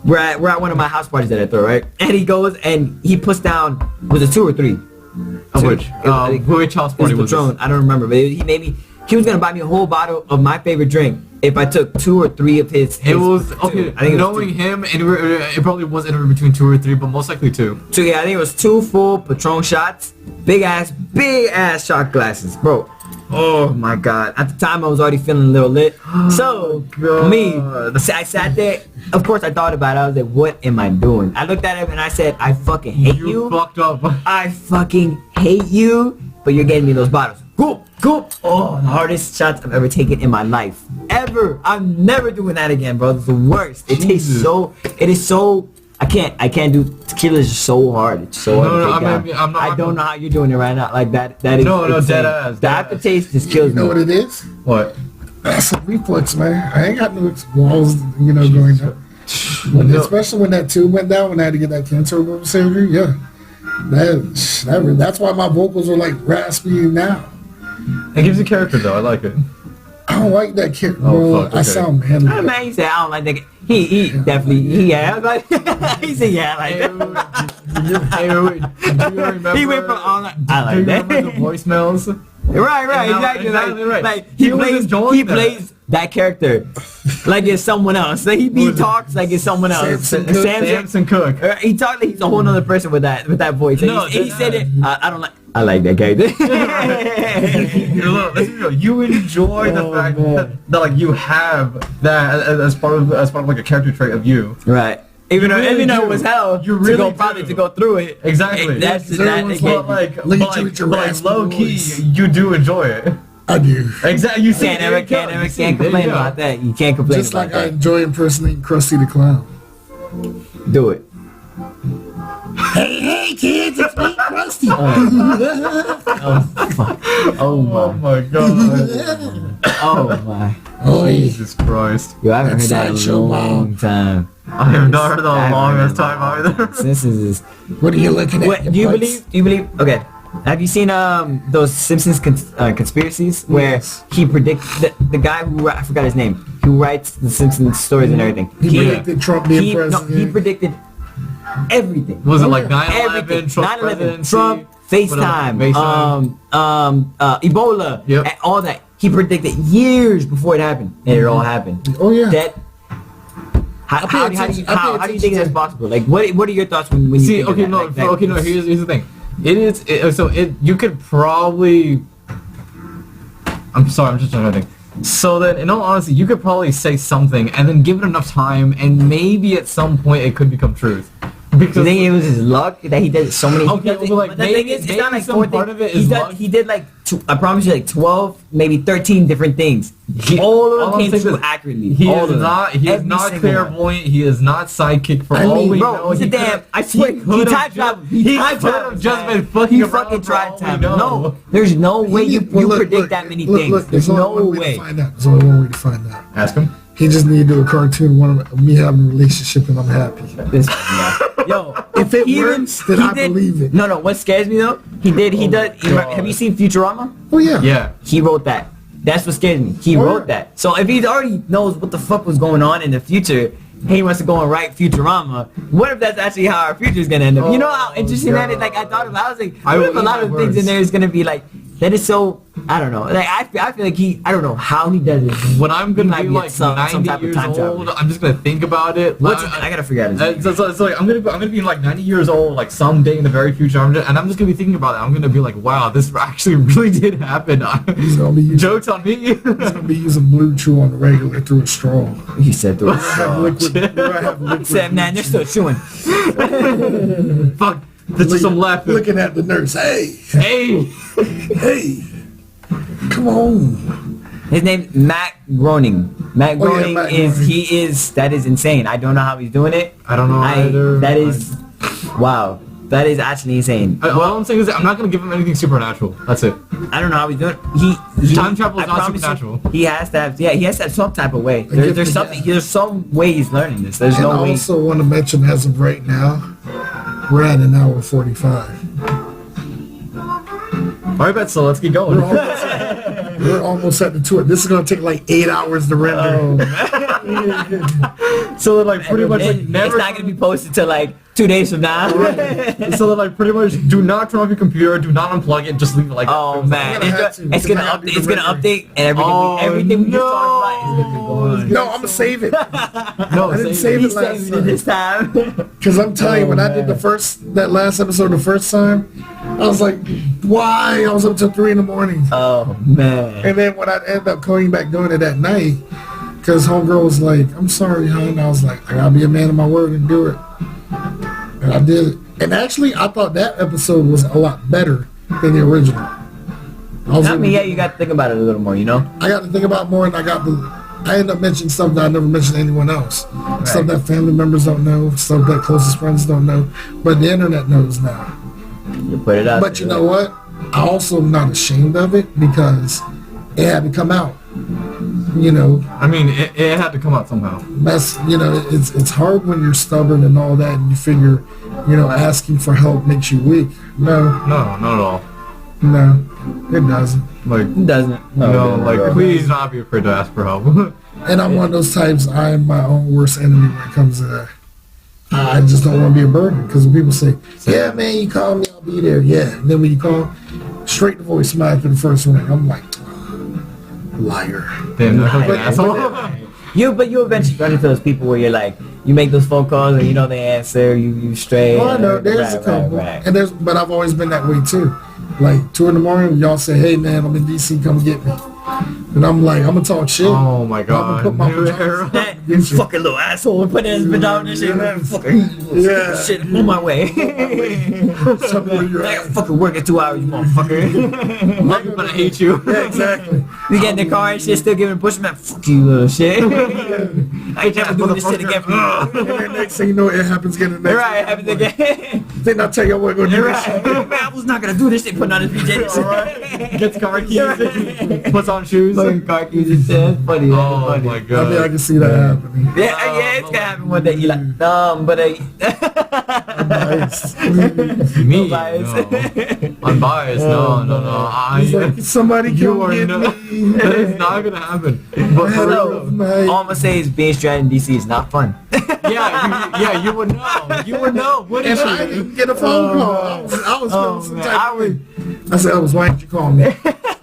we're at one of my house parties that I throw, right? And he goes and he puts down, was it 2 or 3? Of Two. which? I think- Which house it was party was Patron. this? I don't remember, but he made me. He was gonna buy me a whole bottle of my favorite drink if I took 2 or 3 of his. It was two. okay. I think it was Knowing him, it probably was anywhere between 2 or 3, but most likely 2. So yeah, I think it was 2 full Patron shots, big ass shot glasses, bro. Oh my god! At the time, I was already feeling a little lit. So God. I sat there. Of course, I thought about it. I was like, "What am I doing?" I looked at him and I said, "I fucking hate You you. fucked up. I fucking hate you." But you're getting me those bottles. Goop, goop. Oh, the hardest shots I've ever taken in my life. Ever. I'm never doing that again, bro. It's the worst. It tastes Jesus. so. It is so. I can't do tequila. Is so hard. It's so hard No, to no, take down. I'm not- I don't know how you're doing it right now. Like that. That is No, insane. dead ass, The dead ass. aftertaste just kills you know me. what it is? What? That's a reflex, man. I ain't got no walls, going down. No. Especially when that tube went down, when I had to get that cancer removal surgery. Yeah, that's why my vocals are like raspy now. It gives you character though. I like it. I don't like that kid, Oh, bro. fuck, I okay. sound manly. Oh, man, he said I don't like that. He definitely yeah. Like he said yeah like Hey, that. hey, wait. Do you remember? He went from all like, I Do like you that. remember the voicemails? Right, No, exactly. exactly right. Like He was enjoying that. plays that character like it's someone else. Like he talks like it's someone else. Samson Cook. Samson Cook. He talked like he's a whole nother person with that voice. And, No, he said it. I don't like. I like that character. Look, let's be real. You enjoy the Oh, fact man. that like you have that as part of like a character trait of you. Right. Even though really it do. was hell You to really go do. probably to go through it. Exactly. That's Because that. everyone's But like, Lead but you like, with your but like raspy low key, voice. you do enjoy it. I do. Exactly. You see, Can't there ever, you go. can't ever, You see, can't there you complain go. about that. You can't complain Just about like I that. enjoy impersonating Krusty the Clown. Do it. Hey kids, it's me, Krusty. Oh fuck. Oh Oh my. my god. Oh my. Oh, yeah. Jesus Christ. Yo, I haven't heard that in a Sideshow long Mom. time. I have not heard that I in haven't a long heard ass it time either. Since this is. What are you looking at? What do you believe? Do you believe? Okay. Have you seen those Simpsons conspiracies where Yes. he predicted the guy who I forgot his name, who writes the Simpsons stories and everything. He predicted Trump being president. he predicted everything. Was it like Everything. 9/11, Trump 9/11, presidency, Trump, FaceTime, Ebola, Yep. and all that. He predicted years before it happened, and it all happened. Oh yeah. That. I pay How do attention- you I pay how do you attention think to- that's possible? Like what are your thoughts when you See, think okay, of no, that? Like, okay, no. Here's the thing. It is you could probably. I'm sorry, I'm just trying to think. So then, in all honesty, you could probably say something and then give it enough time, and maybe at some point it could become truth. You Because think it was his luck that he did so many? Okay, he does it- well, like, but the thing maybe- is, it's maybe not like some four part things. of it is luck. He did like I promise you, like 12, maybe 13 different things. All of them came true accurately. He all is not. He is not clairvoyant. He is not sidekick. For all we know, he's a damn. I swear, he time traveled. He could have just been fucking around. Fucking time traveled. No, there's no way you predict that many things. There's no way. There's only one way to find out. Ask him. He just need to do a cartoon, one of me having a relationship, and I'm happy. Yo, if it works, then I believe it. No, what scares me though? He does. Have you seen Futurama? Oh yeah. Yeah. He wrote that. That's what scares me. He wrote that. So if he already knows what the fuck was going on in the future, he wants to go and write Futurama. What if that's actually how our future is gonna end up? You know how interesting that is? Like I thought about. I was like, what if a lot of things in there is gonna be like that is so. I don't know. Like I feel like I don't know how he does it. When I'm gonna be like 90 years old, I'm just gonna think about it. I gotta figure out his name. So like I'm gonna be like 90 years old, like someday in the very future. I'm just gonna be thinking about it. I'm gonna be like, wow, this actually really did happen. Jokes on me. He's gonna be using Blue Chew on the regular through a straw. He said through a straw. He said, man, they're still chewing. Fuck. There's just some left. Looking at the nurse. Hey. Come on. His name's Matt Groening. Matt Groening Matt that is insane. I don't know how he's doing it. I don't know either. That is, wow. That is actually insane. All I'm saying is that I'm not gonna give him anything supernatural. That's it. I don't know how he's doing it. Time travel is not supernatural. He has to have some type of way. There's something. There's some way he's learning this. There's no way. I also want to mention, as of right now, we're at an hour 45. Alright, bet so. Let's keep going. We're almost at the tour. This is gonna take like 8 hours to render. So like pretty much like never. It's not gonna be posted till like 2 days from now. So like pretty much, do not turn off your computer. Do not unplug it. Just leave it like. Oh man, it's gonna update, and everything we just talked about is gonna go on. No, I'm gonna save it. No, I didn't save it last time. This time. Because I'm telling you, when I did that last episode the first time, I was like, why? I was up till 3 in the morning. Oh man. And then when I ended up going back doing it at night, because homegirl was like, I'm sorry, hon. I was like, I gotta be a man of my word and do it. And I did it. And actually, I thought that episode was a lot better than the original. You got to think about it a little more, you know? I got to think about it more, and I ended up mentioning stuff that I never mentioned to anyone else. Right. Stuff that family members don't know, stuff that closest friends don't know, but the internet knows now. You put it out. But you know what? I also am not ashamed of it because it had to come out. You know, I mean, it had to come out somehow. That's, you know, it's hard when you're stubborn and all that, and you figure, you know, asking for help makes you weak. No, not at all. No, it doesn't. Like, it doesn't. No, please not be afraid to ask for help. And I'm one of those types. I am my own worst enemy when it comes to that. I just don't want to be a burden, because when people say, "Yeah, man, you call me, I'll be there." Yeah, and then when you call, straight to voicemail after the first ring, I'm like, liar. Damn, that's like an asshole. You eventually run into those people where you're like, you make those phone calls and you know they answer, you straight. Oh, I know, there's a couple, and but I've always been that way too. Like 2 in the morning, y'all say, "Hey man, I'm in DC, come get me," and I'm like, I'm gonna talk shit. Oh my god, I'm gonna put my you fucking little asshole, put his pajamas and shit, man. Fucking shit, on my way. I gotta fucking work in 2 hours, you motherfucker. I'm gonna hate you. Yeah, exactly. You get in the car and shit, still giving a push, man. Fuck you, little shit. I ain't never doing this shit again. And then next thing you know, it happens again. The next right, it happens again. Then I tell you what, go do this shit. Man, I was not gonna do this shit, putting on his PJs. Alright. Gets car keys, puts on shoes. Fucking car keys and shit. It's funny. Oh funny. my god. I mean, I can see that happening. Yeah, it's gonna happen one day. You like, but Unbiased. Me? Unbiased. No. Unbiased? No. Somebody come get me. That is not gonna happen. But all I'm gonna say is being stranded in DC is not fun. Yeah, you would know. You would know. What is I didn't get a phone call. I was feeling some type of way. I said, why didn't you call me?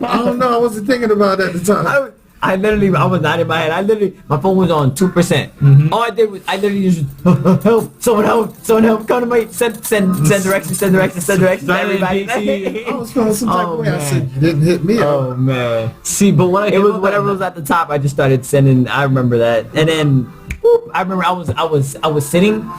I don't know. I wasn't thinking about it at the time. I was not in my head. My phone was on 2%. All I did was, I literally just, help, someone help, come to me, send directions to everybody. I was feeling some type of way. I said, you didn't hit me. Oh man. See, but what It was whatever was at the top. I just started sending. I remember that, and then whoop, I remember I was sitting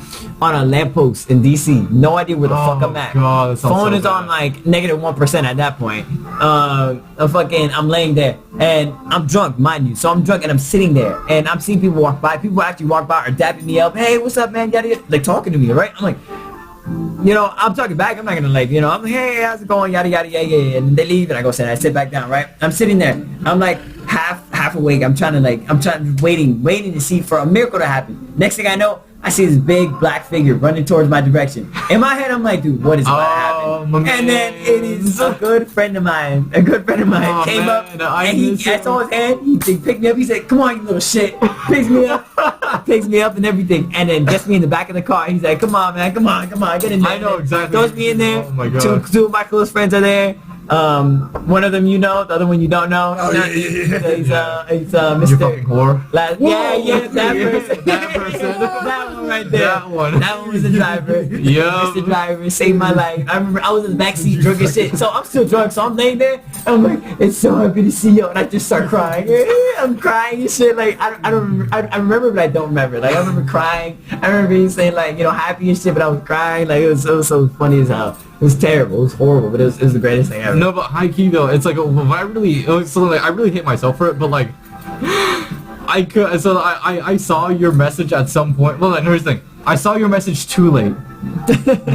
on a lamppost in DC. No idea where the fuck I'm at. God, that sounds Phone so is on bad. like -1% at that point. I'm laying there and I'm drunk, mind you. So I'm drunk and I'm sitting there and I'm seeing people walk by. People actually walk by or dapping me up. Hey, what's up, man? Yada, yada, like talking to me, right? I'm like, I'm talking back. I'm not gonna I'm like, hey, how's it going? Yada yada yada yada. And they leave and I go sit. I sit back down, right? I'm sitting there. I'm like half awake. I'm waiting to see for a miracle to happen. Next thing I know, I see this big black figure running towards my direction. In my head, I'm like, dude, what is about to happen? And then it is a good friend of mine. Came up and I saw his hand. He picked me up. He said, come on, you little shit. Picks me up and everything. And then gets me in the back of the car. He's like, come on, man. Come on. Get in there. I know exactly. Throws me in there. Oh my God. Two of my close friends are there. One of them you know, the other one you don't know. Oh, yeah. He's You Mr. fucking whore. That person. That person. That one right there. That one was the driver. Yup. Mr. Driver saved my life. I remember I was in the backseat drunk as shit. So I'm still drunk. So I'm laying there. I'm like, it's so happy to see you. And I just start crying. I'm crying and shit. Like I remember, but I don't remember. Like I remember crying. I remember being saying like happy and shit, but I was crying. Like it was so funny as hell. It was terrible. It was horrible, but it was the greatest thing ever. No, but high key though, it's like I really hate myself for it. But like, I saw your message at some point. Well, no, here's the thing. I saw your message too late,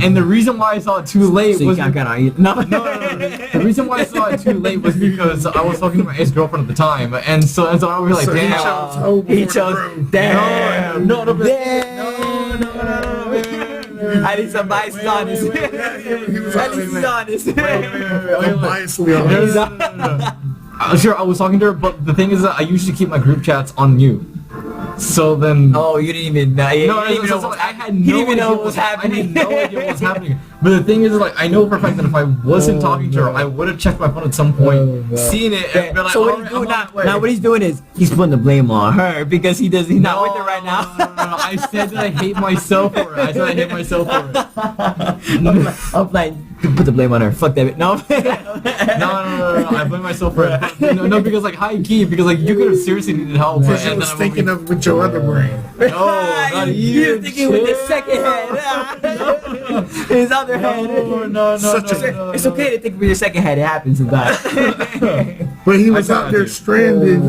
and the reason why I saw it too late so was no. The reason why I saw it too late was because I was talking to my ex-girlfriend at the time, and so I was like, So damn. he chose Damn. No. I need some biases on this. At least he's honest. Unbiasedly honest. No. Sure, I was talking to her, but the thing is that I usually keep my group chats on mute. So then... Oh, you didn't even know. I had no idea what was happening. I had no idea what was happening. But the thing is, like, I know for a fact that if I wasn't talking to her, I would have checked my phone at some point, seen it, and been like, so what he's doing now, what he's doing is he's putting the blame on her because he's not with her right now. No. I said that I hate myself for it. I'm like, put the blame on her. Fuck that. No. No. I blame myself for it. No, because like high key, because like you could have seriously needed help. Because you was thinking of with your other brain. No, not You're even. thinking with the second head. His other head. No. It's okay to think with your second head. It happens sometimes. But he was out there stranded.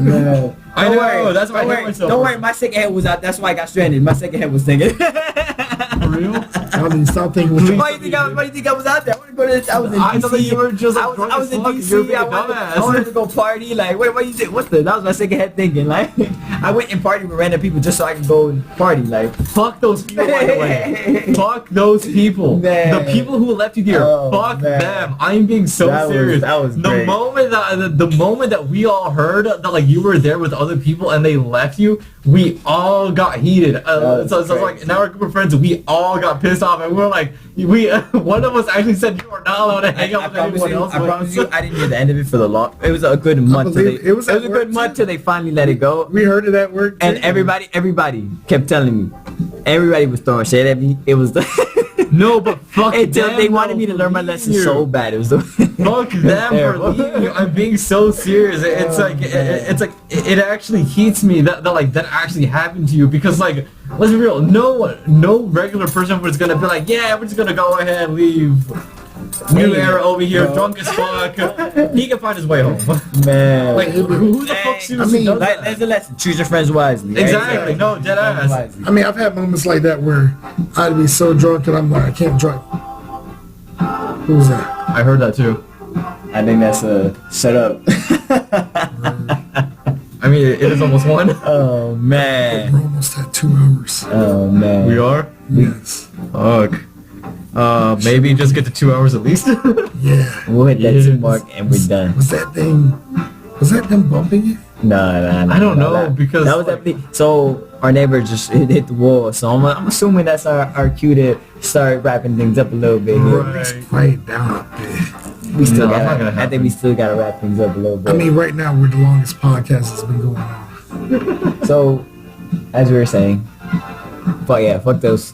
I know. That's why I hate myself. Don't worry. My second head was out. That's why I got stranded. My second head was thinking. For real? I mean, stop thinking with your Why do you think I was out there? I wanted to go to. I was in DC. I thought that you were just like I was in drunk as fuck. DC. You're being a I wanted to go party. Like, wait, what you think? That was my second head thinking. Like, I went and partied with random people just so I could go and party. Like, fuck those people, by the way. Fuck those people. Man. The people who left you here. Oh, fuck man. them. I'm being so serious. That was the great. moment that we all heard that like you were there with other people and they left you, we all got heated. So it's like in our group of friends, we all got pissed off, and we were like, one of us actually said you are not allowed to hang out with anyone else. I promise you, I didn't hear the end of it for the long. It was a good month. It was a good month till they finally let it go. We heard of that word. And everybody kept telling me. Everybody was throwing shade at me. It was the No, but fuck until them. they wanted me to learn my lesson so bad. It was the fuck them for leaving you. I'm being so serious. It's like it actually heats me that actually happened to you, because like, let's be real, no regular person was gonna be like, yeah, we're just gonna go ahead and leave New Era over here, drunk as fuck. He can find his way home. Man. Like, who the fuck seriously does that? There's a lesson. Choose your friends wisely. Exactly. No, dead ass. I mean, I've had moments like that where I'd be so drunk and I'm like, I can't drive. Who's that? I heard that too. I think that's a shut up. I mean, it is almost one. Oh man. We're almost at 2 hours. Oh man. We are? Yes. Fuck. Maybe just get to 2 hours at least. Yeah. We'll hit that 2 mark and we're done. Was that them bumping you? No. I don't know, because that was definitely. So our neighbor just hit the wall. So I'm assuming that's our cue to start wrapping things up a little bit here. Let's quiet down a bit. we still No, it's not got. gonna I think we still gotta wrap things up a little bit. I mean, right now we're the longest podcast that's been going on. So, as we were saying, fuck those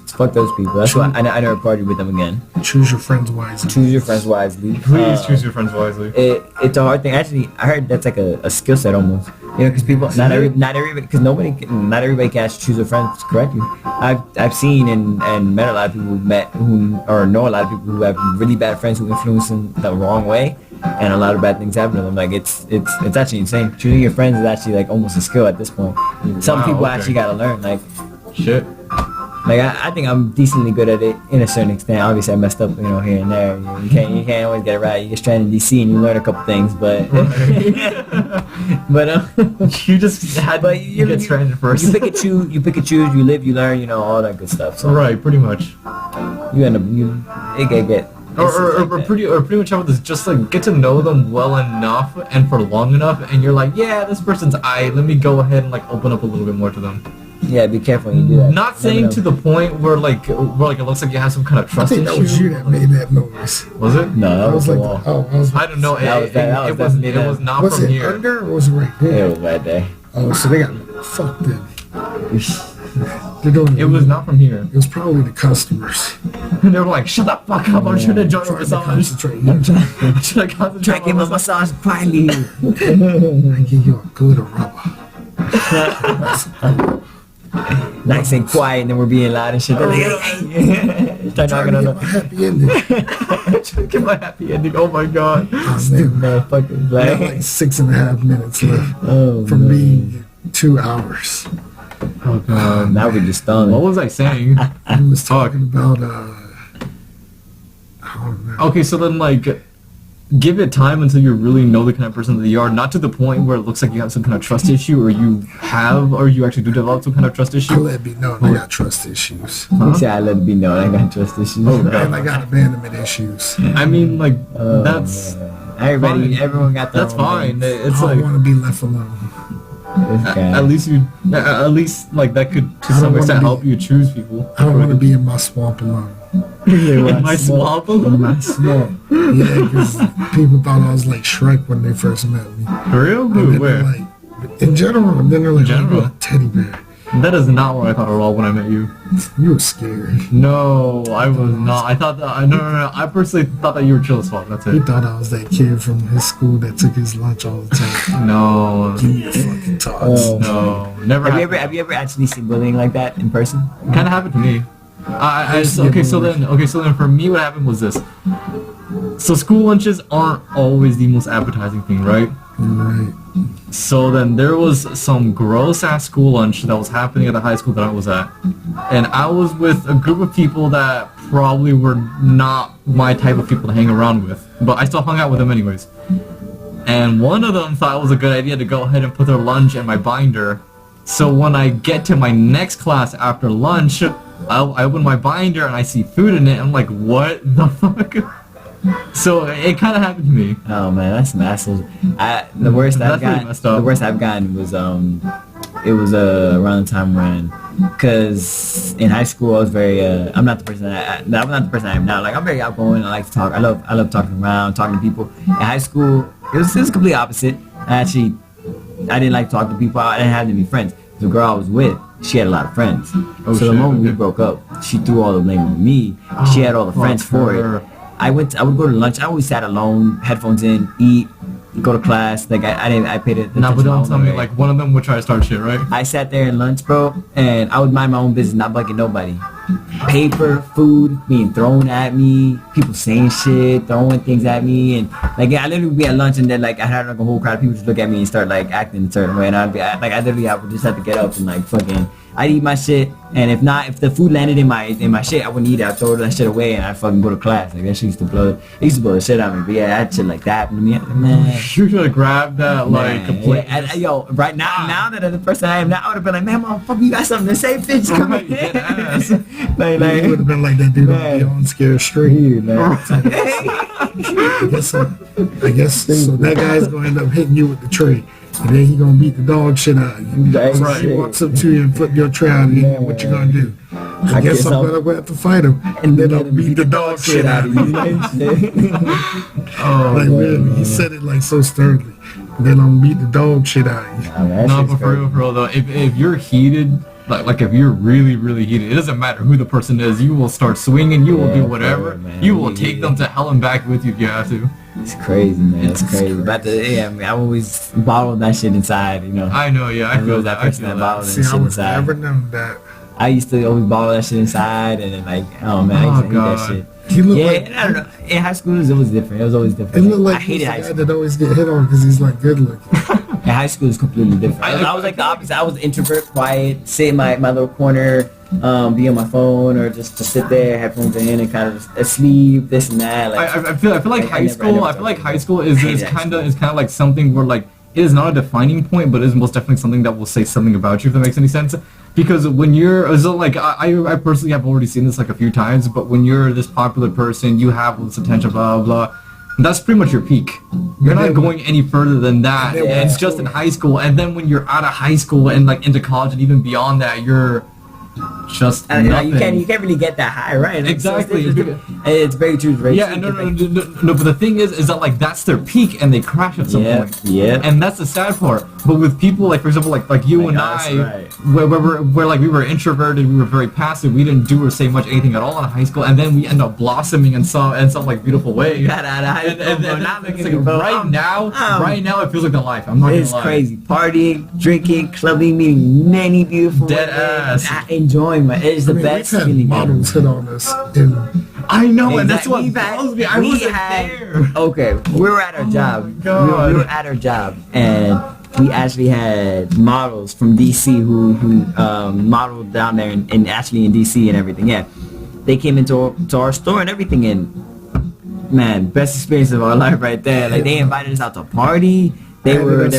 people. That's why I never partied with them again. Choose your friends wisely. Choose your friends wisely. Please choose your friends wisely. It's a hard thing. Actually, I heard that's like a skill set almost. You know, because people, not everybody, because not everybody can actually choose their friends correctly. I've seen and met a lot of people who know a lot of people who have really bad friends who influence them the wrong way, and a lot of bad things happen to them. Like it's actually insane. Choosing your friends is actually like almost a skill at this point. Some people actually gotta learn. Like shit. Like I think I'm decently good at it in a certain extent. Obviously, I messed up, you know, here and there. You can't always get it right. You get stranded in DC and you learn a couple things, but You just had to get stranded first. You pick and choose. You live, you learn. You know, all that good stuff. So Right, pretty much. you end up it get. Or pretty much how this, just like get to know them well enough and for long enough, and you're like, yeah, this person's let me go ahead and like open up a little bit more to them. Yeah, be careful when you do that. Not saying to the point where like it looks like you have some kind of I trust think issue. that was you that made that noise. Was it? No, that I was was the like, wall. oh, I was like, I don't know. That was definitely It was not was from it here. under or was it right there? It was right there. Oh, so they got fucked them. They're doing It was not from here. It was probably the customers. They were like, shut the fuck up! I'm trying to enjoy my Trying to massage. concentrate. I'm trying to concentrate. Try to get my massage quietly. I give you a glitter rubber. Nice and quiet, and then we're being loud and shit. They're like, hey. Start Trying knocking to on get my happy ending. trying to get my happy ending. Oh my god. Oh, man. motherfuckers. We have Like, like 6.5 minutes left oh, from man. being 2 hours. Oh god. Now we just stalling. What was I saying? I was talking about I don't know. Okay, so then like, give it time until you really know the kind of person that you are. Not to the point where it looks like you have some kind of trust issue, or you actually do develop some kind of trust I issue. let it be known I got trust issues. You say I let it be known I got trust issues. Oh, God. And I got abandonment issues. I mean, like that's Everybody, fine. everyone got their that's own fine. things. It's I like want to be left alone. This guy. at least like that could to I don't some wanna extent be- help you choose people. I don't want to be in my swamp alone. In my swamp. In my swamp. Yeah, because people thought I was like Shrek when they first met me. For real? And Who? then Where? they're like, in general, and then they're like, General? "Oh, you're a teddy bear." That is not what I thought at all when I met you. You were scared. No, I was not. I thought that. No. I personally thought that you were chill as fuck. That's He it. thought I was that kid from his school that took his lunch all the time. No. Give me your fucking tots. Oh. No. Never. Have you ever actually seen bullying like that in person? Kind of happened to me. Okay, so then for me, what happened was this. So school lunches aren't always the most appetizing thing, right? Right. So then there was some gross ass school lunch that was happening at the high school that I was at, and I was with a group of people that probably were not my type of people to hang around with, but I still hung out with them anyways. And one of them thought it was a good idea to go ahead and put their lunch in my binder. So when I get to my next class after lunch, I open my binder and I see food in it. I'm like, what the fuck? So it kind of happened to me. Oh man, that's some assholes. The worst That's I've pretty gotten. messed up. The worst I've gotten was it was around the time when, cause in high school I was very I'm not the person I'm not the person I am now. Like I'm very outgoing. I like to talk. I love talking around, talking to people. In high school, it was complete opposite. I didn't like to talk to people. I didn't have any friends. The girl I was with, she had a lot of friends. Oh, so the shit, moment we okay. broke up, she threw all the blame on me. She had all the friends for her. it. I would go to lunch. I always sat alone, headphones in, eat, go to class. Like I paid it. Nah, but don't tell me, like, one of them would try to start shit, right? I sat there in lunch, bro, and I would mind my own business, not bugging nobody. Paper, food being thrown at me, people saying shit, throwing things at me, and like I literally would be at lunch, and then like I had like a whole crowd of people just look at me and start like acting a certain way, and I would just have to get up and like fucking. I'd eat my shit, and if the food landed in my shit, I wouldn't eat it. I'd throw that shit away, and I'd fucking go to class. Like that shit used to blow the shit out of me. But yeah, that shit like that happened to me, man. You should have grabbed that, like, Man, plate. yeah, yo, right now that I'm the person I am now, I would have been like, man, motherfucker, you got something to say, bitch? Come Right, here. dead ass. You would have been like that dude on Man. Beyond Scared Straight. man. I guess so. That guy's gonna end up hitting you with the tray, and then he gonna beat the dog shit out of you. That's So right. he walks up to you and flip your tray out, and what you gonna do? I guess I'm gonna have to fight him, and then I'll beat the dog shit out of you. Oh, like really, he said it like so sternly. Then I'll beat the dog shit out of you. No, but for real though, if you're heated, like if you're really heated, it doesn't matter who the person is. You will start swinging. You will do whatever. You will take them to hell and back with you if you have to. It's crazy, man. It's crazy. But I always bottled that shit inside, you know. I know, yeah. I feel that person that bottled that shit I would inside. never known that. I used to always bottle that shit inside, and then like, oh man, I used to hate that shit. He looked Yeah, like, and I don't know. In high school, it was different. It was always different. he looked like I hated high the guy school. that always get hit on because he's like good looking. In high school, it's completely different. I was like the opposite. I was an introvert, quiet, sit in my little corner, be on my phone, or just sit there, headphones in, and kind of just sleep, this and that. Like, I feel like high school. I feel like high school is kind of like something where like it is not a defining point, but it is most definitely something that will say something about you, if that makes any sense. Because when you're, so like, I personally have already seen this like a few times, but when you're this popular person, you have all this attention, blah, blah, that's pretty much your peak. You're not going any further than that. It's just in high school. And then when you're out of high school and like into college and even beyond that, you're just nothing. You can't really get that high, right? Like, Exactly. So it's very true. Very yeah, true. no, but the thing is that like that's their peak and they crash at some point. Yeah. And that's the sad part. But with people like, for example, like you and I, right. where like we were introverted, we were very passive, we didn't do or say much anything at all in high school, and then we end up blossoming in some like beautiful way. Got out of high school, right now it feels like the life. I'm not gonna lie. It's crazy. Partying, drinking, clubbing, meeting many beautiful Dead women, ass. Enjoying my. It's the best we've had feeling. models hit on us. And I know, and that's Exactly. what blows me. I wasn't there. Okay, we were at our job. God. We were at our job, and we actually had models from DC who modeled down there and actually in DC and everything. Yeah, they came into our store and everything, and man, best experience of our life right there. Like they invited us out to party. They added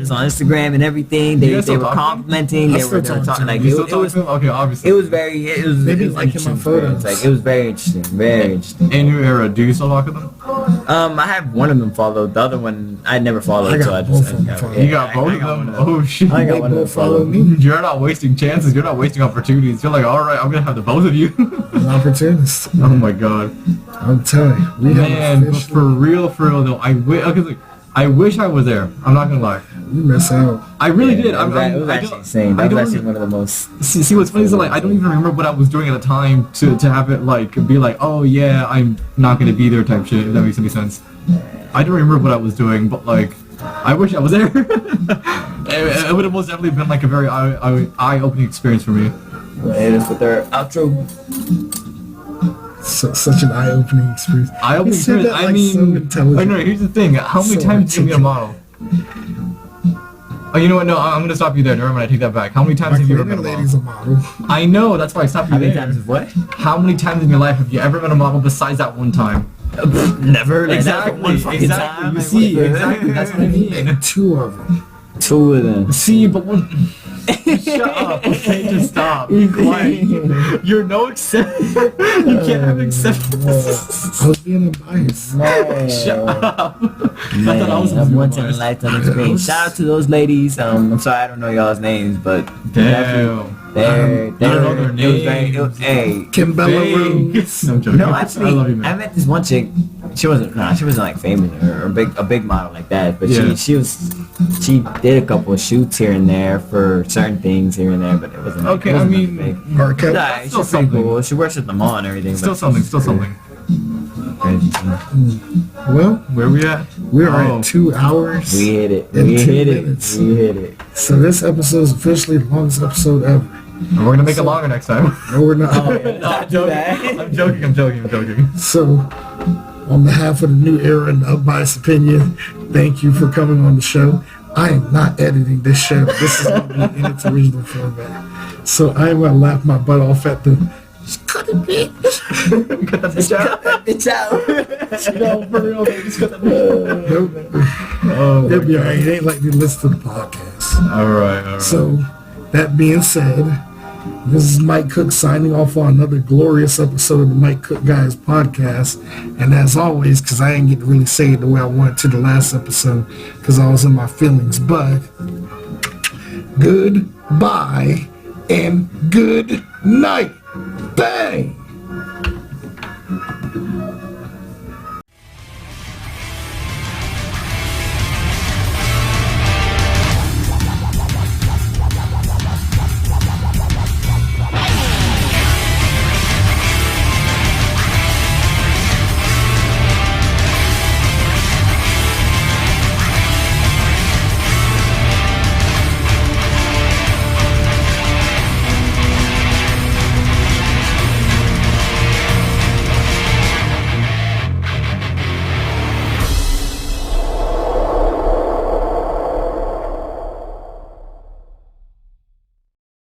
us on Instagram and everything. They were complimenting. They were talking like it was. Okay, obviously. It was very. It was. They It be was liking my photos. Like it was very interesting. Very interesting. In your era, do you still talk to them? I have one of them followed. The other one I never followed. I got so I both just. of them followed. You got both of them? Oh shit. I got they one of them both follow followed. me. You're not wasting chances. You're not wasting opportunities. You're like, all right, I'm gonna have the both of you. An opportunist. Oh my god, I'm telling you. We man. have But for real though, I wish I was there. I'm not gonna lie. You miss out. I really did. It was actually insane. That was actually one of the most. See what's funny is that, like I don't even remember what I was doing at the time to have it like be like, oh yeah, I'm not gonna be there type shit. If that makes any sense. I don't remember what I was doing, but like I wish I was there. It would have most definitely been like a very eye-opening experience for me. It is with their outro. Such an eye-opening experience. Eye-opening You said experience. that I like mean, so intelligent. no. Here's the thing. How many So times did you meet a model? Oh, you know what? No, I'm gonna stop you there. Never mind. I take that back. How many times My have you ever met Canadian a lady's model? a model. I know. That's why I stopped you How many there. times? What? How many times in your life have you ever met a model besides that one time? Never. Like, Exactly. that one fucking Exactly. time. You Like, see, what the- exactly. That's what I mean. Two of them. Two of them. See, but one. Shut up. Okay, just stop. Be quiet. You're no exception. You can't have exceptions. I was being unbiased. Shut up. Man, I thought I was a once in a biased. lifetime experience. Shout out to those ladies. I'm sorry I don't know y'all's names, but Damn. they're I don't know their names. Hey. Kimbella Rose. No, I'm joking. No, I actually, love you, man. I met this one chick. She wasn't like famous or a big model like that, but Yeah. she did a couple of shoots here and there for certain things here and there, but it wasn't. Okay, it wasn't I mean, big. Marquette. Nah, That's she's still pretty something. cool. She works at the mall and everything. Still but something. Still something. crazy. Well, Where we at? we're Oh. at 2 hours. We hit it. In We 2 hit minutes. it. We hit it. So this episode is officially the longest episode ever. And we're gonna make it longer next time. No, we're not. Oh, yeah. No, I'm joking. I'm joking. So, on behalf of the new era and the Unbiased Opinion, thank you for coming on the show. I am not editing this show. This is going to be in its original format. So I am going to laugh my butt off at the... Just cut it, bitch. Cut that bitch out. Bitch out. No, for real, man. Just cut that bitch. Nope. Oh, It'll be alright. It ain't like they listen to the podcast. Alright. So, that being said, this is Mike Cook signing off on another glorious episode of the Mike Cook Guys podcast. And as always, because I didn't get to really say it the way I wanted to the last episode, because I was in my feelings, but goodbye and good night. Bang!